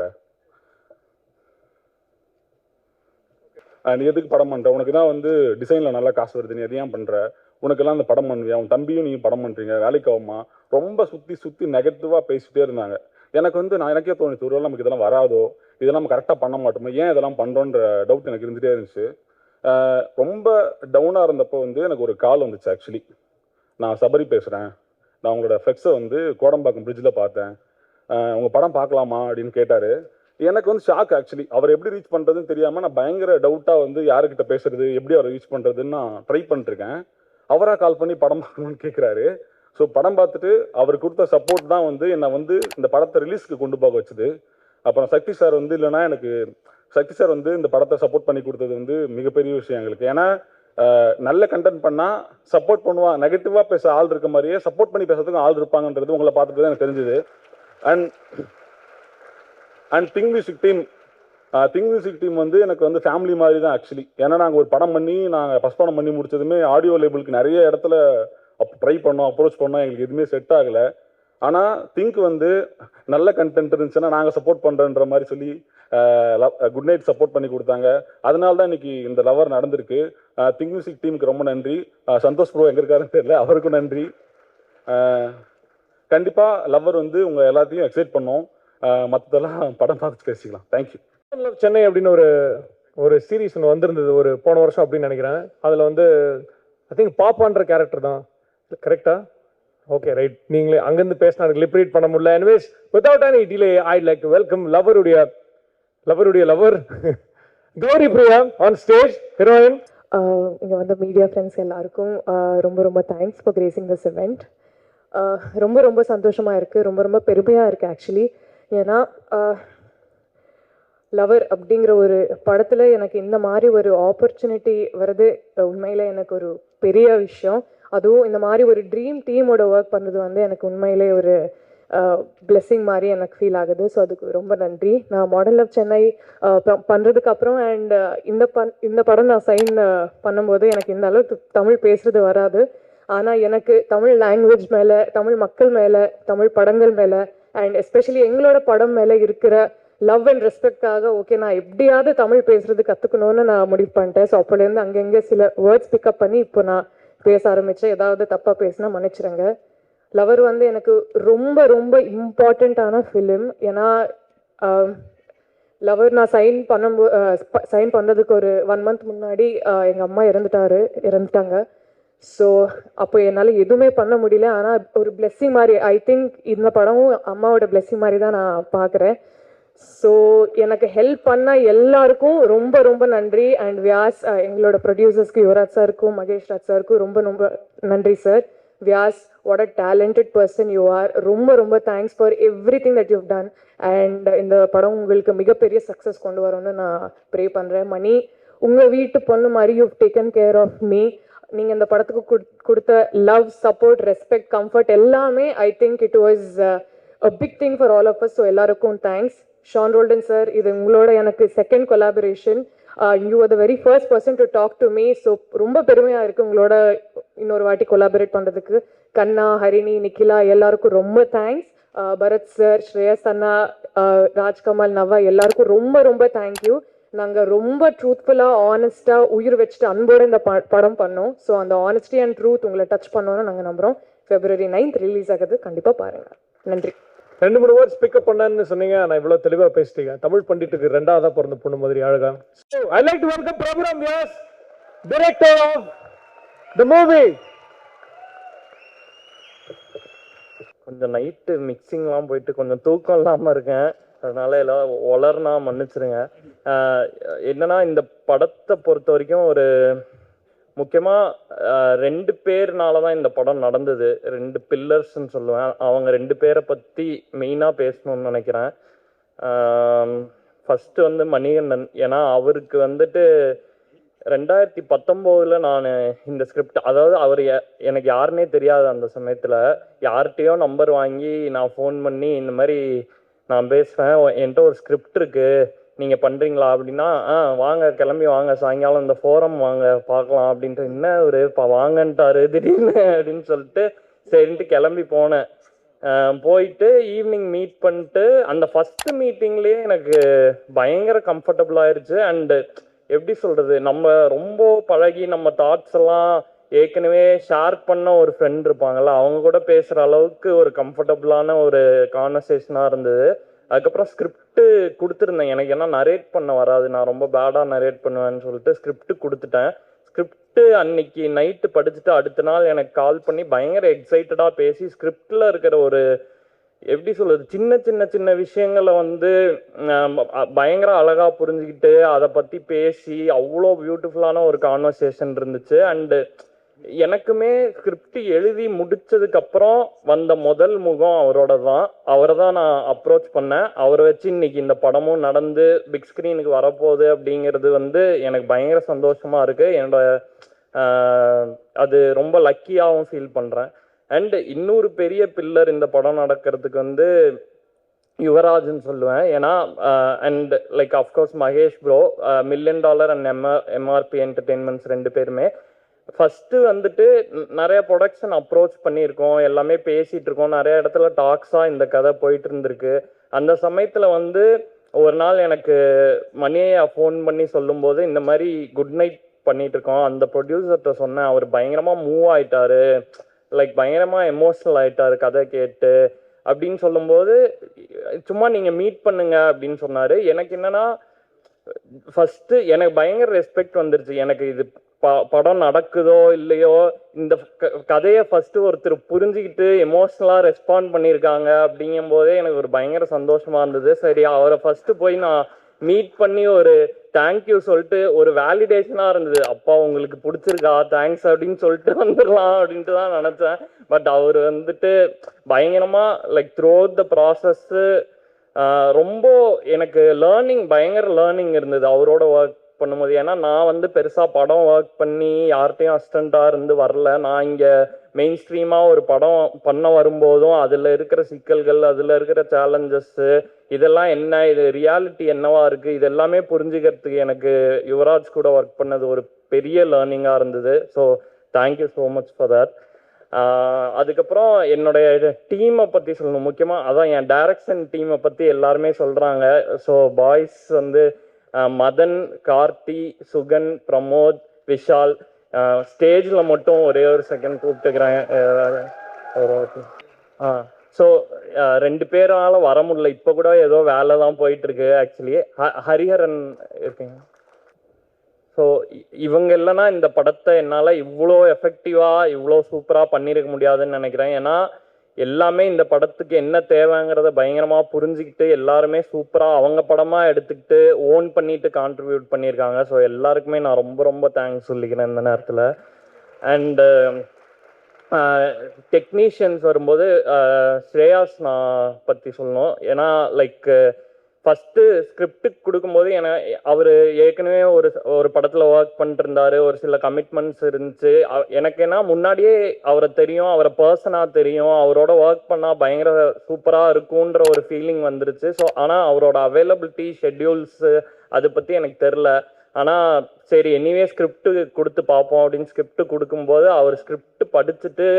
நீ எதுக்கு படம் பண்ணுற, உனக்கு தான் வந்து டிசைனில் நல்லா காசு வருது, நீ எதையும் பண்ணுற, உனக்கெல்லாம் அந்த படம் பண்ணுவியா, உன் தம்பியும் நீங்கள் படம் பண்ணுறீங்க, வேலைக்கு ஆகுமா, ரொம்ப சுற்றி நெகட்டிவாக பேசிகிட்டே இருந்தாங்க. எனக்கு வந்து எனக்கே தோணுச்சு, ஒருவேளை நமக்கு இதெல்லாம் வராதோ, இதெல்லாம் நம்ம கரெக்டாக பண்ண மாட்டோமோ, ஏன் இதெல்லாம் பண்ணுறோன்ற டவுட் எனக்கு இருந்துகிட்டே இருந்துச்சு. ரொம்ப டவுனாக இருந்தப்போ வந்து எனக்கு ஒரு கால் வந்துச்சு. ஆக்சுவலி நான் சபரி பேசுகிறேன், நான் உங்களோட ஃப்ளெக்ஸை வந்து கோடம்பாக்கம் பிரிட்ஜில் பார்த்தேன், உங்கள் படம் பார்க்கலாமா அப்படின்னு கேட்டார். எனக்கு வந்து ஷாக். ஆக்சுவலி அவர் எப்படி ரீச் பண்ணுறதுன்னு தெரியாமல் நான் பயங்கர டவுட்டாக வந்து யாருக்கிட்ட பேசுறது, எப்படி அவரை ரீச் பண்ணுறதுன்னு நான் ட்ரை பண்ணிருக்கேன். அவராக கால் பண்ணி படம் பார்க்கணும்னு கேட்குறாரு. ஸோ படம் பார்த்துட்டு அவர் கொடுத்த சப்போர்ட் தான் வந்து என்னை வந்து இந்த படத்தை ரிலீஸ்க்கு கொண்டு போக வச்சுது. அப்புறம் சக்தி சார் வந்து இல்லைன்னா எனக்கு சக்தி சார் வந்து இந்த படத்தை சப்போர்ட் பண்ணி கொடுத்தது வந்து மிகப்பெரிய விஷயம் எங்களுக்கு. ஏன்னா நல்ல கண்டென்ட் பண்ணால் சப்போர்ட் பண்ணுவான், நெகட்டிவாக பேச ஆள் இருக்க மாதிரியே சப்போர்ட் பண்ணி பேசுறதுக்கும் ஆள் இருப்பாங்கன்றது உங்களை பார்த்துட்டு தான் எனக்கு தெரிஞ்சுது. அண்ட் திங் மியூசிக் டீம் வந்து எனக்கு வந்து ஃபேமிலி மாதிரி தான் ஆக்சுவலி. ஏன்னா நாங்கள் ஒரு படம் பண்ணி நாங்கள் ஃபஸ்ட் படம் பண்ணி முடிச்சதுமே ஆடியோ லேபிளுக்கு நிறைய இடத்துல ட்ரை பண்ணோம், அப்ரோச் பண்ணோம், எங்களுக்கு எதுவுமே செட் ஆகலை. ஆனால் திங்க் வந்து நல்ல கண்டென்ட் இருந்துச்சுன்னா நாங்கள் சப்போர்ட் பண்ணுறன்ற மாதிரி சொல்லி குட் நைட் சப்போர்ட் பண்ணி கொடுத்தாங்க. அதனால தான் இன்னைக்கு இந்த லவர் நடந்திருக்கு. திங்க் மியூசிக் டீமுக்கு ரொம்ப நன்றி. சந்தோஷ் ப்ரோ எங்கே இருக்காருன்னு தெரியல, அவருக்கும் நன்றி. கண்டிப்பாக லவர் வந்து உங்கள் எல்லாத்தையும் எக்ஸைட் பண்ணோம். மற்றதெல்லாம் படம் பார்த்து பேசிக்கலாம். தேங்க்யூ. சென்னை அப்படின்னு ஒரு சீரீஸ் ஒன்று வந்திருந்தது ஒரு போன வருஷம் அப்படின்னு நினைக்கிறேன். அதில் வந்து ஐ திங்க் பாப்பான்ற கேரக்டர் தான், கரெக்டா? Okay, right. நீங்களே அங்கேருந்து பேசினா எனக்கு லிப் ரீட் பண்ண முடியல. Anyways, without any delay I like to welcome லவருடைய lover Gouri Priya on stage, heroine. இங்கே வந்த மீடியா ஃப்ரெண்ட்ஸ் எல்லாருக்கும் ரொம்ப ரொம்ப thanks for gracing this event. ரொம்ப ரொம்ப சந்தோஷமாக இருக்குது, ரொம்ப ரொம்ப பெருமையாக இருக்குது ஆக்சுவலி. ஏன்னா லவர் அப்படிங்கிற ஒரு படத்தில் எனக்கு இந்த மாதிரி ஒரு ஆப்பர்ச்சுனிட்டி வர்றது உண்மையில் எனக்கு ஒரு பெரிய விஷயம். அதுவும் இந்த மாதிரி ஒரு ட்ரீம் டீமோட ஒர்க் பண்ணுறது வந்து எனக்கு உண்மையிலே ஒரு பிளெஸ்ஸிங் மாதிரி எனக்கு ஃபீல் ஆகுது. ஸோ அதுக்கு ரொம்ப நன்றி. நான் மாடல் ஆஃப் சென்னை பண்ணுறதுக்கு அப்புறம் அண்ட் இந்த படம் நான் சைன் பண்ணும்போது எனக்கு இந்த அளவுக்கு தமிழ் பேசுறது வராது. ஆனால் எனக்கு தமிழ் லாங்குவேஜ் மேலே, தமிழ் மக்கள் மேலே, தமிழ் படங்கள் மேலே அண்ட் எஸ்பெஷலி எங்களோட படம் மேலே இருக்கிற லவ் அண்ட் ரெஸ்பெக்டாக ஓகே நான் எப்படியாவது தமிழ் பேசுறது கற்றுக்கணும்னு நான் முடிவு பண்ணிட்டேன். ஸோ அப்போலேருந்து அங்கங்கே சில வேர்ட்ஸ் பிக்கப் பண்ணி இப்போ நான் பேச ஆரம்பித்தேன். ஏதாவது தப்பாக பேசினா மன்னிச்சிடுங்க. லவர் வந்து எனக்கு ரொம்ப ரொம்ப இம்பார்ட்டண்ட்டான ஃபிலிம். ஏன்னா லவர் நான் சைன் பண்ணுறதுக்கு ஒரு 1 month முன்னாடி எங்கள் அம்மா இறந்துட்டாங்க. ஸோ அப்போ என்னால் எதுவுமே பண்ண முடியல. ஆனால் ஒரு பிளெஸ்ஸிங் மாதிரி ஐ திங்க் இந்த படமும் அம்மாவோட பிளெஸ்ஸிங் மாதிரி தான் நான் பார்க்குறேன். ஸோ எனக்கு ஹெல்ப் பண்ண எல்லாருக்கும் ரொம்ப ரொம்ப நன்றி. அண்ட் வியாஸ் எங்களோட ப்ரொடியூசர்ஸ்க்கு யுவராஜ் சாருக்கும் மகேஷ் ராஜ் சாருக்கும் ரொம்ப ரொம்ப நன்றி sir. Vyas, what a talented person you are. ரொம்ப ரொம்ப thanks for everything that you've done. And இந்த படம் உங்களுக்கு மிகப்பெரிய சக்ஸஸ் கொண்டு வரும்னு நான் ப்ரே பண்ணுறேன். மணி, உங்கள் வீட்டு பொண்ணு மாதிரி you taken care of me. நீங்கள் இந்த படத்துக்கு கொடுத்த லவ், சப்போர்ட், ரெஸ்பெக்ட், கம்ஃபர்ட் எல்லாமே I think it was a big thing for all of us. So எல்லாருக்கும் தேங்க்ஸ். ஷான் ரோல்டன் சார், இது உங்களோட எனக்கு second collaboration. You are the very first person to talk to me. So ரொம்ப பெருமையாக இருக்குது உங்களோட இன்னொரு வாட்டி கொலாபரேட் பண்ணுறதுக்கு. கண்ணா, ஹரிணி, நிக்கிலா எல்லாருக்கும் ரொம்ப தேங்க்ஸ். பரத் சார், ஸ்ரேயஸ் அண்ணா, ராஜ்கமல், நவா எல்லாருக்கும் ரொம்ப ரொம்ப தேங்க்யூ. நாங்கள் ரொம்ப ட்ரூத்ஃபுல்லாக, ஆனஸ்ட்டாக, உயிர் வச்சுட்டு அன்போடு இந்த படம் பண்ணோம். ஸோ அந்த ஆனஸ்டி அண்ட் ட்ரூத் உங்களை டச் பண்ணோன்னு நாங்கள் நம்புகிறோம். February 9th ரிலீஸ் ஆகுது, கண்டிப்பாக பாருங்கள். நன்றி. 2-3 வேர்ட்ஸ் பிக்கப் பண்ணேன்னு சொன்னீங்க. நான் இவ்வளோ தெளிவாக பேசிட்டீங்க. தமிழ் பண்டிட்டுக்கு 2ஆவதா பிறந்த பொண்ணு மாதிரி அழகா. I like to welcome Prabhuram Vyas, director of the movie. கொஞ்சம் நைட்டு மிக்சிங்லாம் போயிட்டு கொஞ்சம் தூக்கம் இல்லாமல் இருக்கேன். அதனால எல்லாம் வளர்னா மன்னிச்சிருங்க. என்னன்னா இந்த படத்தை பொறுத்த வரைக்கும் ஒரு முக்கியமாக 2 பேர்னால தான் இந்த படம் நடந்தது. 2 பில்லர்ஸ்ன்னு சொல்லுவேன். அவங்க 2 பேரை பற்றி மெயினாக பேசணும்னு நினைக்கிறேன். ஃபஸ்ட்டு வந்து மணிகண்டன். ஏன்னா அவருக்கு வந்துட்டு 2019 நான் இந்த ஸ்கிரிப்ட், அதாவது அவர் எனக்கு யாருன்னே தெரியாது அந்த சமயத்தில். யார்கிட்டயோ நம்பர் வாங்கி நான் ஃபோன் பண்ணி இந்த மாதிரி நான் பேசுகிறேன், என்கிட்ட ஒரு ஸ்கிரிப்ட் இருக்குது, நீங்கள் பண்ணுறீங்களா அப்படின்னா, வாங்க கிளம்பி வாங்க, சாயங்காலம் இந்த ஃபோரம் வாங்க பார்க்கலாம் அப்படின்ட்டு. என்ன ஒரு வாங்கன்ட்டாரு திடீர்னு அப்படின்னு சொல்லிட்டு சரின்ட்டு கிளம்பி போனேன். போயிட்டு ஈவினிங் மீட் பண்ணிட்டு அந்த ஃபஸ்ட்டு மீட்டிங்லேயே எனக்கு பயங்கர கம்ஃபர்டபுள் ஆயிடுச்சு. அண்டு எப்படி சொல்கிறது, நம்ம ரொம்ப பழகி நம்ம தாட்ஸ் எல்லாம் ஏற்கனவே ஷேர் பண்ண ஒரு ஃப்ரெண்ட் இருப்பாங்கள்ல, அவங்க கூட பேசுகிற அளவுக்கு ஒரு கம்ஃபர்டபுளான ஒரு கான்வர்சேஷனாக இருந்தது. அதுக்கப்புறம் ஸ்கிரிப்ட் கொடுத்துருந்தேன். எனக்கு என்ன நரேட் பண்ண வராது, நான் ரொம்ப பேடாக நரேட் பண்ணுவேன்னு சொல்லிட்டு ஸ்கிரிப்ட் கொடுத்துட்டேன். ஸ்கிரிப்ட் அன்னைக்கு நைட்டு படிச்சுட்டு அடுத்த நாள் எனக்கு கால் பண்ணி பயங்கர எக்ஸைட்டடாக பேசி ஸ்கிரிப்டில் இருக்கிற ஒரு எப்படி சொல்கிறது, சின்ன சின்ன சின்ன விஷயங்களை வந்து பயங்கர அழகாக புரிஞ்சுக்கிட்டு அதை பற்றி பேசி அவ்வளோ பியூட்டிஃபுல்லான ஒரு கான்வர்சேஷன் இருந்துச்சு. அண்டு எனக்குமே ஸ்கிரிப்ட் எழுதி முடிச்சதுக்கப்புறம் வந்த முதல் முகம் அவரை தான் நான் அப்ரோச் பண்ணேன். அவரை வச்சு இன்னைக்கு இந்த படமும் நடந்து பிக் ஸ்க்ரீனுக்கு வரப்போகுது அப்படிங்கிறது வந்து எனக்கு பயங்கர சந்தோஷமாக இருக்குது. என்னோட அது ரொம்ப லக்கியாகவும் ஃபீல் பண்ணுறேன். அண்ட் இன்னொரு பெரிய பில்லர் இந்த படம் நடக்கிறதுக்கு வந்து யுவராஜ்னு சொல்லுவேன். ஏன்னா and like of course Mahesh bro, $1 million and MRP entertainments 2 பேருமே ஃபஸ்ட்டு வந்துட்டு நிறைய ப்ரொடக்ஷன் அப்ரோச் பண்ணியிருக்கோம், எல்லாமே பேசிகிட்டு இருக்கோம், நிறைய இடத்துல டாக்ஸாக இந்த கதை போயிட்டு இருந்திருக்கு. அந்த சமயத்தில் வந்து ஒரு நாள் எனக்கு மணியை ஃபோன் பண்ணி சொல்லும்போது இந்த மாதிரி குட் நைட் பண்ணிட்டு இருக்கோம், அந்த ப்ரொடியூசர்கிட்ட சொன்னேன், அவர் பயங்கரமாக மூவ் ஆயிட்டாரு, லைக் பயங்கரமாக எமோஷ்னல் ஆயிட்டாரு கதை கேட்டு அப்படின்னு சொல்லும்போது, சும்மா நீங்கள் மீட் பண்ணுங்க அப்படின்னு சொன்னார். எனக்கு என்னன்னா ஃபஸ்ட்டு எனக்கு பயங்கர ரெஸ்பெக்ட் வந்துருச்சு. எனக்கு இது படம் நடக்குதோ இல்லையோ, இந்த கதையை ஃபஸ்ட்டு ஒருத்தர் புரிஞ்சுக்கிட்டு எமோஷ்னலாக ரெஸ்பாண்ட் பண்ணியிருக்காங்க அப்படிங்கும் போதே எனக்கு ஒரு பயங்கர சந்தோஷமாக இருந்தது. சரி, அவரை ஃபஸ்ட்டு போய் நான் மீட் பண்ணி ஒரு தேங்க்யூ சொல்லிட்டு ஒரு வேலிடேஷனாக இருந்தது, அப்பா உங்களுக்கு பிடிச்சிருக்கா தேங்க்ஸ் அப்படின்னு சொல்லிட்டு வந்துடலாம் அப்படின்ட்டு தான் நினச்சேன். பட் அவர் வந்துட்டு பயங்கரமாக like through out the process ரொம்ப எனக்கு பயங்கர லேர்னிங் இருந்தது அவரோட ஒர்க் பண்ணும்போது. ஏன்னா நான் வந்து பெருசாக படம் ஒர்க் பண்ணி யார்கிட்டையும் அசிஸ்டண்ட்டாக இருந்து வரல. நான் இங்கே மெயின் ஸ்ட்ரீமாக ஒரு படம் பண்ண வரும்போதும் அதில் இருக்கிற சிக்கல்கள், அதில் இருக்கிற சேலஞ்சஸ்ஸு, இதெல்லாம் என்ன, இது ரியாலிட்டி என்னவா இருக்குது, இது எல்லாமே புரிஞ்சுக்கிறதுக்கு எனக்கு யுவராஜ் கூட ஒர்க் பண்ணது ஒரு பெரிய லேர்னிங்காக இருந்தது. So thank you so much for that. அதுக்கப்புறம் என்னுடைய டீமை பற்றி சொல்லணும். முக்கியமாக அதான் என் டைரக்ஷன் டீமை பற்றி எல்லாருமே சொல்கிறாங்க. ஸோ பாய்ஸ் வந்து மதன், கார்த்தி, சுகன், பிரமோத், விஷால். ஸ்டேஜில் மட்டும் ஒரே ஒரு செகண்ட் கூப்பிட்டுக்கிறேன். ஸோ 2 பேரால் வர முடியல, இப்போ கூட ஏதோ வேலை தான் போயிட்டுருக்கு. ஆக்சுவலி ஹரிஹரன் இருக்குங்க. ஸோ இவங்க இல்லைன்னா இந்த படத்தை என்னால் இவ்வளோ எஃபெக்டிவாக இவ்வளோ சூப்பராக பண்ணியிருக்க முடியாதுன்னு நினைக்கிறேன். ஏன்னா எல்லாமே இந்த படத்துக்கு என்ன தேவைங்கிறத பயங்கரமாக புரிஞ்சுக்கிட்டு எல்லாருமே சூப்பராக அவங்க படமாக எடுத்துக்கிட்டு ஓன் பண்ணிட்டு கான்ட்ரிபியூட் பண்ணியிருக்காங்க. ஸோ எல்லாருக்குமே நான் ரொம்ப ரொம்ப தேங்க்ஸ் சொல்லிக்கிறேன் இந்த நேரத்தில். அண்டு டெக்னீஷியன்ஸ் வரும்போது ஸ்ரேயாஸ் நான் பற்றி சொல்லணும். ஏன்னா லைக் ஃபஸ்ட்டு ஸ்கிரிப்டுக்கு கொடுக்கும்போது அவர் ஏற்கனவே ஒரு படத்தில் ஒர்க் பண்ணிட்டு இருந்தார், ஒரு சில கமிட்மெண்ட்ஸ் இருந்துச்சு. எனக்கு என்ன முன்னாடியே அவரை தெரியும், அவரை பர்சனாக தெரியும், அவரோட ஒர்க் பண்ணால் பயங்கர சூப்பராக இருக்குன்ற ஒரு ஃபீலிங் வந்துருச்சு. ஸோ ஆனால் அவரோட அவைலபிலிட்டி, ஷெட்யூல்ஸு அதை பற்றி எனக்கு தெரில. ஆனால் சரி எனிவே ஸ்கிரிப்டு கொடுத்து பார்ப்போம் அப்படின்னு ஸ்கிரிப்ட் கொடுக்கும்போது அவர் ஸ்கிரிப்ட் படிச்சுட்டு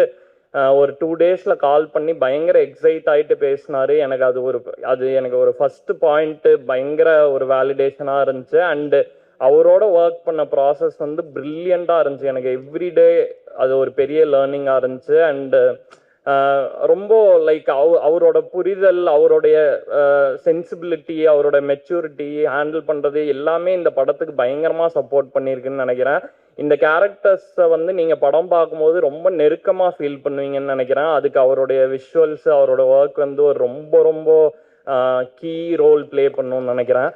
ஒரு 2 டேஸில் கால் பண்ணி பயங்கர எக்ஸைட் ஆகிட்டு பேசினார். அது எனக்கு ஒரு ஃபஸ்ட்டு பாயிண்ட்டு பயங்கர ஒரு வேலிடேஷனாக இருந்துச்சு. அண்டு அவரோட ஒர்க் பண்ண ப்ராசஸ் வந்து ப்ரில்லியண்ட்டாக இருந்துச்சு. எனக்கு எவ்ரிடே அது ஒரு பெரிய லேர்னிங்காக இருந்துச்சு. அண்டு ரொம்ப லைக் அவரோட புரிதல், அவருடைய சென்சிபிலிட்டி, அவரோட மெச்சூரிட்டி, ஹேண்டில் பண்ணுறது எல்லாமே இந்த படத்துக்கு பயங்கரமாக சப்போர்ட் பண்ணியிருக்குன்னு நினைக்கிறேன். இந்த கேரக்டர்ஸை வந்து நீங்கள் படம் பார்க்கும்போது ரொம்ப நெருக்கமாக ஃபீல் பண்ணுவீங்கன்னு நினைக்கிறேன். அதுக்கு அவருடைய விஷுவல்ஸு, அவரோட ஒர்க் வந்து ஒரு ரொம்ப ரொம்ப கீ ரோல் ப்ளே பண்ணணும்னு நினைக்கிறேன்.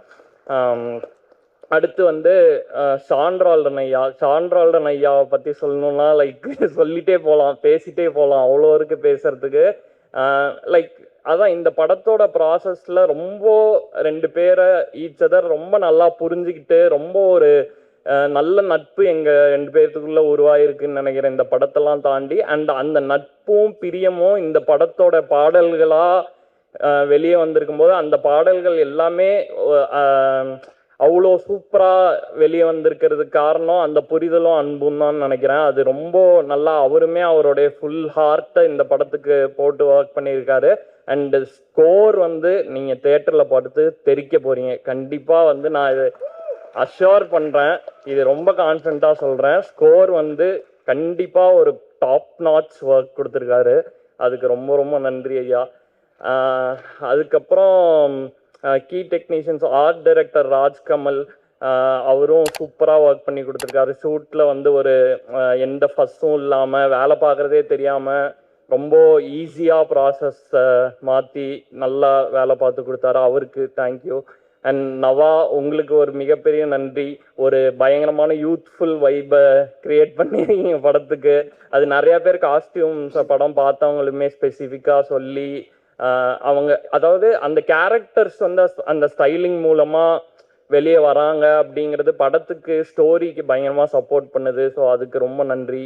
அடுத்து வந்து சாண்ட்ரால்டன் ஐயாவை பற்றி சொல்லணும்னா லைக் சொல்லிட்டே போகலாம், பேசிட்டே போகலாம், அவ்வளோ இருக்குது பேசுறதுக்கு. லைக் அதான் இந்த படத்தோட ப்ராசஸில் ரொம்ப 2 பேரை ஈச் அதர் ரொம்ப நல்லா புரிஞ்சுக்கிட்டு ரொம்ப ஒரு நல்ல நட்பு எங்க 2 பேர்த்துக்குள்ள உருவாயிருக்குன்னு நினைக்கிறேன் இந்த படத்தெல்லாம் தாண்டி. அண்ட் அந்த நட்பும் பிரியமும் இந்த படத்தோட பாடல்களா வெளியே வந்திருக்கும் போது அந்த பாடல்கள் எல்லாமே அவ்வளோ சூப்பராக வெளியே வந்திருக்கிறதுக்கு காரணம் அந்த புரிதலும் அன்பும் தான் நினைக்கிறேன். அது ரொம்ப நல்லா அவருமே அவருடைய ஃபுல் ஹார்ட்டை இந்த படத்துக்கு போட்டு ஒர்க் பண்ணியிருக்காரு. அண்டு ஸ்கோர் வந்து நீங்கள் தேட்டரில் பார்த்து தெரிக்க போகிறீங்க கண்டிப்பாக. நான் இது அஷ்யூர் பண்ணுறேன், இது ரொம்ப கான்ஃபிடண்ட்டாக சொல்கிறேன். ஸ்கோர் கண்டிப்பாக ஒரு டாப் நாட்ச் ஒர்க் கொடுத்துருக்காரு. அதுக்கு ரொம்ப ரொம்ப நன்றி ஐயா. அதுக்கப்புறம் key technicians art director Rajkamal, அவரும் சூப்பராக ஒர்க் பண்ணி கொடுத்துருக்காரு. ஷூட்டில் ஒரு எந்த ஃபஸ்ஸும் இல்லாமல் வேலை பார்க்குறதே தெரியாமல் ரொம்ப ஈஸியாக ப்ராசஸை மாற்றி நல்லா வேலை பார்த்து கொடுத்தாரு. அவருக்கு தேங்க்யூ. அண்ட் நவா, உங்களுக்கு ஒரு மிகப்பெரிய நன்றி. ஒரு பயங்கரமான யூத்ஃபுல் வைப்பை க்ரியேட் பண்ணிருக்கீங்க படத்துக்கு. அது நிறையா பேர் காஸ்டியூம்ஸ் படம் பார்த்தவங்களுமே ஸ்பெசிஃபிக்காக சொல்லி அவங்க அதாவது அந்த கேரக்டர்ஸ் அந்த ஸ்டைலிங் மூலமாக வெளியே வராங்க அப்படிங்கிறது படத்துக்கு ஸ்டோரிக்கு பயங்கரமாக சப்போர்ட் பண்ணுது. ஸோ அதுக்கு ரொம்ப நன்றி.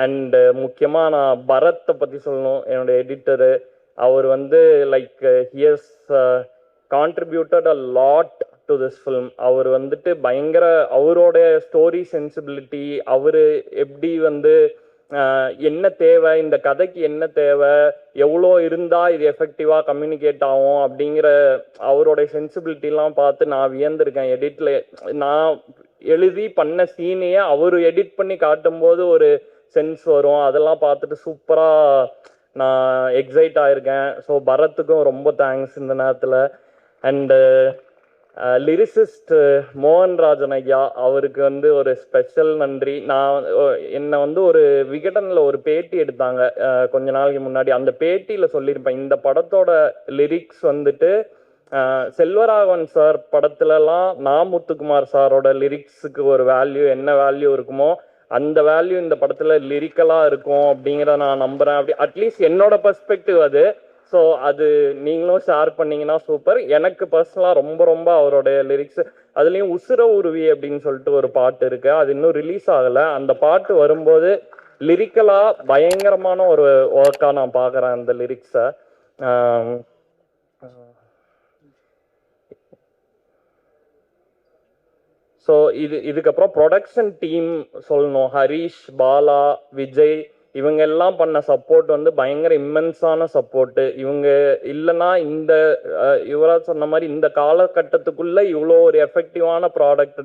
அண்டு முக்கியமாக நான் பரத்தை பற்றி சொல்லணும், என்னோடய எடிட்டரு. அவர் like here's contributed a lot to this film. அவர் பயங்கர அவரோடைய ஸ்டோரி சென்சிபிலிட்டி, அவர் எப்படி என்ன தேவை, இந்த கதைக்கு என்ன தேவை, எவ்வளோ இருந்தால் இது எஃபெக்டிவாக கம்யூனிகேட் ஆகும் அப்படிங்கிற அவரோடைய சென்சிபிலிட்டிலாம் பார்த்து நான் வியந்திருக்கேன். எடிட்டில் நான் எழுதி பண்ண சீனையே அவர் எடிட் பண்ணி காட்டும்போது ஒரு சென்ஸ் வரும். அதெல்லாம் பார்த்துட்டு சூப்பராக நான் எக்ஸைட் ஆகிருக்கேன். ஸோ பரத்துக்கும் ரொம்ப தேங்க்ஸ் இந்த நேரத்தில். அண்டு லிரிசிஸ்ட் மோகன்ராஜன் ஐயா, அவருக்கு ஒரு ஸ்பெஷல் நன்றி. நான் என்னை ஒரு விகடனில் ஒரு பேட்டி எடுத்தாங்க கொஞ்ச நாளைக்கு முன்னாடி. அந்த பேட்டியில் சொல்லியிருப்பேன், இந்த படத்தோட லிரிக்ஸ் செல்வராகவன் சார் படத்துலலாம் முத்துக்குமார் சாரோட லிரிக்ஸுக்கு ஒரு வேல்யூ என்ன வேல்யூ இருக்குமோ அந்த வேல்யூ இந்த படத்தில் லிரிக்கலாக இருக்கும் அப்படிங்கிறத நான் நம்புகிறேன். அப்படி அட்லீஸ்ட் என்னோட பெர்ஸ்பெக்டிவ் அது. ஸோ அது நீங்களும் ஷேர் பண்ணிங்கன்னா சூப்பர். எனக்கு பர்சனலாக ரொம்ப ரொம்ப அவருடைய லிரிக்ஸ், அதுலேயும் உசுர உருவி அப்படின்னு சொல்லிட்டு ஒரு பாட்டு இருக்குது, அது இன்னும் ரிலீஸ் ஆகலை. அந்த பாட்டு வரும்போது லிரிக்கலாக பயங்கரமான ஒரு ஒர்க்காக நான் பார்க்குறேன் அந்த லிரிக்ஸை. ஸோ இதுக்கப்புறம் ப்ரொடக்ஷன் டீம் சொல்லணும். ஹரீஷ், பாலா, விஜய் இவங்க எல்லாம் பண்ண சப்போர்ட் பயங்கர இம்மென்ஸான சப்போர்ட்டு. இவங்க இல்லைன்னா இந்த இவராக சொன்ன மாதிரி இந்த காலகட்டத்துக்குள்ளே இவ்வளோ ஒரு எஃபெக்டிவான ப்ராடக்ட்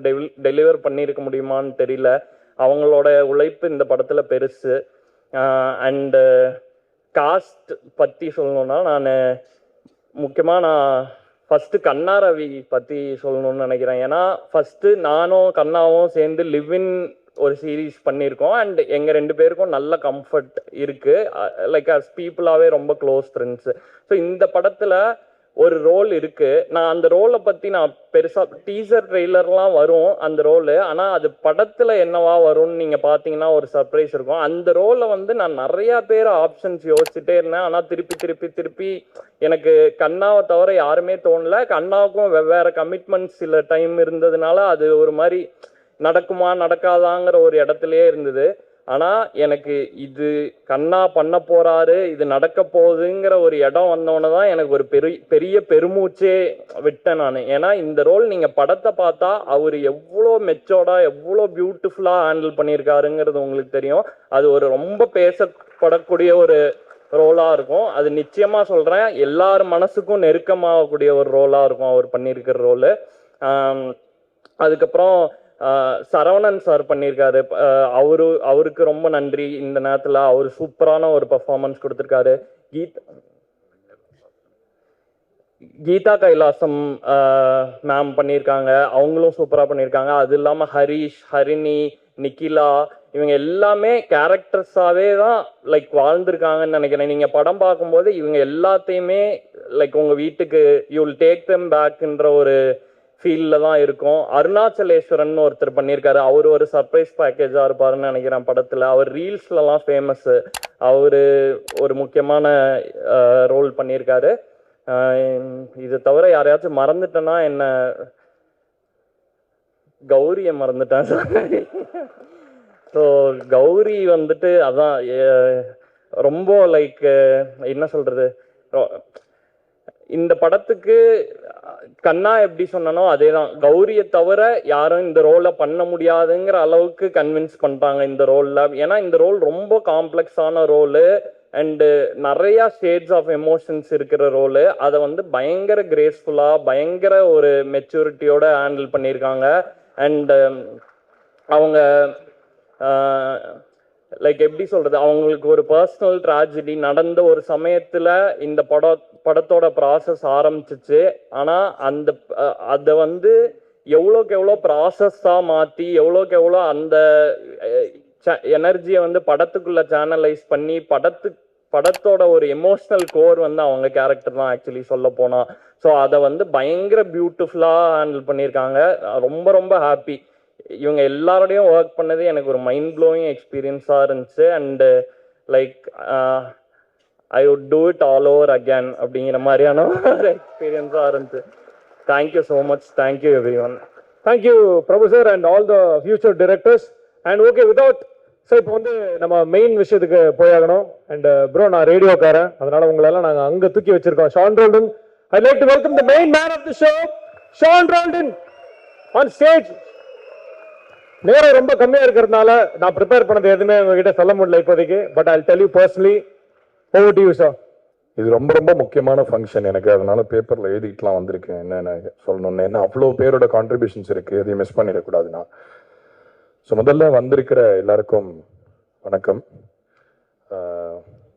டெலிவர் பண்ணியிருக்க முடியுமான்னு தெரியல. அவங்களோட உழைப்பு இந்த படத்தில் பெருசு. அண்டு காஸ்ட் பற்றி சொல்லணுன்னா நான் முக்கியமாக ஃபஸ்ட்டு கண்ணா ரவி பற்றி சொல்லணும்னு நினைக்கிறேன். ஏன்னா ஃபஸ்ட்டு நானும் கண்ணாவும் சேர்ந்து லிவ்இன் ஒரு சீரீஸ் பண்ணியிருக்கோம். அண்ட் எங்கள் 2 பேருக்கும் நல்ல கம்ஃபர்ட் இருக்குது. லைக் அஸ் பீப்புளாகவே ரொம்ப க்ளோஸ் ஃப்ரெண்ட்ஸு. ஸோ இந்த படத்தில் ஒரு ரோல் இருக்குது. நான் அந்த ரோலை பற்றி நான் பெருசாக டீசர் ட்ரெய்லர்லாம் வரும் அந்த ரோலு. ஆனால் அது படத்தில் என்னவா வரும்னு நீங்கள் பார்த்தீங்கன்னா ஒரு சர்ப்ரைஸ் இருக்கும். அந்த ரோலை நான் நிறையா பேர் ஆப்ஷன்ஸ் யோசிச்சுட்டே இருந்தேன். ஆனால் திருப்பி எனக்கு கண்ணாவை தவிர யாருமே தோணலை. கண்ணாவுக்கும் வெவ்வேறு கமிட்மெண்ட்ஸ் சில டைம் இருந்ததுனால அது ஒரு மாதிரி நடக்குமா நடக்காதாங்கிற ஒரு இடத்துலயே இருந்தது. ஆனால் எனக்கு இது கண்ணா பண்ண போறாரு, இது நடக்க போகுதுங்கிற ஒரு இடம் வந்தோன்னு தான் எனக்கு ஒரு பெரிய பெருமூச்சே விட்டேன் நான். ஏன்னா இந்த ரோல் நீங்கள் படத்தை பார்த்தா அவர் எவ்வளோ மெச்சோர்டா எவ்வளோ பியூட்டிஃபுல்லாக ஹேண்டில் பண்ணியிருக்காருங்கிறது உங்களுக்கு தெரியும். அது ஒரு ரொம்ப பேசப்படக்கூடிய ஒரு ரோலாக இருக்கும். அது நிச்சயமாக சொல்கிறேன், எல்லார் மனசுக்கும் நெருக்கமாகக்கூடிய ஒரு ரோலாக இருக்கும் அவர் பண்ணியிருக்கிற ரோலு. அதுக்கப்புறம் சரவணன் சார் பண்ணியிருக்காரு. அவருக்கு ரொம்ப நன்றி. இந்த நேரத்தில் அவர் சூப்பரான ஒரு பர்ஃபார்மன்ஸ் கொடுத்துருக்காரு. கீதா கைலாசம் மேம் பண்ணியிருக்காங்க, அவங்களும் சூப்பராக பண்ணியிருக்காங்க. அது இல்லாமல் ஹரீஷ், ஹரிணி, நிக்கிலா இவங்க எல்லாமே கேரக்டர்ஸாகவே தான் லைக் வாழ்ந்திருக்காங்கன்னு நினைக்கிறேன். நீங்கள் படம் பார்க்கும்போது இவங்க எல்லாத்தையுமே லைக் உங்கள் வீட்டுக்கு யூ வில் டேக் தெம் பேக்ன்ற ஒரு ஃபீல்டில் தான் இருக்கும். அருணாச்சலேஸ்வரன் ஒருத்தர் பண்ணியிருக்காரு. அவர் ஒரு சர்ப்ரைஸ் பேக்கேஜாக இருப்பாருன்னு நினைக்கிறேன் படத்தில். அவர் ரீல்ஸ்லலாம் ஃபேமஸ்ஸு. அவர் ஒரு முக்கியமான ரோல் பண்ணியிருக்காரு. இது தவிர யாரையாச்சும் மறந்துட்டேன்னா என்ன கௌரியை மறந்துட்டேன் சாரி. ஸோ கௌரி வந்துட்டு அதான் ரொம்ப லைக் என்ன சொல்றது, இந்த படத்துக்கு கண்ணா எப்படி சொன்னனோ அதே தான், கௌரியை தவிர யாரும் இந்த ரோலை பண்ண முடியாதுங்கிற அளவுக்கு கன்வின்ஸ் பண்ணிட்டாங்க இந்த ரோலில். ஏன்னா இந்த ரோல் ரொம்ப காம்ப்ளெக்ஸான ரோலு அண்டு நிறைய ஷேட்ஸ் ஆஃப் எமோஷன்ஸ் இருக்கிற ரோலு. அதை வந்து பயங்கர கிரேஸ்ஃபுல்லாக பயங்கர ஒரு மெச்சூரிட்டியோட ஹேண்டில் பண்ணியிருக்காங்க. அண்டு அவங்க லைக் எப்படி சொல்கிறது, அவங்களுக்கு ஒரு பர்சனல் ட்ராஜடி நடந்த ஒரு சமயத்தில் இந்த படத்தோட ப்ராசஸ் ஆரம்பிச்சிச்சு. ஆனால் அதை வந்து எவ்வளோக்கு எவ்வளோ ப்ராசஸாக மாற்றி எவ்வளோக்கு எவ்வளோ அந்த எனர்ஜியை வந்து படத்துக்குள்ளே சேனலைஸ் பண்ணி படத்தோட ஒரு எமோஷ்னல் கோர் வந்து அவங்க கேரக்டர் தான் ஆக்சுவலி சொல்ல போனால். ஸோ அதை வந்து பயங்கர பியூட்டிஃபுல்லாக ஹேண்டில் பண்ணியிருக்காங்க. ரொம்ப ரொம்ப ஹாப்பி. இவங்க எல்லாரோடையும் ஒர்க் பண்ணது எனக்கு ஒரு மைண்ட் ப்ளோயிங் எக்ஸ்பீரியன்ஸாக இருந்துச்சு. And like I would do it all over again அப்படிங்கிற மாதிரியான ஒரு எக்ஸ்பீரியன்ஸாக இருந்துச்சு. Thank you so much. Thank you every one. Thank you Prabhu sir and all the future directors. And okay without so இப்போ வந்து நம்ம மெயின் விஷயத்துக்கு போயாகணும். அண்ட் ப்ரோ நான் ரேடியோக்காரன், அதனால உங்களெல்லாம் நாங்கள் அங்கே தூக்கி வச்சிருக்கோம். Sean Roldan, I'd like to welcome the main man of the show, Sean Roldan on stage. நேரம் ரொம்ப கம்மியாக இருக்கிறதுனால நான் ப்ரிப்பேர் பண்ணது எதுவுமே உங்ககிட்ட சொல்ல முடியல இப்போதைக்கு. But I tell you personally, over to you sir. இது ரொம்ப ரொம்ப முக்கியமான ஃபங்க்ஷன் எனக்கு, அதனால பேப்பரில் எழுதிட்டுலாம் வந்திருக்கேன் என்னென்ன சொல்லணும்னு. ஏன்னா அவ்வளோ பேரோட கான்ட்ரிபியூஷன்ஸ் இருக்குது, எதையும் மிஸ் பண்ணிடக்கூடாதுண்ணா. ஸோ முதல்ல வந்திருக்கிற எல்லாருக்கும் வணக்கம்.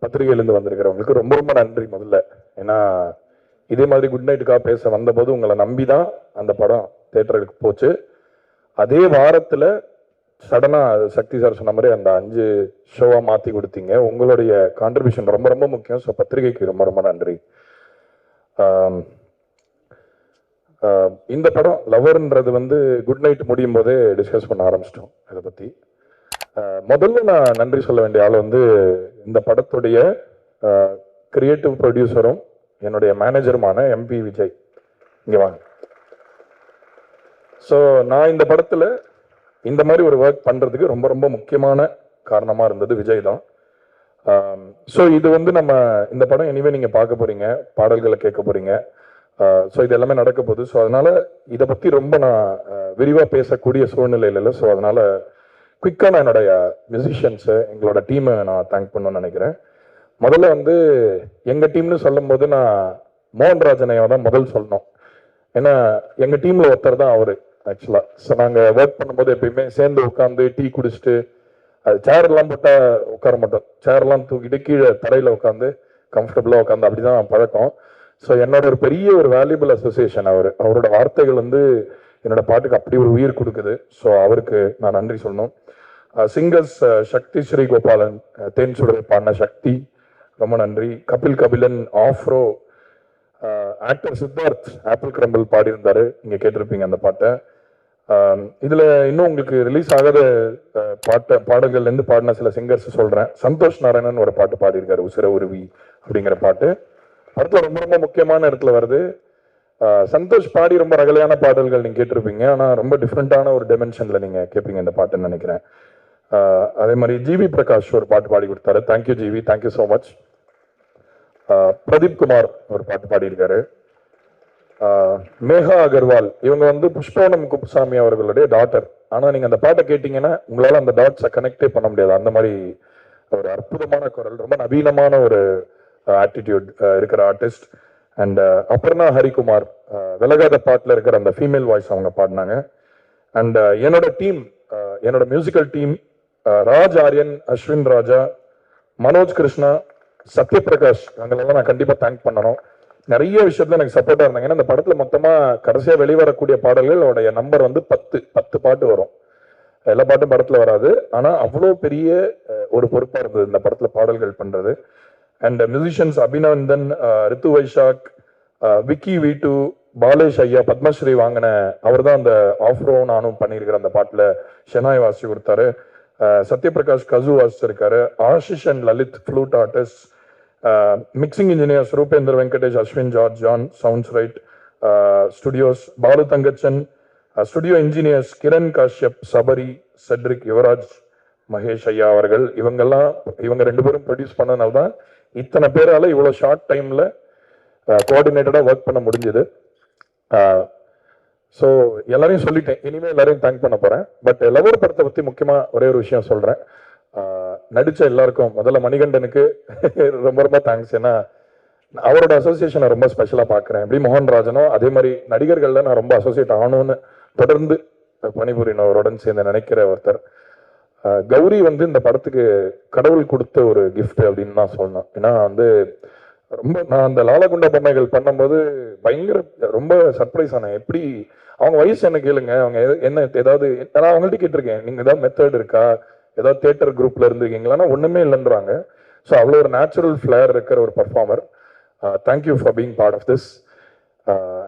பத்திரிகையிலேருந்து வந்திருக்கிறவங்களுக்கு ரொம்ப ரொம்ப நன்றி முதல்ல. ஏன்னா இதே மாதிரி குட் நைட்டுக்காக பேச வந்தபோது உங்களை நம்பி தான் அந்த படம் தேட்டருக்கு போச்சு. அதே வாரத்தில் சடனாக சக்தி சார் சொன்ன மாதிரி அந்த 5 ஷோவாக மாற்றி கொடுத்தீங்க. உங்களுடைய கான்ட்ரிபியூஷன் ரொம்ப ரொம்ப முக்கியம். ஸோ பத்திரிகைக்கு ரொம்ப ரொம்ப நன்றி. இந்த படம் லவர்ன்றது வந்து குட் நைட் முடியும் போதே டிஸ்கஸ் பண்ண ஆரம்பிச்சிட்டோம் இதை பற்றி. முதல்ல நான் நன்றி சொல்ல வேண்டிய ஆள் வந்து இந்த படத்துடைய கிரியேட்டிவ் ப்ரொடியூசரும் என்னுடைய மேனேஜருமான எம்பி விஜய். இங்கே வாங்க. ஸோ நான் இந்த படத்தில் இந்த மாதிரி ஒரு ஒர்க் பண்ணுறதுக்கு ரொம்ப ரொம்ப முக்கியமான காரணமாக இருந்தது விஜய் தான். ஸோ இது வந்து நம்ம இந்த படம் எனிவே நீங்கள் பார்க்க போகிறீங்க, பாடல்களை கேட்க போகிறீங்க. ஸோ இது எல்லாமே நடக்க போகுது. ஸோ அதனால் இதை பற்றி ரொம்ப நான் விரிவாக பேசக்கூடிய சூழ்நிலையில் இல்லை. ஸோ அதனால் குயிக்காக நான் என்னுடைய மியூசிஷியன்ஸு எங்களோட டீமை நான் தேங்க் பண்ணணும்னு நினைக்கிறேன். முதல்ல வந்து எங்கள் டீம்னு சொல்லும் போது நான் மோகன்ராஜனையை தான் முதல் சொல்லணும். ஏன்னா எங்கள் டீமில் ஒருத்தர் தான் அவர் ஆக்சுவலாக. ஸோ நாங்கள் ஒர்க் பண்ணும்போது எப்பயுமே சேர்ந்து உட்காந்து டீ குடிச்சிட்டு, அது சேர்லாம் போட்டால் உட்கார மாட்டோம், சேர்லாம் தூக்கிட்டு கீழே தரையில் உட்காந்து கம்ஃபர்டபுளாக உட்காந்து அப்படி தான் பழக்கம். ஸோ என்னோட ஒரு பெரிய ஒரு வேல்யூபிள் அசோசியேஷன் அவரோட வார்த்தைகள் வந்து என்னோட பாட்டுக்கு அப்படி ஒரு உயிர் கொடுக்குது. ஸோ அவருக்கு நான் நன்றி சொல்லணும். சிங்கர்ஸ் சக்தி ஸ்ரீ கோபாலன், தேன் சுடரை பாடின சக்தி, ரொம்ப நன்றி. Kabilan, Afro, actor Siddharth apple crumble பாடியிருந்தாரு, நீங்கள் கேட்டிருப்பீங்க அந்த பாட்டை. இதில் இன்னும் உங்களுக்கு ரிலீஸ் ஆகாத பாடல்கள்லேருந்து பாடின சில சிங்கர்ஸ் சொல்கிறேன். சந்தோஷ் நாராயணன் ஒரு பாட்டு பாடியிருக்காரு, உசிர உருவி அப்படிங்கிற பாட்டு படத்தில் ரொம்ப ரொம்ப முக்கியமான இடத்துல வருது. சந்தோஷ் பாடி ரொம்ப ரகலையான பாடல்கள் நீங்கள் கேட்டிருப்பீங்க, ஆனால் ரொம்ப டிஃப்ரெண்ட்டான ஒரு டைமென்ஷனில் நீங்கள் கேட்பீங்க இந்த பாட்டுன்னு நினைக்கிறேன். அதே மாதிரி ஜிவி பிரகாஷ் ஒரு பாட்டு பாடி கொடுத்தாரு. Thank you GV, thank you so much. Pradeep Kumar ஒரு பாட்டு பாடியிருக்காரு. மேகா அகர்வால், இவங்க வந்து புஷ்பவனம் குப்புசாமி அவர்களுடைய டாட்டர். ஆனால் நீங்கள் அந்த பாட்டை கேட்டிங்கன்னா உங்களால் அந்த டாட்ஸை கனெக்டே பண்ண முடியாது. அந்த மாதிரி ஒரு அற்புதமான குரல், ரொம்ப நவீனமான ஒரு ஆட்டிடியூட் இருக்கிற ஆர்டிஸ்ட். அண்ட் அபர்ணா ஹரிகுமார், விலகாத பாட்டில் இருக்கிற அந்த ஃபீமேல் வாய்ஸ் அவங்க பாடினாங்க. அண்ட் என்னோட டீம், என்னோட மியூசிக்கல் டீம், ராஜ் ஆரியன், அஸ்வின் ராஜா, மனோஜ் கிருஷ்ணா, சத்யபிரகாஷ், அவங்களெல்லாம் நான் கண்டிப்பாக தேங்க் பண்ணணும். நிறைய விஷயத்துல எனக்கு சப்போர்ட்டாக இருந்தாங்க. ஏன்னா இந்த படத்தில் மொத்தமாக கடைசியாக வெளிவரக்கூடிய பாடல்களோடைய நம்பர் வந்து 10 பாட்டு வரும். எல்லா பாட்டும் படத்தில் வராது, ஆனால் அவ்வளோ பெரிய ஒரு பொறுப்பாக இருந்தது இந்த படத்தில் பாடல்கள் பண்ணுறது. அண்ட் மியூசிஷியன்ஸ் அபிநந்தன், ரித்து வைஷாக், விக்கி வீட்டு, பாலேஷ் ஐயா, பத்மஸ்ரீ வாங்கின அவர் தான் அந்த ஆஃப்ரோ நானும் பண்ணியிருக்கிற அந்த பாட்டில் ஷெனாய் வாசி கொடுத்தாரு. சத்யபிரகாஷ் கசு வாசிச்சிருக்காரு. Ashish and Lalith flute artist. Mixing engineers Rupendar Venkatesh, Ashwin George, John sounds right studios, Balu Thangachan, studio engineers Kiran Kashyap, Sabari, Cedric, Yuvaraj, Mahesh ஐயா அவர்கள், இவங்க 2 பேரும் ப்ரொடியூஸ் பண்ணனால தான் இத்தனை பேரால இவ்வளோ ஷார்ட் டைம்ல கோஆர்டினேட்டடாக ஒர்க் பண்ண முடிஞ்சது. ஸோ எல்லாரையும் சொல்லிட்டேன், இனிமேல் எல்லாரையும் தேங்க் பண்ண போறேன். பட் லவர் படத்தை பற்றி முக்கியமாக ஒரே ஒரு விஷயம் சொல்றேன். நடிச்ச எல்லாருக்கும் முதல்ல மணிகண்டனுக்கு ரொம்ப ரொம்ப தேங்க்ஸ். ஏன்னா அவரோட அசோசியேஷனை ரொம்ப ஸ்பெஷலாக பார்க்குறேன். எப்படி மோகன்ராஜனோ அதே மாதிரி நடிகர்களில் நான் ரொம்ப அசோசியேட் ஆகணும்னு தொடர்ந்து பணிபுரியினவருடன் சேர்ந்து நினைக்கிற ஒருத்தர். கௌரி இந்த படத்துக்கு கடவுள் கொடுத்த ஒரு கிஃப்ட் அப்படின்னு தான் சொல்லணும். ஏன்னா ரொம்ப நான் அந்த லாலகுண்ட பொம்மைகள் பண்ணும்போது பயங்கர ரொம்ப சர்ப்ரைஸ் ஆனேன். எப்படி அவங்க வயசு என்ன கேளுங்க, அவங்க என்ன ஏதாவது நான் அவங்கள்ட்ட கேட்டிருக்கேன், நீங்க ஏதாவது மெத்தட் இருக்கா, ஏதாவது தியேட்டர் குரூப்ல இருந்திருக்கீங்களான்னா ஒண்ணுமே இல்லைன்றாங்க. ஸோ அவ்வளோ ஒரு நேச்சுரல் ஃபிளேர் இருக்கிற ஒரு performer. Thank you for being part of this.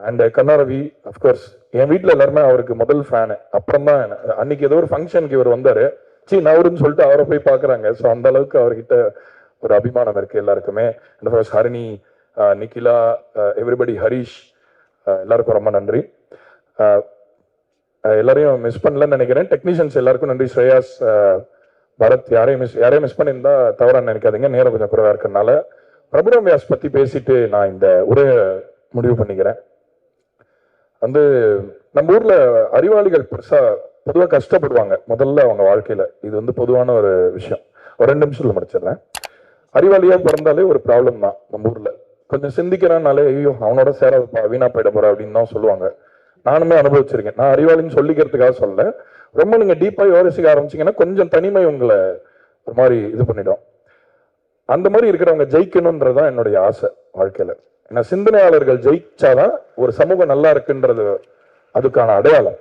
And Kanna Ravi of course என் வீட்டில் எல்லாருமே அவருக்கு முதல் ஃபேனு. அப்புறம் தான் அன்னைக்கு ஏதோ ஒரு ஃபங்க்ஷனுக்கு இவர் வந்தாரு, நவருன்னு சொல்லிட்டு அவரை போய் பார்க்குறாங்க. ஸோ அந்த அளவுக்கு அவர்கிட்ட ஒரு அபிமானம் இருக்கு எல்லாருக்குமே. அண்ட் ஹரிணி, நிக்கிலா, எவ்ரிபடி, ஹரீஷ், எல்லாருக்கும் ரொம்ப நன்றி. எல்லாரையும் மிஸ் பண்ணலன்னு நினைக்கிறேன். டெக்னீஷியன்ஸ் எல்லாருக்கும் நன்றி. ஸ்ரேயாஸ், பரத், யாரையும் மிஸ் பண்ணியிருந்தா தவறான்னு நினைக்காதீங்க, நேரம் கொஞ்சம் குறைவா இருக்கிறதுனால. பிரபுராம் வியாஸ் பத்தி பேசிட்டு நான் இந்த உரையை முடிவு பண்ணிக்கிறேன். நம்ம ஊர்ல அறிவாளிகள் பெருசா பொதுவாக கஷ்டப்படுவாங்க முதல்ல அவங்க வாழ்க்கையில. இது பொதுவான ஒரு விஷயம். ஒரு 2 நிமிஷத்துல முடிச்சிடுறேன். அறிவாளியா பிறந்தாலே ஒரு ப்ராப்ளம் தான் நம்ம ஊர்ல. கொஞ்சம் சிந்திக்கிறான்னாலே ஐயோ அவனோட சேர வீணா போயிட போற அப்படின்னு தான் சொல்லுவாங்க. நானுமே அனுபவிச்சிருக்கேன். நான் அறிவாளின்னு சொல்லிக்கிறதுக்காக சொல்ல, ரொம்ப நீங்க டீப்பா யோசிக்க ஆரம்பிச்சீங்கன்னா கொஞ்சம் தனிமை உங்களை ஒரு மாதிரி இது பண்ணிடும். அந்த மாதிரி இருக்கிறவங்க ஜெயிக்கணும்ன்றதுதான் என்னுடைய ஆசை வாழ்க்கையில. ஏன்னா சிந்தனையாளர்கள் ஜெயிச்சாதான் ஒரு சமூகம் நல்லா இருக்குன்றது அதுக்கான அடையாளம்.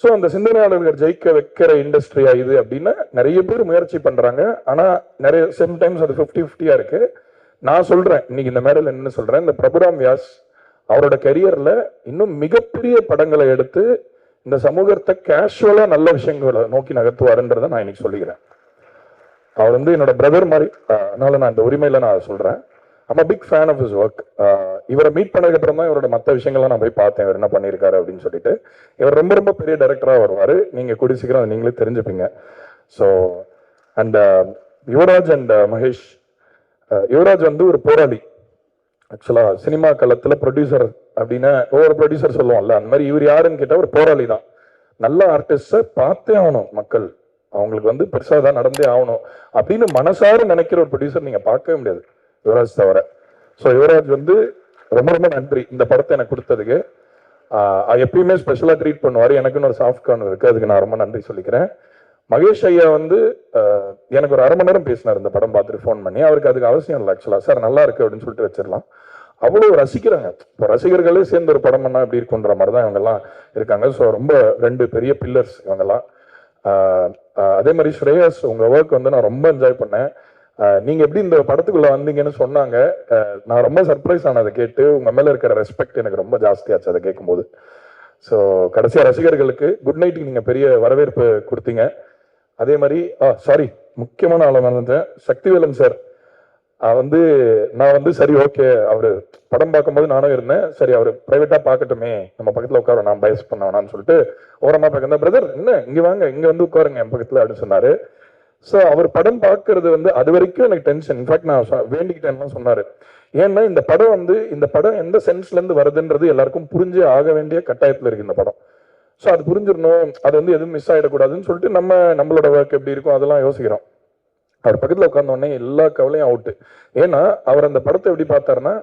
ஸோ அந்த சிந்தனையாளர்கள் ஜெயிக்க வைக்கிற இண்டஸ்ட்ரியா இது அப்படின்னு நிறைய பேர் முயற்சி பண்றாங்க. ஆனா நிறைய சம்டைம்ஸ் அது 50-50 இருக்கு. நான் சொல்றேன் இன்னைக்கு இந்த மேடையில் என்ன சொல்றேன், இந்த பிரபுராம் வியாஸ் அவரோட கெரியர்ல இன்னும் மிகப்பெரிய படங்களை எடுத்து இந்த சமூகத்தை கேஷுவலா நல்ல விஷயங்களை நோக்கி நகர்த்துவாருன்றதை நான் இன்னைக்கு சொல்லிக்கிறேன். அவர் என்னோட பிரதர் மாதிரி, அதனால நான் இந்த உரிமையில நான் சொல்றேன். I'm a big fan of his work. இவரை மீட் பண்ணதுக்கு அப்புறம் தான் இவரோட மற்ற விஷயங்கள்லாம் நான் போய் பார்த்தேன், இவர் என்ன பண்ணியிருக்காரு அப்படின்னு சொல்லிட்டு. இவர் ரொம்ப ரொம்ப பெரிய டைரக்டரா வருவாரு, நீங்க கூடி சீக்கிரம் அதை நீங்களே தெரிஞ்சுப்பீங்க. So and Yuvaraj and Mahesh. Yuvaraj ஒரு போராளி. ஆக்சுவலா சினிமா களத்துல ப்ரொடியூசர் அப்படின்னா ஒவ்வொரு ப்ரொடியூசர் சொல்லுவோம்ல, அந்த மாதிரி இவர் யாருன்னு கேட்டா ஒரு போராளி தான். நல்ல ஆர்டிஸ்ட பார்த்தே ஆகணும் மக்கள், அவங்களுக்கு பெருசா தான் நடந்தே ஆகணும் அப்படின்னு மனசார நினைக்கிற ஒரு ப்ரொடியூசர் நீங்க பார்க்கவே முடியாது யுவராஜ் தவிர. ஸோ யுவராஜ் ரொம்ப ரொம்ப நன்றி இந்த படத்தை எனக்கு கொடுத்ததுக்கு. எப்பயுமே ஸ்பெஷலா ட்ரீட் பண்ணுவாரு. எனக்குன்னு ஒரு சாஃப்ட் கார்னர் இருக்கு, அதுக்கு நான் ரொம்ப நன்றி சொல்லிக்கிறேன். மகேஷ் ஐயா எனக்கு ஒரு 1/2 மணி நேரம் பேசினார் இந்த படம் பார்த்துட்டு ஃபோன் பண்ணி. அவருக்கு அதுக்கு அவசியம் இல்லை ஆக்சுவலா. சார் நல்லா இருக்கு அப்படின்னு சொல்லிட்டு வச்சிடலாம். அவ்வளவு ரசிக்கிறாங்க. இப்போ ரசிகர்களே சேர்ந்து ஒரு படம் பண்ணா எப்படி இருக்குன்ற மாதிரி தான் இவங்கெல்லாம் இருக்காங்க. ஸோ ரொம்ப 2 பெரிய பில்லர்ஸ் இவங்கெல்லாம். அதே மாதிரி ஸ்ரேயாஸ், உங்க ஒர்க் நான் ரொம்ப என்ஜாய் பண்ணேன். நீங்க எப்படி இந்த படத்துக்குள்ள வந்தீங்கன்னு சொன்னாங்க. நான் ரொம்ப சர்ப்ரைஸ் ஆனதை கேட்டு உங்க மேல இருக்கிற ரெஸ்பெக்ட் எனக்கு ரொம்ப ஜாஸ்தியாச்சு அதை கேட்கும்போது. ஸோ கடைசியா ரசிகர்களுக்கு குட் நைட்டுக்கு நீங்க பெரிய வரவேற்பு கொடுத்தீங்க. அதே மாதிரி சாரி, முக்கியமான ஆளை மறந்துட்டேன், சக்திவேலன் சார். நான் சரி ஓகே, அவரு படம் பார்க்கும்போது நானும் இருந்தேன், சரி அவர் பிரைவேட்டா பார்க்கட்டுமே, நம்ம பக்கத்துல உட்கார, நான் பயஸ் பண்ண வேணாம்னு சொல்லிட்டு ஓரமா பார்க்க, பிரதர் என்ன இங்க வாங்க, இங்க உட்காருங்க என் பக்கத்துல அப்படின்னு சொன்னாரு. ஸோ அவர் படம் பார்க்கறது அது வரைக்கும் எனக்கு டென்ஷன். இன்ஃபேக்ட் நான் வேண்டிக்கிட்டேன்னு சொன்னாரு. ஏன்னா இந்த படம் எந்த சென்ஸ்ல இருந்து வருதுன்றது எல்லாருக்கும் புரிஞ்சு ஆக வேண்டிய கட்டாயத்துல இருக்கு இந்த படம். ஸோ அது புரிஞ்சிடணும், அது எதுவும் மிஸ் ஆயிடக்கூடாதுன்னு சொல்லிட்டு நம்மளோட ஒர்க் எப்படி இருக்கும் அதெல்லாம் யோசிக்கிறோம். அவர் பக்கத்துல உட்கார்ந்த உடனே எல்லா கவலையும் அவுட்டு. ஏன்னா அவர் அந்த படத்தை எப்படி பார்த்தாருன்னா,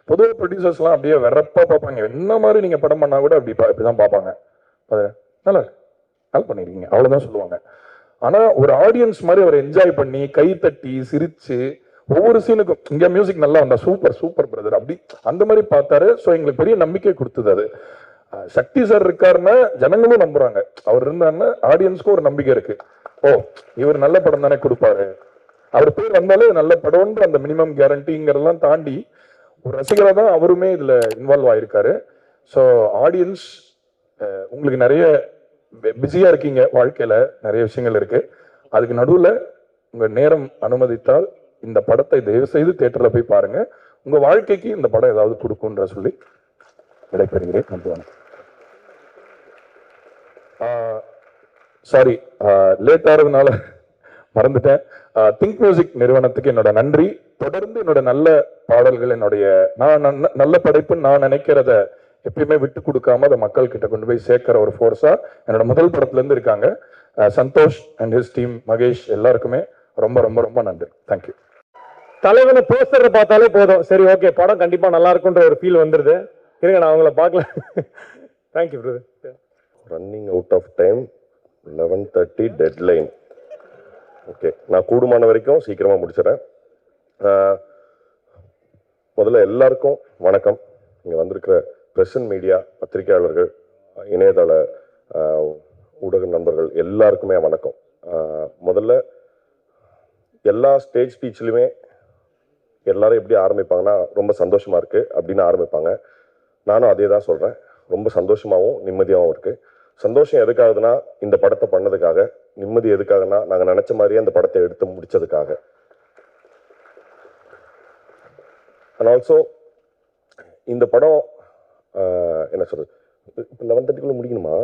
பொதுவாக ப்ரொடியூசர்ஸ் எல்லாம் அப்படியே வெறப்பா பார்ப்பாங்க. என்ன மாதிரி நீங்க படம் பண்ணா கூட இப்படிதான் பார்ப்பாங்க, நல்லா பண்ணிருக்கீங்க அவ்வளவுதான் சொல்லுவாங்க. ஆனா ஒரு ஆடியன்ஸ் மாதிரி அவர் என்ஜாய் பண்ணி கை தட்டி சிரிச்சு ஒவ்வொரு சீனுக்கும் இங்க மியூசிக் நல்லா வந்தா சூப்பர் சூப்பர் பிரதர் அப்படி அந்த மாதிரி பார்த்தாரு. ஸோ எங்களுக்கு பெரிய நம்பிக்கை கொடுத்தது அது. சக்தி சார் இருக்காருன்னா ஜனங்களும் நம்புறாங்க, அவர் இருந்தாருன்னா ஆடியன்ஸ்க்கும் ஒரு நம்பிக்கை இருக்கு. ஓ இவர் நல்ல படம் தானே கொடுப்பாரு, அவர் பேர் வந்தாலே நல்ல படம்ன்ற அந்த மினிமம் கேரண்டிங்கிறதெல்லாம் தாண்டி ஒரு ரசிகராக தான் அவருமே இதுல இன்வால்வ் ஆயிருக்காரு. ஸோ ஆடியன்ஸ் உங்களுக்கு நிறைய பிஸியா இருக்கீங்க, வாழ்க்கையில நிறைய விஷயங்கள் இருக்கு. அதுக்கு நடுவுல உங்க நேரம் அனுமதித்தால் இந்த படத்தை தயவு செய்து தியேட்டர்ல போய் பாருங்க. உங்க வாழ்க்கைக்கு இந்த படம் ஏதாவது கொடுக்கும்ன்ற சொல்லி விடைபெறுகிறேன். நன்றி. சாரி லேட் ஆகிறதுனால மறந்துட்டேன். திங்க் மியூசிக் நிறுவனத்துக்கு என்னோட நன்றி. தொடர்ந்து என்னோட நல்ல பாடல்கள், என்னுடைய நான் நல்ல படைப்புன்னு நான் நினைக்கிறத எப்பயுமே விட்டு கொடுக்காம அதை மக்கள் கிட்ட கொண்டு போய் சேர்க்கிற ஒரு ஃபோர்ஸா என்னோட முதல் படத்துல இருந்து இருக்காங்க. Santhosh and his team, Mahesh எல்லாருக்குமே ரொம்ப ரொம்ப ரொம்ப நன்றி. தேங்க்யூ. தலைவனை போஸ்டரை பார்த்தாலே போதும், சரி ஓகே படம் கண்டிப்பா நல்லா இருக்குன்ற ஒரு ஃபீல் வந்துருது. இருங்க நான் அவங்கள பார்க்கல. Thank you brother. Running out of time, 11:30 deadline. Okay, நான் கூடுமான வரைக்கும் சீக்கிரமா முடிச்சிடறேன். முதல்ல எல்லாருக்கும் வணக்கம். இங்கே வந்திருக்கிற பிரஸ் அண்ட் மீடியா, பத்திரிகையாளர்கள், இணையதள ஊடக நண்பர்கள் எல்லாருக்குமே வணக்கம். முதல்ல எல்லா ஸ்டேஜ் ஸ்பீச்லையுமே எல்லாரும் எப்படி ஆரம்பிப்பாங்கன்னா ரொம்ப சந்தோஷமா இருக்கு அப்படின்னு ஆரம்பிப்பாங்க. நானும் அதே தான் சொல்றேன். ரொம்ப சந்தோஷமாகவும் நிம்மதியாகவும் இருக்கு. சந்தோஷம் எதுக்காகுதுன்னா இந்த படத்தை பண்ணதுக்காக, நிம்மதி எதுக்காகனா நாங்கள் நினைச்ச மாதிரியே அந்த படத்தை எடுத்து முடிச்சதுக்காக. அண்ட் ஆல்சோ இந்த படம் என்ன சொல்றது, 11:30 முடிக்கணுமா?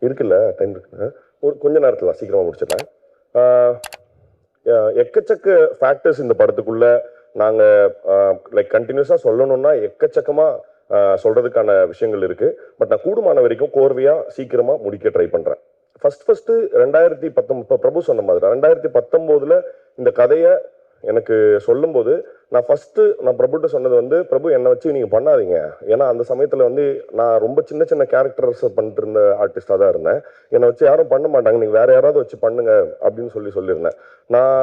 இருக்குல்ல, டைம் இருக்கு. ஒரு கொஞ்ச நேரத்தில் சீக்கிரமா முடிச்சிடறேன். எக்கச்சக்க ஃபேக்டர்ஸ் இந்த படத்துக்குள்ள நாங்கள் லைக் கண்டினியூஸாக சொல்லணும்னா எக்கச்சக்கமா சொல்றதுக்கான விஷயங்கள் இருக்கு. பட் நான் கூடுமான வரைக்கும் கோர்வையா சீக்கிரமா முடிக்க ட்ரை பண்றேன். ஃபர்ஸ்ட் 2019 பிரபு சொன்ன மாதிரி 2019 இந்த கதையை எனக்கு சொல்லும் போது நான் பிரபுட்ட சொன்னது வந்து, பிரபு என்னை வச்சு நீங்க பண்ணாதீங்க. ஏன்னா அந்த சமயத்துல வந்து நான் ரொம்ப சின்ன சின்ன கேரக்டர்ஸ் பண்ணிட்டு இருந்த ஆர்டிஸ்டா தான் இருந்தேன். என்னை வச்சு யாரும் பண்ண மாட்டாங்க, நீங்க வேற யாராவது வச்சு பண்ணுங்க அப்படின்னு சொல்லியிருந்தேன். நான்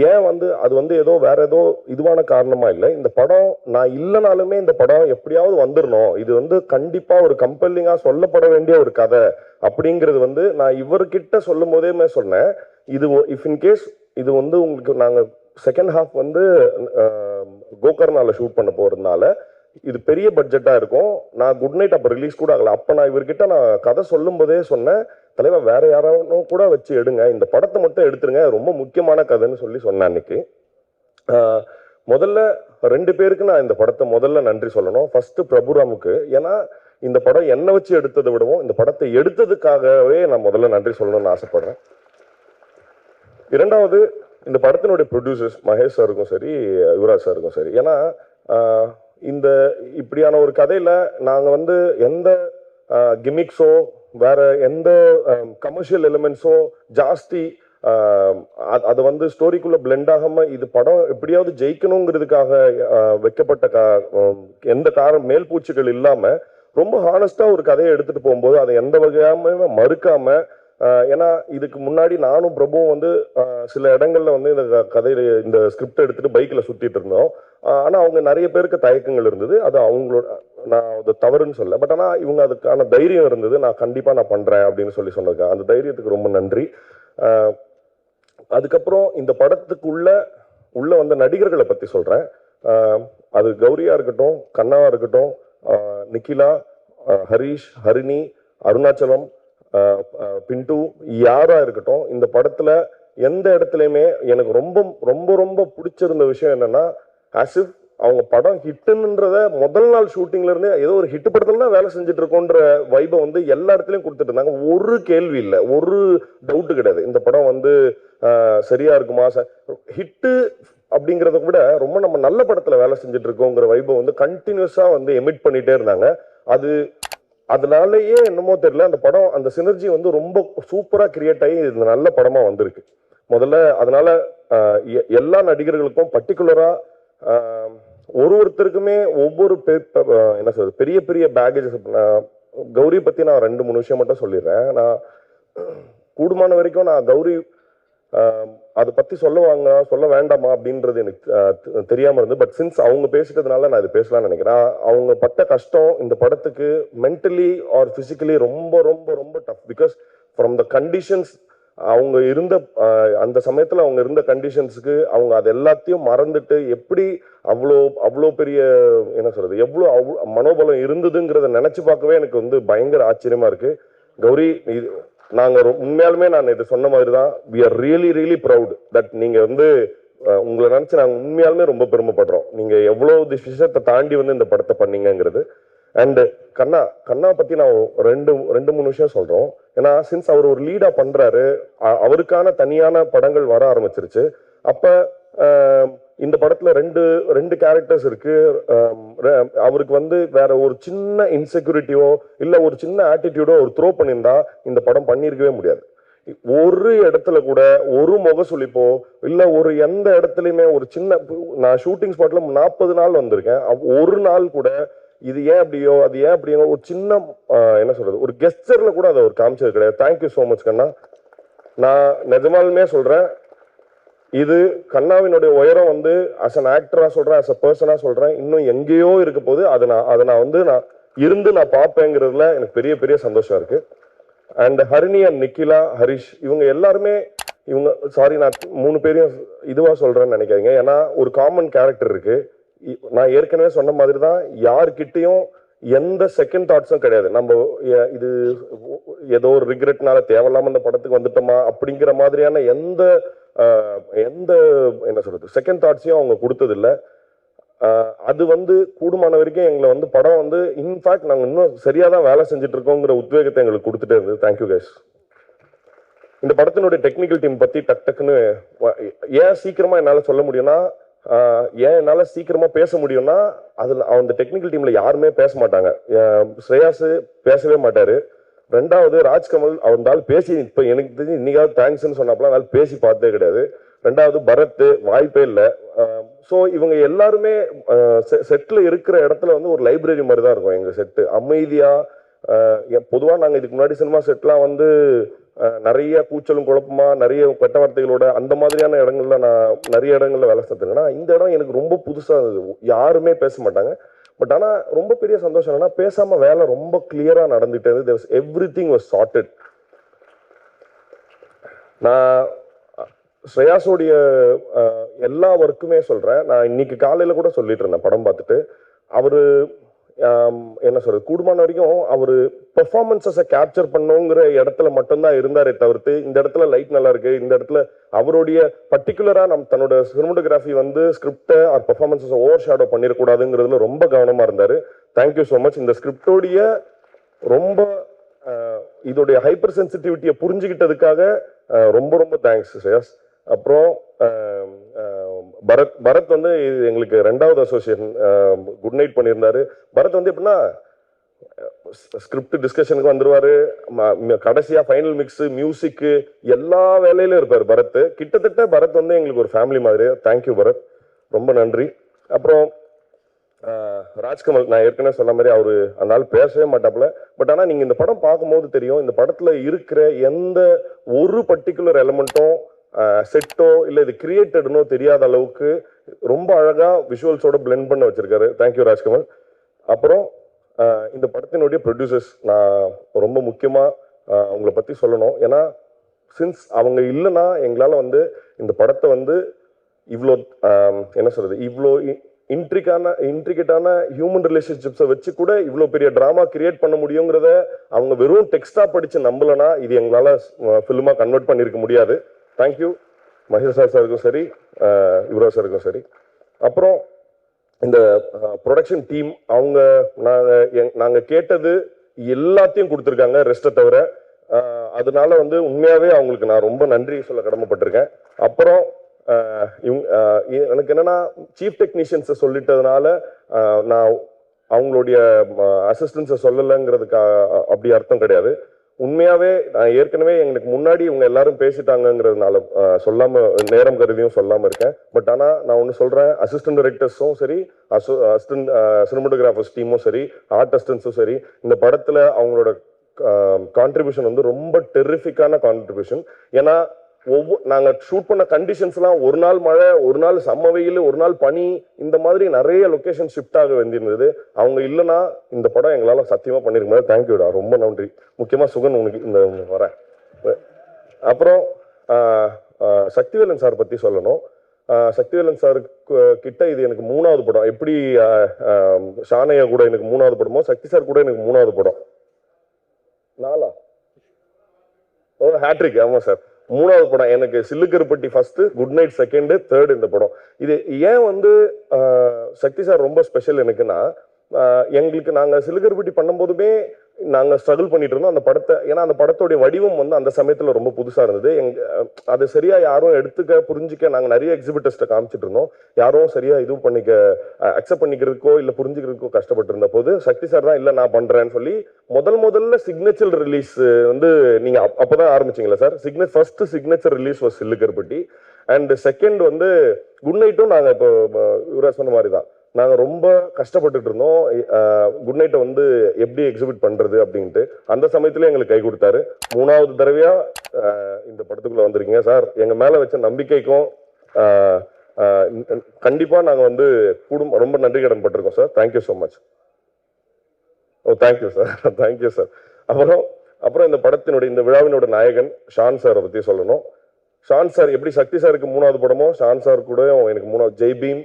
ஏன் வந்து அது வந்து ஏதோ வேற ஏதோ இதுவான காரணமா இல்லை. இந்த படம் நான் இல்லைனாலுமே இந்த படம் எப்படியாவது வந்துடணும், இது வந்து கண்டிப்பா ஒரு கம்பெல்லிங்கா சொல்லப்பட வேண்டிய ஒரு கதை அப்படிங்கிறது வந்து நான் இவர்கிட்ட சொல்லும் போதே சொன்னேன். இது இஃப் இன்கேஸ் இது வந்து உங்களுக்கு நாங்க செகண்ட் ஹாஃப் வந்து கோகர்னால ஷூட் பண்ண போறதுனால இது பெரிய பட்ஜெட்டா இருக்கும். நான் குட் நைட் அப்ப ரிலீஸ் கூட ஆகல. அப்ப நான் இவர்கிட்ட நான் கதை சொல்லும் போதே சொன்னேன், தலைவா வேற யாரும் கூட வச்சு எடுங்க, இந்த படத்தை மட்டும் எடுத்துருங்க, ரொம்ப முக்கியமான கதைன்னு சொன்னேன் அன்னைக்கு. முதல்ல 2 பேருக்கு நான் இந்த படத்தை முதல்ல நன்றி சொல்லணும். ஃபர்ஸ்ட் பிரபுராமுக்கு. ஏன்னா இந்த படம் என்னை வச்சு எடுத்ததை விடவும் இந்த படத்தை எடுத்ததுக்காகவே நான் முதல்ல நன்றி சொல்லணும்னு ஆசைப்படுறேன். இரண்டாவது, இந்த படத்தினுடைய ப்ரொடியூசர்ஸ் மகேஷ் சாருக்கும் சரி, யுவராஜ் சாருக்கும் சரி. ஏன்னா இந்த இப்படியான ஒரு கதையில நாங்க வந்து எந்த கிமிக்ஸோ வேற எந்த கமர்ஷியல் எலிமெண்ட்ஸோ ஜாஸ்தி அது வந்து ஸ்டோரிக்குள்ள பிளெண்ட் ஆகாம இது படம் எப்படியாவது ஜெயிக்கணுங்கிறதுக்காக வைக்கப்பட்ட எந்த மேல் பூச்சிகள் இல்லாம ரொம்ப ஹானஸ்டா ஒரு கதையை எடுத்துட்டு போகும்போது அதை எந்த வகையாம மறுக்காம, ஏன்னா இதுக்கு முன்னாடி நானும் பிரபுவும் வந்து சில இடங்கள்ல வந்து இந்த கதையில இந்த ஸ்கிரிப்ட் எடுத்துட்டு பைக்ல சுத்திட்டு இருந்தோம். ஆனா அவங்க நிறைய பேருக்கு தயக்கங்கள் இருந்தது. அது அவங்களோட, நான் அது தவறுன்னு சொல்ல, பட் ஆனா இவங்க அதுக்கான தைரியம் இருந்தது. நான் கண்டிப்பா நான் பண்றேன் அப்படின்னு சொன்னதுக்கு அந்த தைரியத்துக்கு ரொம்ப நன்றி. அதுக்கப்புறம் இந்த படத்துக்கு உள்ள வந்த நடிகர்களை பத்தி சொல்றேன். அது கௌரியா இருக்கட்டும், கண்ணாவா இருக்கட்டும், நிக்கிலா, ஹரீஷ், ஹரிணி, அருணாச்சலம், பின்ட்டு, யாரா இருக்கட்டும், இந்த படத்துல எந்த இடத்துலயுமே எனக்கு ரொம்ப ரொம்ப ரொம்ப பிடிச்சிருந்த விஷயம் என்னன்னா, ஆஸ் இஃப் அவங்க படம் ஹிட்டுன்றத முதல் நாள் ஷூட்டிங்ல இருந்து ஏதோ ஒரு ஹிட் படத்துல தான் வேலை செஞ்சுட்டு இருக்கோன்ற வைபை வந்து எல்லா இடத்துலயும் கொடுத்துட்டு இருந்தாங்க. ஒரு கேள்வி இல்லை, ஒரு டவுட் கிடையாது. இந்த படம் வந்து சரியா இருக்குமா, ஹிட்டு அப்படிங்கிறத விட ரொம்ப நம்ம நல்ல படத்துல வேலை செஞ்சுட்டு இருக்கோங்கிற வைபை வந்து கண்டினியூஸா வந்து எமிட் பண்ணிட்டே இருந்தாங்க. அதனாலயே என்னமோ தெரியல, அந்த படம் அந்த சினர்ஜி வந்து ரொம்ப சூப்பரா கிரியேட் ஆகி இது நல்ல படமா வந்திருக்கு. முதல்ல அதனால எல்லா நடிகர்களுக்கும் பர்டிகுலரா ஒருத்தருக்குமே ஒவ்வொரு என்ன சொல்றது பெரிய பெரிய பேகேஜஸ். கௌரி பத்தி நான் 2-3 விஷயம் மட்டும் சொல்லிடுறேன். நான் கூடுமான வரைக்கும் நான் கௌரி அதை பத்தி சொல்ல வேண்டாமா அப்படின்றது எனக்கு தெரியாம இருந்து. பட் சின்ஸ் அவங்க பேசிட்டதுனால நான் இது பேசலாம்னு நினைக்கிறேன். அவங்க பட்ட கஷ்டம் இந்த படத்துக்கு மென்டலி ஆர் பிசிக்கலி ரொம்ப ரொம்ப ரொம்ப tough. Because from the conditions அவங்க இருந்த அந்த சமயத்துல அவங்க இருந்த கண்டிஷன்ஸுக்கு அவங்க அது எல்லாத்தையும் மறந்துட்டு எப்படி அவ்வளோ பெரிய என்ன சொல்றது எவ்வளோ மனோபலம் இருந்ததுங்கிறத நினைச்சு பார்க்கவே எனக்கு வந்து பயங்கர ஆச்சரியமா இருக்கு. கௌரி, நாங்க உண்மையாலுமே நான் இது சொன்ன மாதிரி தான், we are really really proud that நீங்க வந்து உங்களை நினைச்சு நாங்க உண்மையாலுமே ரொம்ப பெருமைப்படுறோம். நீங்க எவ்வளவு விஷயத்தை தாண்டி வந்து இந்த படத்தை பண்ணீங்கிறது. அண்ட் கண்ணா பத்தி நான் ரெண்டு மூணு விஷயம் சொல்றோம். ஏன்னா சின்ஸ் அவர் ஒரு லீடா பண்றாரு, அவருக்கான தனியான படங்கள் வர ஆரம்பிச்சிருச்சு. அப்ப இந்த படத்துல ரெண்டு கேரக்டர்ஸ் இருக்கு. அவருக்கு வந்து வேற ஒரு சின்ன இன்செக்யூரிட்டியோ இல்ல ஒரு சின்ன ஆட்டிடியூடோ ஒரு த்ரோ பண்ணியிருந்தா இந்த படம் பண்ணியிருக்கவே முடியாது. ஒரு இடத்துல கூட ஒரு முகசுளிப்போ இல்ல ஒரு எந்த இடத்துலயுமே ஒரு சின்ன, நான் ஷூட்டிங் ஸ்பாட்ல 40 நாள் வந்திருக்கேன், ஒரு நாள் கூட இது ஏன் அப்படியோ அது ஏன் அப்படியோ ஒரு சின்ன என்ன சொல்றது ஒரு கெஸ்டர்ல கூட அதை ஒரு காமிச்சது கிடையாது. தேங்க்யூ ஸோ மச் கண்ணா. நான் நிஜமாலுமே சொல்றேன், இது கண்ணாவினுடைய உயரம் வந்து அஸ் அன் ஆக்டரா சொல்றேன், அஸ் அ பர்சனா சொல்றேன், இன்னும் எங்கேயோ இருக்க போது. அதை நான் வந்து நான் பார்ப்பேங்கிறதுல எனக்கு பெரிய பெரிய சந்தோஷம் இருக்கு. அண்ட் ஹரிணி அண்ட் நிக்கிலா, ஹரிஷ், இவங்க எல்லாருமே சாரி நான் 3 பேரையும் இதுவா சொல்றேன்னு நினைக்காதீங்க. ஏன்னா ஒரு காமன் கேரக்டர் இருக்கு. நான் ஏற்கனவே சொன்ன மாதிரி தான், யார்கிட்டையும் எந்த செகண்ட் தாட்ஸும் கிடையாது. நம்ம இது ஏதோ ஒரு ரிக்ரெட்னால தேவையில்லாம இந்த படத்துக்கு வந்துட்டோமா அப்படிங்கிற மாதிரியான எந்த என்ன சொல்றது செகண்ட் தாட்ஸையும் அவங்க கொடுத்தது இல்லை. அது வந்து கூடுமான வரைக்கும் எங்களை வந்து படம் வந்து இன்ஃபேக்ட் நாங்கள் இன்னும் சரியா தான் வேலை செஞ்சுட்டு இருக்கோங்கிற உத்வேகத்தை எங்களுக்கு கொடுத்துட்டே இருந்தது. Thank you guys. இந்த படத்தினுடைய டெக்னிக்கல் டீம் பத்தி டக்குன்னு ஏன் சீக்கிரமா என்னால் சொல்ல முடியும்னா, ஏன் என்னால் சீக்கிரமா பேச முடியும்னா, அதில் அந்த டெக்னிக்கல் டீம்ல யாருமே பேச மாட்டாங்க. ஸ்ரேயாஸ் பேசவே மாட்டாரு. ரெண்டாவது ராஜ்கமல், அவரால் பேசி இப்போ எனக்கு தெரிஞ்சு இன்னைக்காவது தேங்க்ஸ்ன்னு சொன்னாப்பெல்லாம் அதனால பேசி பார்த்ததே கிடையாது. ரெண்டாவது பரத், வாய்ப்பே இல்லை. ஸோ இவங்க எல்லாருமே செட்டில் இருக்கிற இடத்துல வந்து ஒரு லைப்ரரி மாதிரி தான் இருக்கும் எங்கள் செட்டு. அமைதியாக, பொதுவாக நாங்கள் இதுக்கு முன்னாடி சினிமா செட்லாம் வந்து நிறைய கூச்சலும் குழப்பமா நிறைய கெட்ட வார்த்தைகளோட அந்த மாதிரியான இடங்கள்ல நான் நிறைய இடங்கள்ல வேலை செஞ்சிருக்கேன்னா, இந்த இடம் எனக்கு ரொம்ப புதுசாக இருந்தது. யாருமே பேச மாட்டாங்க. பட் ஆனால் ரொம்ப பெரிய சந்தோஷம் என்னன்னா, பேசாம வேலை ரொம்ப கிளியரா நடந்துட்டு இருந்தது. Everything was sorted. நான் ஸ்ரேயாஸோடைய எல்லா ஒர்க்குமே சொல்றேன். நான் இன்னைக்கு காலையில கூட சொல்லிட்டு இருந்தேன் படம் பார்த்துட்டு. அவரு என்ன சொல்றது கூடுமான வரைக்கும் அவரு பெர்ஃபார்மன்ஸை கேப்சர் பண்ணுங்கிற இடத்துல மட்டும்தான் இருந்தாரே தவிர்த்து, இந்த இடத்துல லைட் நல்லா இருக்கு, இந்த இடத்துல அவருடைய பர்டிகுலரா தன்னோட சினிமோட்டோகிராஃபி வந்து ஸ்கிரிப்டை ஆர் பெர்ஃபார்மன்ஸை ஓவர் ஷேடோ பண்ணிடக்கூடாதுங்கிறதுல ரொம்ப கவனமா இருந்தாரு. Thank you so much. இந்த ஸ்கிரிப்டோடைய ரொம்ப இதோடைய ஹைப்பர் சென்சிட்டிவிட்டியை புரிஞ்சுக்கிட்டதுக்காக ரொம்ப ரொம்ப தேங்க்ஸ் ஸ்ரேயாஸ். அப்புறம் பரத் வந்து எங்களுக்கு 2வது அசோசியேஷன் குட் நைட் பண்ணியிருந்தாரு. பரத் வந்து எப்படின்னா ஸ்கிரிப்ட் டிஸ்கஷனுக்கு வந்துருவாரு, கடைசியா ஃபைனல் மிக்ஸ், மியூசிக்கு எல்லா வேலையிலும் இருப்பார் பரத். கிட்டத்தட்ட பரத் வந்து எங்களுக்கு ஒரு ஃபேமிலி மாதிரி. தேங்க்யூ பரத், ரொம்ப நன்றி. அப்புறம் ராஜ்கமல், நான் ஏற்கனவே சொன்ன மாதிரி அவரு அதனால பேசவே மாட்டாப்புல. பட் ஆனால் நீங்க இந்த படம் பார்க்கும்போது தெரியும், இந்த படத்துல இருக்கிற எந்த ஒரு பர்டிகுலர் எலமெண்ட்டும் செட்டோ இல்லை இது கிரியேட்டட்னோ தெரியாத அளவுக்கு ரொம்ப அழகா விஷுவல்ஸோட பிளெண்ட் பண்ண வச்சிருக்காரு. தேங்க்யூ ராஜ்கமல். அப்புறம் இந்த படத்தினுடைய ப்ரொடியூசர்ஸ், நான் ரொம்ப முக்கியமா அவங்கள பத்தி சொல்லணும். ஏன்னா சின்ஸ் அவங்க இல்லைன்னா எங்களால் வந்து இந்த படத்தை வந்து இவ்வளோ என்ன சொல்றது இவ்வளோ இன்ட்ரிகேட்டான ஹியூமன் ரிலேஷன்ஷிப்ஸை வச்சு கூட இவ்வளோ பெரிய ட்ராமா கிரியேட் பண்ண முடியுங்கிறத அவங்க வெறும் டெக்ஸ்டா படிச்சு நம்பலனா இது எங்களால் ஃபில்மா கன்வெர்ட் பண்ணியிருக்க முடியாது. தேங்க்யூ மகேஷ் சாருக்கும் சரி, யுவராஜ் சாருக்கும் சரி. அப்புறம் இந்த ப்ரொடக்ஷன் டீம், அவங்க நாங்கள் கேட்டது எல்லாத்தையும் கொடுத்துருக்காங்க ரெஸ்ட்டை தவிர. அதனால வந்து உண்மையாகவே அவங்களுக்கு நான் ரொம்ப நன்றி சொல்ல கடமைப்பட்டிருக்கேன். அப்புறம் எனக்கு என்னன்னா சீஃப் டெக்னீஷியன்ஸை சொல்லிட்டதுனால நான் அவங்களுடைய அசிஸ்டன்ஸை சொல்லலைங்கிறதுக்கு அப்படி அர்த்தம் கிடையாது. உண்மையாவே நான் ஏற்கனவே எங்களுக்கு முன்னாடி இவங்க எல்லாரும் பேசிட்டாங்கிறதுனால சொல்லாம நேரம் கருதியும் சொல்லாம இருக்கேன். பட் ஆனா நான் ஒன்று சொல்றேன், அசிஸ்டன்ட் டைரக்டர்ஸும் சரி, அசிஸ்டன்ட் சினிமோட்டோகிராஃபர்ஸ் டீமும் சரி, ஆர்டிஸ்டன்ஸும் சரி, இந்த படத்துல அவங்களோட கான்ட்ரிபியூஷன் வந்து ரொம்ப டெரிஃபிக்கான கான்ட்ரிபியூஷன். ஏன்னா நாங்கள் ஷூட் பண்ண கண்டிஷன்ஸ்லாம் ஒரு நாள் மழை, ஒரு நாள் செம்ம வெயில், ஒரு நாள் பனி, இந்த மாதிரி நிறைய லொக்கேஷன் ஷிஃப்ட் ஆக வேண்டியிருந்தது. அவங்க இல்லைன்னா இந்த படம் எங்களால் சத்தியமாக பண்ணிருக்க முடியாது. தேங்க்யூடா, ரொம்ப நன்றி. முக்கியமாக சுகன் உனக்கு இந்த வரேன். அப்புறம் சக்திவேலன் சார் பற்றி சொல்லணும். சக்திவேலன் சார் கிட்ட இது எனக்கு 3வது படம். எப்படி ஷானையா கூட எனக்கு 3வது படமோ, சக்தி சார் கூட எனக்கு 3வது படம். 4 ஹேட்ரிக். ஆமாம் சார், 3வது படம். எனக்கு Sillu Karuppatti first, good night second, third இந்த படம். இது ஏன் வந்து சக்தி சார் ரொம்ப ஸ்பெஷல் எனக்குன்னா, எங்களுக்கு நாங்கள் சிலுகர்பட்டி பண்ணும்போதுமே நாங்கள் ஸ்ட்ரகிள் பண்ணிட்டு இருந்தோம் அந்த படத்தை. ஏன்னா அந்த படத்தோடைய வடிவம் வந்து அந்த சமயத்தில் ரொம்ப புதுசாக இருந்தது. அது சரியா யாரும் எடுத்துக்க புரிஞ்சிக்க நாங்கள் நிறைய எக்ஸிபிட்டர்ஸ்ட்டை காமிச்சிட்டு இருந்தோம். யாரும் சரியா இதுவும் பண்ணிக்க அக்செப்ட் பண்ணிக்கிறதுக்கோ இல்லை புரிஞ்சுக்கிறதுக்கோ கஷ்டப்பட்டு இருந்த போது சக்தி சார் தான் இல்லை நான் பண்றேன்னு சொல்லி முதல்ல சிக்னேச்சர் ரிலீஸ் வந்து நீங்க அப்போதான் ஆரம்பிச்சிங்களா sir? First signature release was Sillu Karuppatti. And second வந்து குட் நைட்டும் நாங்கள் இப்போ இவரா சொன்ன மாதிரி தான் நாங்கள் ரொம்ப கஷ்டப்பட்டுட்டு இருந்தோம் குட் நைட்டை வந்து எப்படி எக்ஸிபிட் பண்ணுறது அப்படின்ட்டு. அந்த சமயத்துல எங்களுக்கு கை கொடுத்தாரு. 3வது தடவையா இந்த படத்துக்குள்ள வந்திருக்கீங்க சார். எங்கள் மேலே வச்ச நம்பிக்கைக்கும் கண்டிப்பாக நாங்கள் வந்து ரொம்ப நன்றி கடன் பட்டிருக்கோம் sir. Thank you so much. Oh thank you sir, thank you sir. அப்புறம் இந்த படத்தினுடைய இந்த விழாவினோட நாயகன் ஷான் சாரை பற்றி சொல்லணும். ஷான் சார் எப்படி சக்தி சாருக்கு 3வது படமோ ஷான் சார் கூட எனக்கு 3வது ஜெய் பீம்,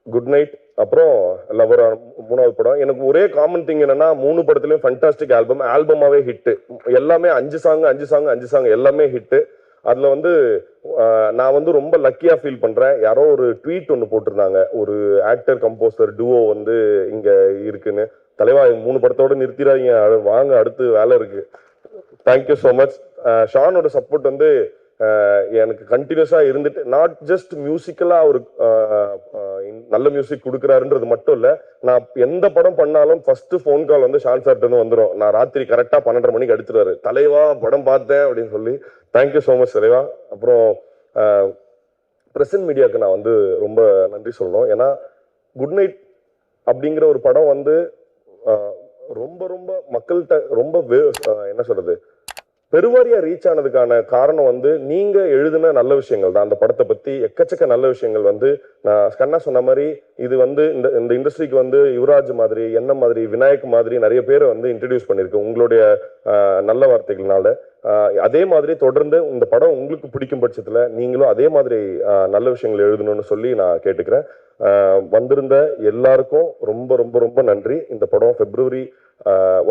குட் நைட், அப்புறம் லவர் 3வது படம். எனக்கு ஒரே காமன் திங் என்னன்னா 3 படத்துலயும் ஃபண்டாஸ்டிக் ஆல்பமாவே ஹிட்டு. எல்லாமே 5 சாங் எல்லாமே ஹிட்டு. அதுல வந்து நான் வந்து ரொம்ப லக்கியா ஃபீல் பண்றேன். யாரோ ஒரு ட்வீட் ஒன்று போட்டிருந்தாங்க, ஒரு ஆக்டர் கம்போசர் டுவோ வந்து இங்க இருக்குன்னு. தலைவா 3 படத்தோட நிறுத்திடாதீங்க, வாங்க அடுத்து வேலை இருக்கு. Thank you so much. ஷானோட சப்போர்ட் வந்து எனக்கு கண்டினியூஸா இருந்துட்டு, நாட் ஜஸ்ட் மியூசிக்கலா ஒரு நல்ல மியூசிக் கொடுக்குறாருன்றது மட்டும் இல்ல, நான் எந்த படம் பண்ணாலும் ஃபர்ஸ்ட் ஃபோன் கால் வந்து ஷான் சார்ட்ட இருந்து வந்துடும். நான் ராத்திரி கரெக்டா 12:30 மணிக்கு அடிச்சிருவாரு, தலைவா படம் பார்த்தேன் அப்படின்னு சொல்லி. தேங்க்யூ ஸோ மச் தலைவா. அப்புறம் பிரசன்ட் மீடியாவுக்கு நான் வந்து ரொம்ப நன்றி சொல்லணும். ஏன்னா குட் நைட் அப்படிங்கிற ஒரு படம் வந்து ரொம்ப ரொம்ப மக்கள்கிட்ட ரொம்ப என்ன சொல்றது பெருவாரியா ரீச் ஆனதுக்கான காரணம் வந்து நீங்க எழுதின நல்ல விஷயங்கள் தான். அந்த படத்தை பத்தி எக்கச்சக்க நல்ல விஷயங்கள் வந்து நான் கண்ணா சொன்ன மாதிரி இது வந்து இந்த இண்டஸ்ட்ரிக்கு வந்து யுவராஜ் மாதிரி, என்ன மாதிரி, விநாயக் மாதிரி நிறைய பேரை வந்து இன்ட்ரடியூஸ் பண்ணிருக்கு உங்களுடைய நல்ல வார்த்தைகள்னால. அதே மாதிரி தொடர்ந்து இந்த படம் உங்களுக்கு பிடிக்கும் பட்சத்துல நீங்களும் அதே மாதிரி நல்ல விஷயங்கள் எழுதணும்னு சொல்லி நான் கேட்டுக்கிறேன். வந்திருந்த எல்லாருக்கும் ரொம்ப ரொம்ப ரொம்ப நன்றி. இந்த படம் February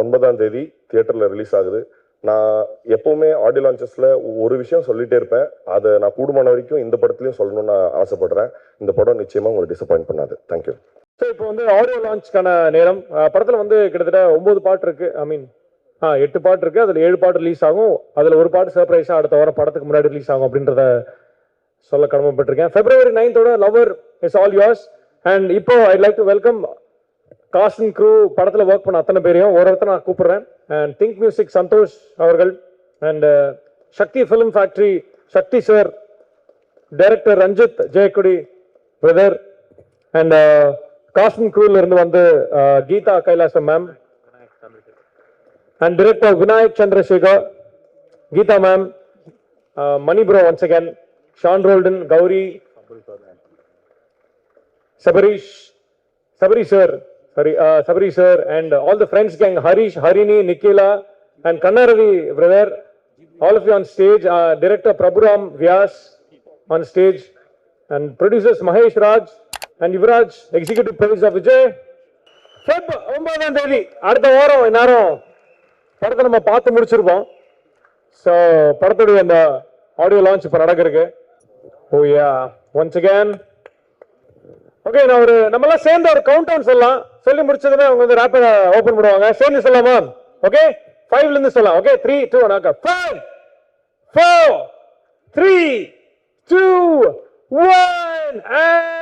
9ஆம் தேதி தியேட்டர்ல ரிலீஸ் ஆகுது. நான் எப்பவுமே ஆடியோ லான்ச்சஸ்ல ஒரு விஷயம் சொல்லிட்டே இருப்பேன், அதை நான் கூடுமான வரைக்கும் இந்த படத்துலயும் சொல்லணும்னு நான் ஆசைப்படுறேன். இந்த படம் நிச்சயமா உங்களை டிசப்பாயிண்ட் பண்ணாது. தேங்க்யூ. ஸோ இப்போ வந்து ஆடியோ லான்ச்க்கான நேரம். படத்துல வந்து கிட்டத்தட்ட 9 பாட்டு இருக்கு. 8 பாட்டு இருக்கு. அதுல 7 பாட்டு ரிலீஸ் ஆகும். அதுல ஒரு பாட்டு சர்ப்ரைஸா அடுத்த வாரம் படத்துக்கு முன்னாடி ரிலீஸ் ஆகும் அப்படின்றத சொல்ல கடமைப்பட்டிருக்கேன். February 9th lover is all yours. And இப்போ I like to welcome cast and crew, படத்துல ஒர்க் பண்ண அத்தனை பேரையும் ஒருத்தர் நான் கூப்பிடுறேன். அண்ட் திங்க் மியூசிக் சந்தோஷ் அவர்கள், and Sakthi film factory Sakthi sir, director Ranjith Jeyakodi brother, and cast and க்ரூல இருந்து வந்து Geetha Kailasam ma'am, and director Vinayak Chandrasekar, Geetha ma'am, Mani bro once again, Shan Rolden, Gouri, Sabari sir, and all the friends gang, Harish, Harini, Nikila, and Kannaravi brother, all of you on stage. Director Prabhuram Vyas on stage, and producers Mahesh Raj and Yuvraj, executive producer Vijay. Feb 9ஆம் தேதி அடுத்த வாரம் எல்லாரும் படத்தை நம்ம பார்த்து முடிச்சிருப்போம். So படத்துடைய அந்த ஆடியோ லான்ச் இப்போ நடக்கிறதுக்கு. ஓ யா, ஒன்ஸ் அகேன் ஓகே. நான் நம்ம எல்லாம் சேர்ந்து ஒரு கவுண்ட் டவுன் சொல்லலாம். சொல்லி முடிச்சதுமே அவங்க வந்து ரேப்பிட ஓபன் பண்ணுவாங்க. சேர்ந்து சொல்லலாமா? ஓகே, 5ல இருந்து சொல்லலாம். ஓகே, 3, 2, 1. 5, 4, 3, 2, 1 and